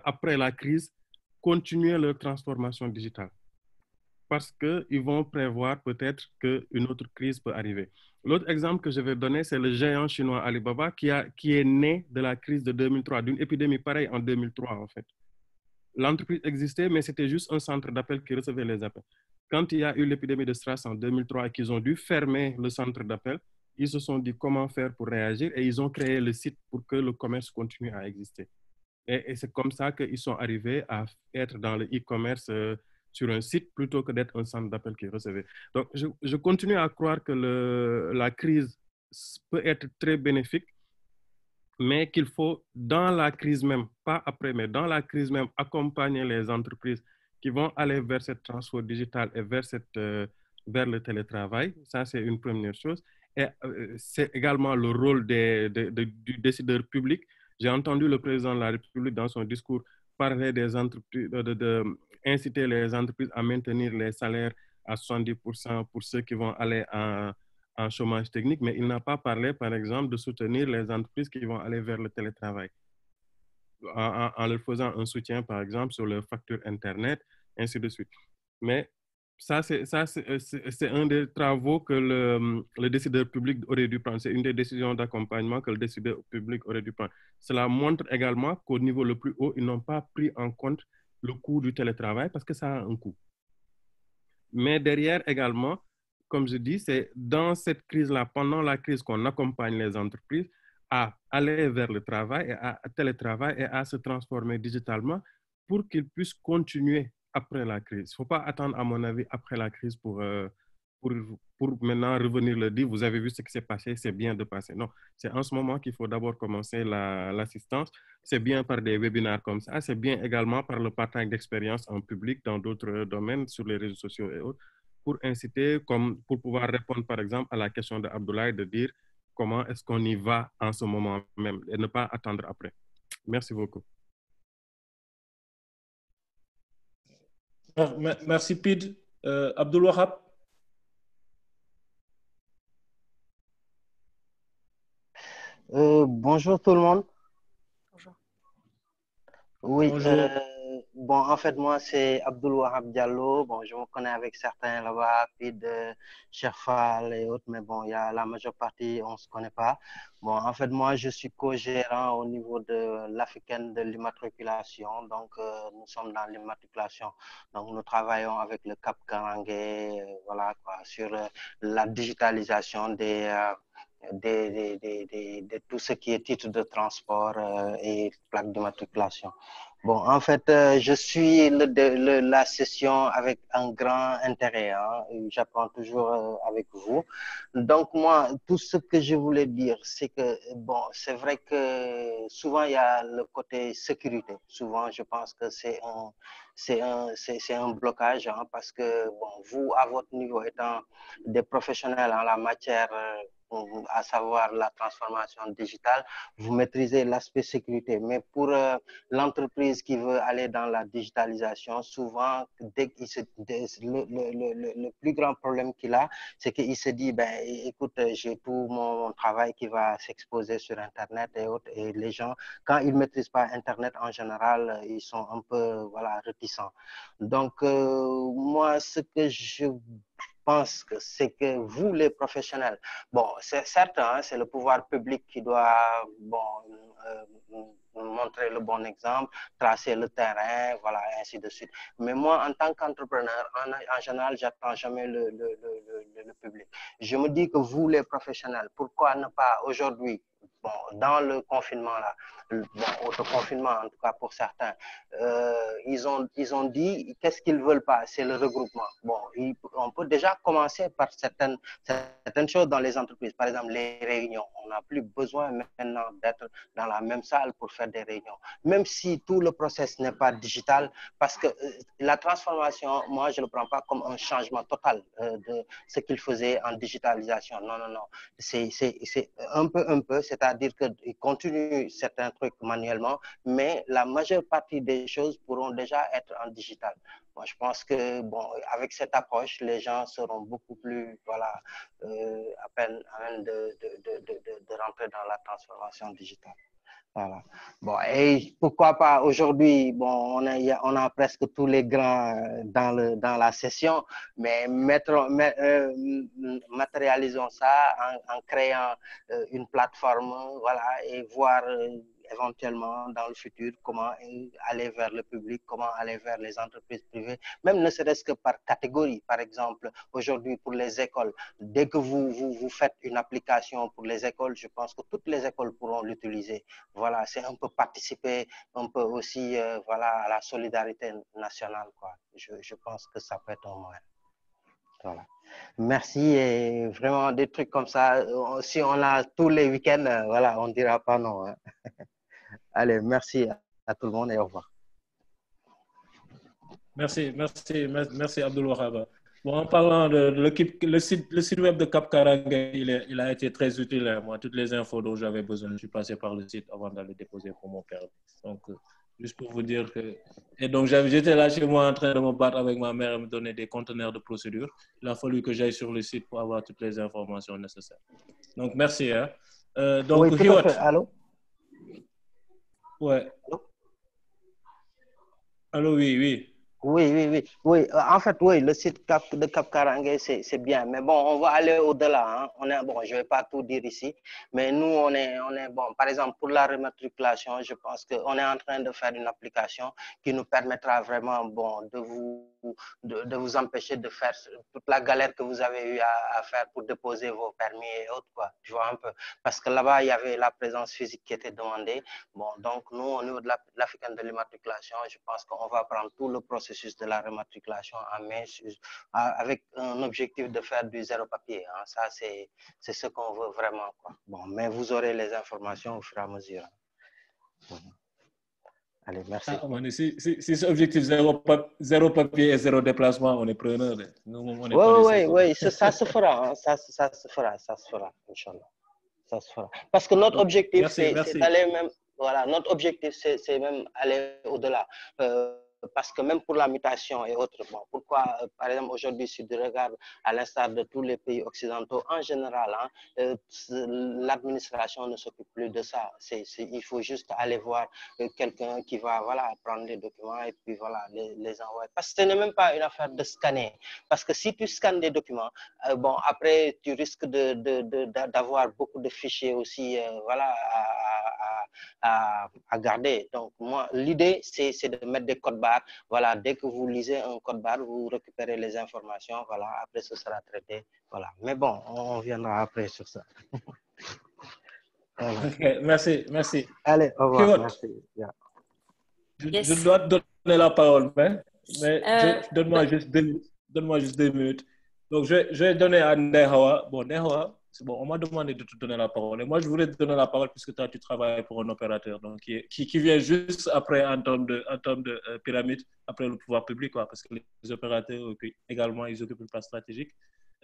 après la crise, continuer leur transformation digitale. Parce qu'ils vont prévoir peut-être qu'une autre crise peut arriver. L'autre exemple que je vais donner, c'est le géant chinois Alibaba qui est né de la crise de 2003, d'une épidémie pareille en 2003 en fait. L'entreprise existait, mais c'était juste un centre d'appel qui recevait les appels. Quand il y a eu l'épidémie de SRAS en 2003 et qu'ils ont dû fermer le centre d'appel, ils se sont dit comment faire pour réagir et ils ont créé le site pour que le commerce continue à exister. Et c'est comme ça qu'ils sont arrivés à être dans le e-commerce sur un site plutôt que d'être un centre d'appel qui recevait. Donc, je continue à croire que la crise peut être très bénéfique, mais qu'il faut, dans la crise même, pas après, mais dans la crise même, accompagner les entreprises qui vont aller vers cette transfert digital et vers le télétravail. Ça, c'est une première chose. Et c'est également le rôle du décideur public. J'ai entendu le président de la République dans son discours parler des entreprises, inciter les entreprises à maintenir les salaires à 70% pour ceux qui vont aller en chômage technique, mais il n'a pas parlé, par exemple, de soutenir les entreprises qui vont aller vers le télétravail en leur faisant un soutien, par exemple, sur leurs factures Internet, ainsi de suite. Mais ça, c'est un des travaux que le décideur public aurait dû prendre. C'est une des décisions d'accompagnement que le décideur public aurait dû prendre. Cela montre également qu'au niveau le plus haut, ils n'ont pas pris en compte le coût du télétravail parce que ça a un coût. Mais derrière également, comme je dis, c'est dans cette crise-là, pendant la crise, qu'on accompagne les entreprises à aller vers le travail, et à télétravail et à se transformer digitalement pour qu'ils puissent continuer après la crise. Il ne faut pas attendre, à mon avis, après la crise pour maintenant revenir le dire, vous avez vu ce qui s'est passé, c'est bien de passer. Non, c'est en ce moment qu'il faut d'abord commencer l'assistance. C'est bien par des webinaires comme ça, c'est bien également par le partage d'expérience en public dans d'autres domaines, sur les réseaux sociaux et autres, pour inciter, comme pour pouvoir répondre par exemple à la question d'Abdoulaye, de dire comment est-ce qu'on y va en ce moment même et ne pas attendre après. Merci beaucoup. Merci, Pid. Abdul Wahab. Bonjour tout le monde. Bonjour. Oui, Bonjour. bon, en fait, moi, c'est Abdul Wahab Diallo. Bon, je me connais avec certains là-bas, Pid, Cherfal et autres, mais bon, il y a la majeure partie, on ne se connaît pas. Bon, en fait, moi, je suis co-gérant au niveau de l'Africaine de l'immatriculation. Donc, nous sommes dans l'immatriculation. Donc, nous travaillons avec le Cap Karangue, voilà, quoi, sur la digitalisation de tout ce qui est titre de transport et plaque d'immatriculation. Bon, en fait, je suis la session avec un grand intérêt. Hein. J'apprends toujours avec vous. Donc, moi, tout ce que je voulais dire, c'est que, bon, c'est vrai que souvent, il y a le côté sécurité. Souvent, je pense que c'est un blocage, hein, parce que, bon, vous, à votre niveau, étant des professionnels en la matière, à savoir la transformation digitale, vous maîtrisez l'aspect sécurité. Mais pour l'entreprise qui veut aller dans la digitalisation, souvent, le plus grand problème qu'il a, c'est qu'il se dit, ben, écoute, j'ai tout mon travail qui va s'exposer sur Internet et autres. Et les gens, quand ils ne maîtrisent pas Internet, en général, ils sont un peu, voilà, réticents. Donc, moi, ce que je pense que c'est que vous, les professionnels, bon, c'est certain, c'est le pouvoir public qui doit, bon, montrer le bon exemple, tracer le terrain, voilà, et ainsi de suite. Mais moi, en tant qu'entrepreneur, en général, j'attends jamais le public. Je me dis que vous, les professionnels, pourquoi ne pas aujourd'hui, bon, dans le confinement là, bon, autoconfinement en tout cas pour certains, ils ont dit qu'est-ce qu'ils veulent pas, c'est le regroupement. Bon, on peut déjà commencer par certaines choses dans les entreprises, par exemple les réunions. On n'a plus besoin maintenant d'être dans la même salle pour faire des réunions, même si tout le process n'est pas digital, parce que la transformation, moi je ne le prends pas comme un changement total de ce qu'ils faisaient en digitalisation. Non, non, non, c'est un peu, c'est-à-dire qu'ils continuent certains trucs manuellement, mais la majeure partie des choses pourront déjà être en digital. Moi, je pense que, bon, avec cette approche, les gens seront beaucoup plus, voilà, à peine de rentrer dans la transformation digitale. Voilà. Bon, et pourquoi pas aujourd'hui, bon, on a presque tous les grands dans la session, mais matérialisons ça en créant une plateforme, voilà, et voir éventuellement dans le futur comment aller vers le public, comment aller vers les entreprises privées, même ne serait-ce que par catégorie. Par exemple, aujourd'hui pour les écoles, dès que vous faites une application pour les écoles, je pense que toutes les écoles pourront l'utiliser. Voilà, c'est un peu participer, un peu aussi voilà, à la solidarité nationale, quoi. Je pense que ça peut être un moyen. Voilà. Merci, et vraiment des trucs comme ça, si on a tous les week-ends, voilà, on ne dira pas non. Hein. Allez, merci à tout le monde et au revoir. Merci Abdul Wahab. Bon, en parlant de l'équipe, le site web de Cap Karangue, il a été très utile. Moi, toutes les infos dont j'avais besoin, je suis passé par le site avant d'aller déposer pour mon permis. Donc, juste pour vous dire que... Et donc, j'étais là chez moi en train de me battre avec ma mère et me donner des conteneurs de procédure. Il a fallu que j'aille sur le site pour avoir toutes les informations nécessaires. Donc, merci. Hein. Donc, oui, tout à fait. Allô? Ouais. Allô, oui. Oui, oui, oui, oui. En fait, oui, le site de Cap Karangue, c'est bien. Mais bon, on va aller au-delà. Hein. Bon, je ne vais pas tout dire ici, mais nous, bon. Par exemple, pour la rematriculation, je pense qu'on est en train de faire une application qui nous permettra vraiment, bon, de vous empêcher de faire toute la galère que vous avez eu à faire pour déposer vos permis et autres, quoi. Tu vois un peu. Parce que là-bas, il y avait la présence physique qui était demandée. Bon, donc nous, au niveau de l'Africaine de l'immatriculation, je pense qu'on va prendre tout le processus de la rematriculation en main avec un objectif de faire du zéro papier. Hein. Ça, c'est ce qu'on veut vraiment, quoi. Bon, mais vous aurez les informations au fur et à mesure. Allez, merci. Si c'est objectif zéro papier et zéro déplacement, on est preneur. Oui, ça se fera. Hein. Ça se fera, Inch'Allah. Ça se fera. Parce que notre objectif, c'est d'aller même, voilà, notre objectif, c'est même aller au-delà. Parce que même pour la mutation et autres, bon, pourquoi, par exemple, aujourd'hui, si tu regardes à l'instar de tous les pays occidentaux, en général, hein, l'administration ne s'occupe plus de ça. Il faut juste aller voir quelqu'un qui va, voilà, prendre les documents et puis voilà, les envoyer. Parce que ce n'est même pas une affaire de scanner. Parce que si tu scannes des documents, bon, après, tu risques d'avoir beaucoup de fichiers aussi, voilà, à garder. Donc, moi, l'idée, c'est de mettre des codes barres. Voilà, dès que vous lisez un code barre, vous récupérez les informations. Voilà, après, ce sera traité. Voilà. Mais bon, on viendra après sur ça. Okay, merci. Allez, au revoir. Merci. Yeah. Je dois te donner la parole, mais donne-moi juste 2 minutes. Donc, je vais donner à Nehawa. Bon, Nehawa, c'est bon, on m'a demandé de te donner la parole. Et moi, je voulais te donner la parole puisque toi, tu travailles pour un opérateur donc, qui vient juste après en termes de pyramide, après le pouvoir public, quoi, parce que les opérateurs également, ils occupent une place stratégique.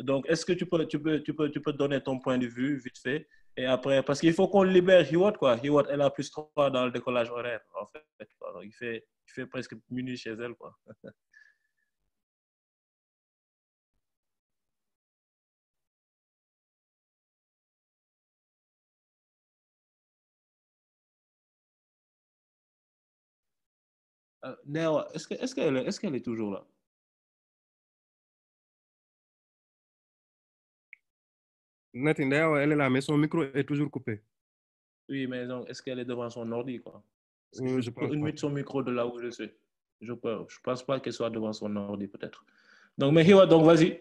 Donc, est-ce que tu peux donner ton point de vue vite fait? Et après, parce qu'il faut qu'on libère Hiwot, quoi. Hiwot, elle a plus 3 dans le décollage horaire, en fait. Alors, il fait presque minuit chez elle, quoi. Néa, est-ce qu'elle est toujours là? Nathan, elle est là, mais son micro est toujours coupé. Oui, mais est-ce qu'elle est devant son ordi, quoi? Je pense une mute son micro de là où je suis. Je pense pas qu'elle soit devant son ordi, peut-être. Donc, mais Hiwa, donc vas-y.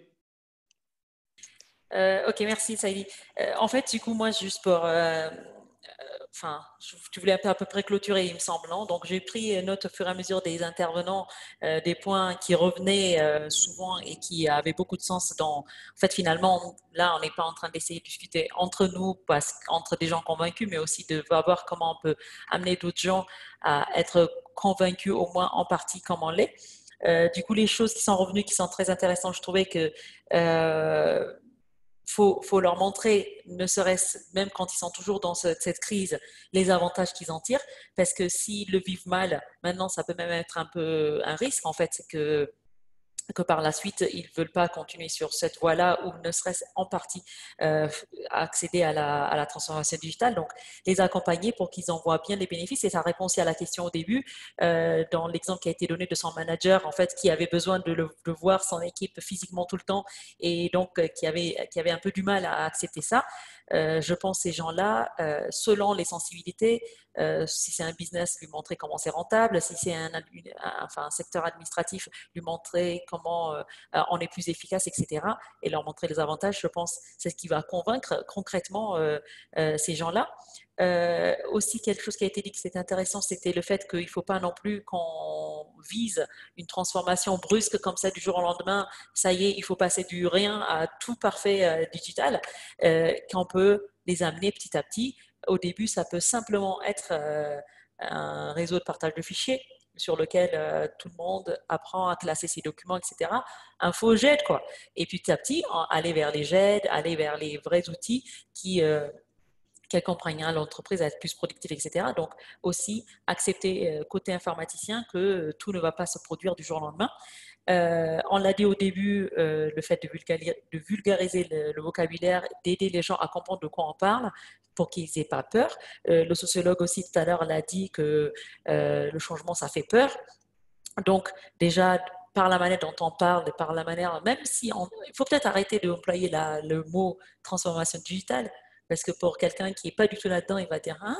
Ok, merci Saïdi. En fait, du coup, moi, juste pour... tu voulais à peu près clôturer, il me semble, non? Donc, j'ai pris note au fur et à mesure des intervenants, des points qui revenaient souvent et qui avaient beaucoup de sens dans... En fait, finalement, là, on n'est pas en train d'essayer de discuter entre nous, entre des gens convaincus, mais aussi de voir comment on peut amener d'autres gens à être convaincus, au moins en partie, comme on l'est. Du coup, les choses qui sont revenues, qui sont très intéressantes, je trouvais que... faut leur montrer, ne serait-ce même quand ils sont toujours dans cette crise, les avantages qu'ils en tirent, parce que s'ils le vivent mal, maintenant ça peut même être un peu un risque en fait, c'est que par la suite, ils ne veulent pas continuer sur cette voie-là ou ne serait-ce en partie accéder à la transformation digitale. Donc, les accompagner pour qu'ils en voient bien les bénéfices. Et ça répond aussi à la question au début, dans l'exemple qui a été donné de son manager, en fait, qui avait besoin de voir son équipe physiquement tout le temps et donc qui avait un peu du mal à accepter ça. Je pense ces gens-là, selon les sensibilités, si c'est un business, lui montrer comment c'est rentable, si c'est un secteur administratif, lui montrer comment on est plus efficace, etc. et leur montrer les avantages, je pense c'est ce qui va convaincre concrètement ces gens-là. Aussi, quelque chose qui a été dit que c'était intéressant, c'était le fait qu'il ne faut pas non plus qu'on vise une transformation brusque comme ça du jour au lendemain. Ça y est, il faut passer du rien à tout parfait digital, qu'on peut les amener petit à petit. Au début, ça peut simplement être un réseau de partage de fichiers sur lequel tout le monde apprend à classer ses documents, etc. Info GED, quoi. Et petit à petit, aller vers les GED, aller vers les vrais outils qui accompagnent l'entreprise à être plus productive, etc. Donc, aussi accepter côté informaticien que tout ne va pas se produire du jour au lendemain. On l'a dit au début, le fait de vulgariser le vocabulaire, d'aider les gens à comprendre de quoi on parle pour qu'ils n'aient pas peur. Le sociologue aussi tout à l'heure l'a dit que le changement, ça fait peur. Donc, déjà, par la manière dont on parle, et par la manière, même si il faut peut-être arrêter d'employer le mot transformation digitale, parce que pour quelqu'un qui n'est pas du tout là-dedans, il va dire, hein,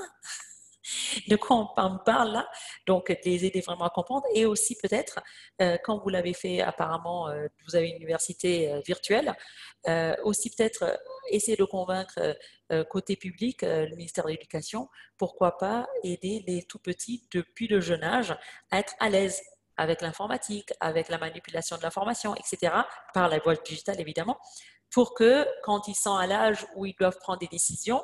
de quoi on parle là? Donc, de les aider vraiment à comprendre. Et aussi peut-être, quand vous l'avez fait apparemment, vous avez une université virtuelle, aussi peut-être essayer de convaincre côté public, le ministère de l'Éducation, pourquoi pas aider les tout petits depuis le jeune âge à être à l'aise avec l'informatique, avec la manipulation de l'information, etc., par la voie digitale évidemment, pour que quand ils sont à l'âge où ils doivent prendre des décisions,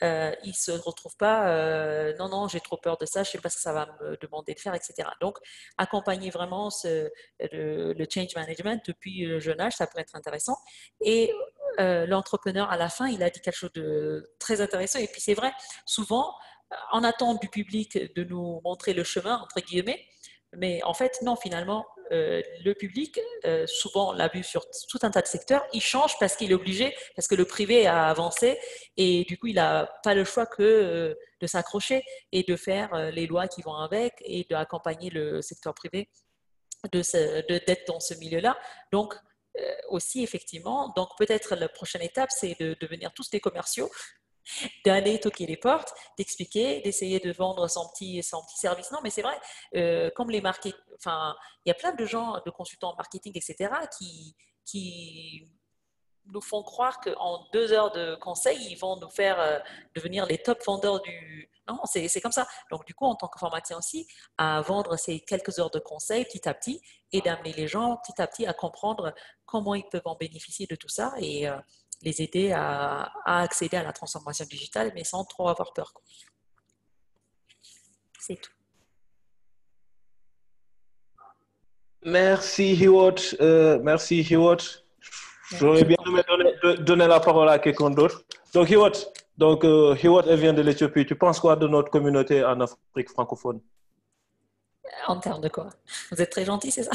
ils ne se retrouvent pas, non, non, j'ai trop peur de ça, je ne sais pas ce que ça va me demander de faire, etc. Donc, accompagner vraiment le change management depuis le jeune âge, ça pourrait être intéressant. Et l'entrepreneur, à la fin, il a dit quelque chose de très intéressant. Et puis, c'est vrai, souvent, on attend du public de nous montrer le chemin, entre guillemets, mais en fait, non, finalement, le public, souvent on l'a vu sur tout un tas de secteurs, il change parce qu'il est obligé, parce que le privé a avancé et du coup il n'a pas le choix que de s'accrocher et de faire les lois qui vont avec et d'accompagner le secteur privé d'être dans ce milieu-là. Donc, aussi effectivement, donc peut-être la prochaine étape, c'est de devenir tous des commerciaux, d'aller toquer les portes, d'expliquer, d'essayer de vendre son petit service. Non, mais c'est vrai, comme les marketeurs, enfin, il y a plein de gens, de consultants en marketing, etc., qui nous font croire qu'en 2 heures de conseil, ils vont nous faire devenir les top vendeurs du... Non, c'est comme ça. Donc, du coup, en tant qu'informaticien aussi, à vendre ces quelques heures de conseil petit à petit et d'amener les gens petit à petit à comprendre comment ils peuvent en bénéficier de tout ça et les aider à accéder à la transformation digitale, mais sans trop avoir peur. C'est tout. Merci, Hiwot. Merci, Hiwot. J'aurais bien aimé donner la parole à quelqu'un d'autre. Donc, Hiwot, elle vient de l'Éthiopie. Tu penses quoi de notre communauté en Afrique francophone? En termes de quoi? Vous êtes très gentil, c'est ça?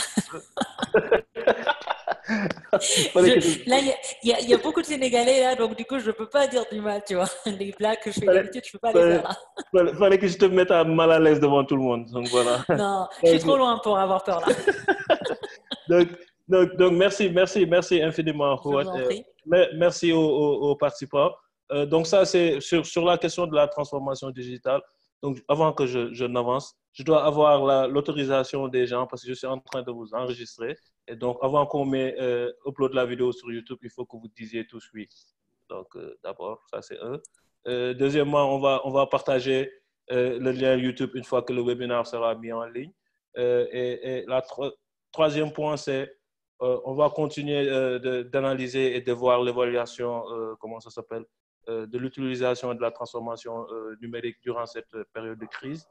Là, il y a beaucoup de Sénégalais, là, donc du coup, je ne peux pas dire du mal, tu vois. Les blagues que je fais d'habitude, je ne peux pas les faire là. Fallait que je te mette mal à l'aise devant tout le monde. Donc, voilà. Non, je suis trop loin pour avoir peur là. donc merci infiniment. Merci aux participants. Donc, ça, c'est sur la question de la transformation digitale. Donc, avant que je n'avance, je dois avoir l'autorisation des gens parce que je suis en train de vous enregistrer. Et donc, avant qu'on upload la vidéo sur YouTube, il faut que vous disiez tous oui. Donc, d'abord, ça, c'est un. Deuxièmement, on va partager le lien YouTube une fois que le webinaire sera mis en ligne. Et la troisième point, c'est on va continuer d'analyser et de voir l'évaluation, comment ça s'appelle, de l'utilisation et de la transformation numérique durant cette période de crise.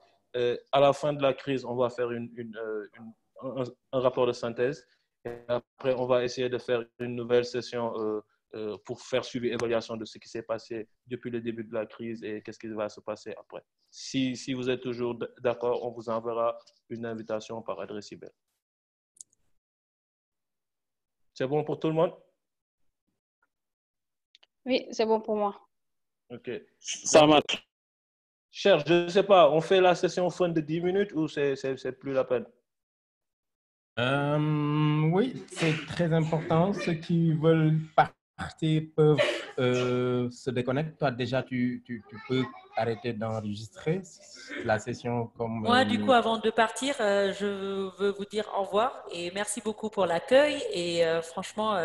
À la fin de la crise, on va faire un rapport de synthèse. Et après, on va essayer de faire une nouvelle session pour faire suivi et évaluation de ce qui s'est passé depuis le début de la crise et qu'est-ce qui va se passer après. Si vous êtes toujours d'accord, on vous enverra une invitation par adresse email. C'est bon pour tout le monde? Oui, c'est bon pour moi. OK. Ça marche. Cher, je ne sais pas, on fait la session fin de 10 minutes ou c'est plus la peine? Oui, c'est très important. Ceux qui veulent partir peuvent se déconnecter. Toi, déjà, tu peux arrêter d'enregistrer la session comme... Moi, du coup, avant de partir, je veux vous dire au revoir et merci beaucoup pour l'accueil. Et franchement,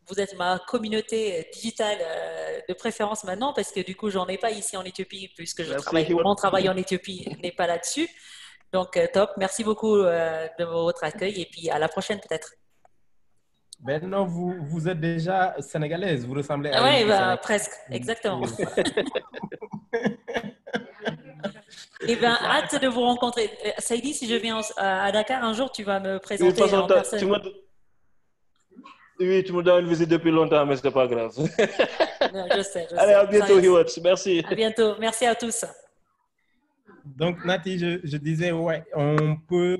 vous êtes ma communauté digitale de préférence maintenant parce que du coup, j'en ai pas ici en Éthiopie puisque mon travail en Éthiopie n'est pas là-dessus. Donc, top. Merci beaucoup de votre accueil et puis à la prochaine peut-être. Ben non, vous êtes déjà sénégalaise. Vous ressemblez à... Oui, presque. Exactement. Eh bien, hâte de vous rencontrer. Saïdi, si je viens à Dakar un jour, tu vas me présenter en personne. Oui, tu me donnes une visite depuis longtemps, mais ce n'est pas grave. Non, je sais. Allez, à bientôt, Hiwot. Merci. À bientôt. Merci à tous. Donc, Nati, je disais, ouais, on peut...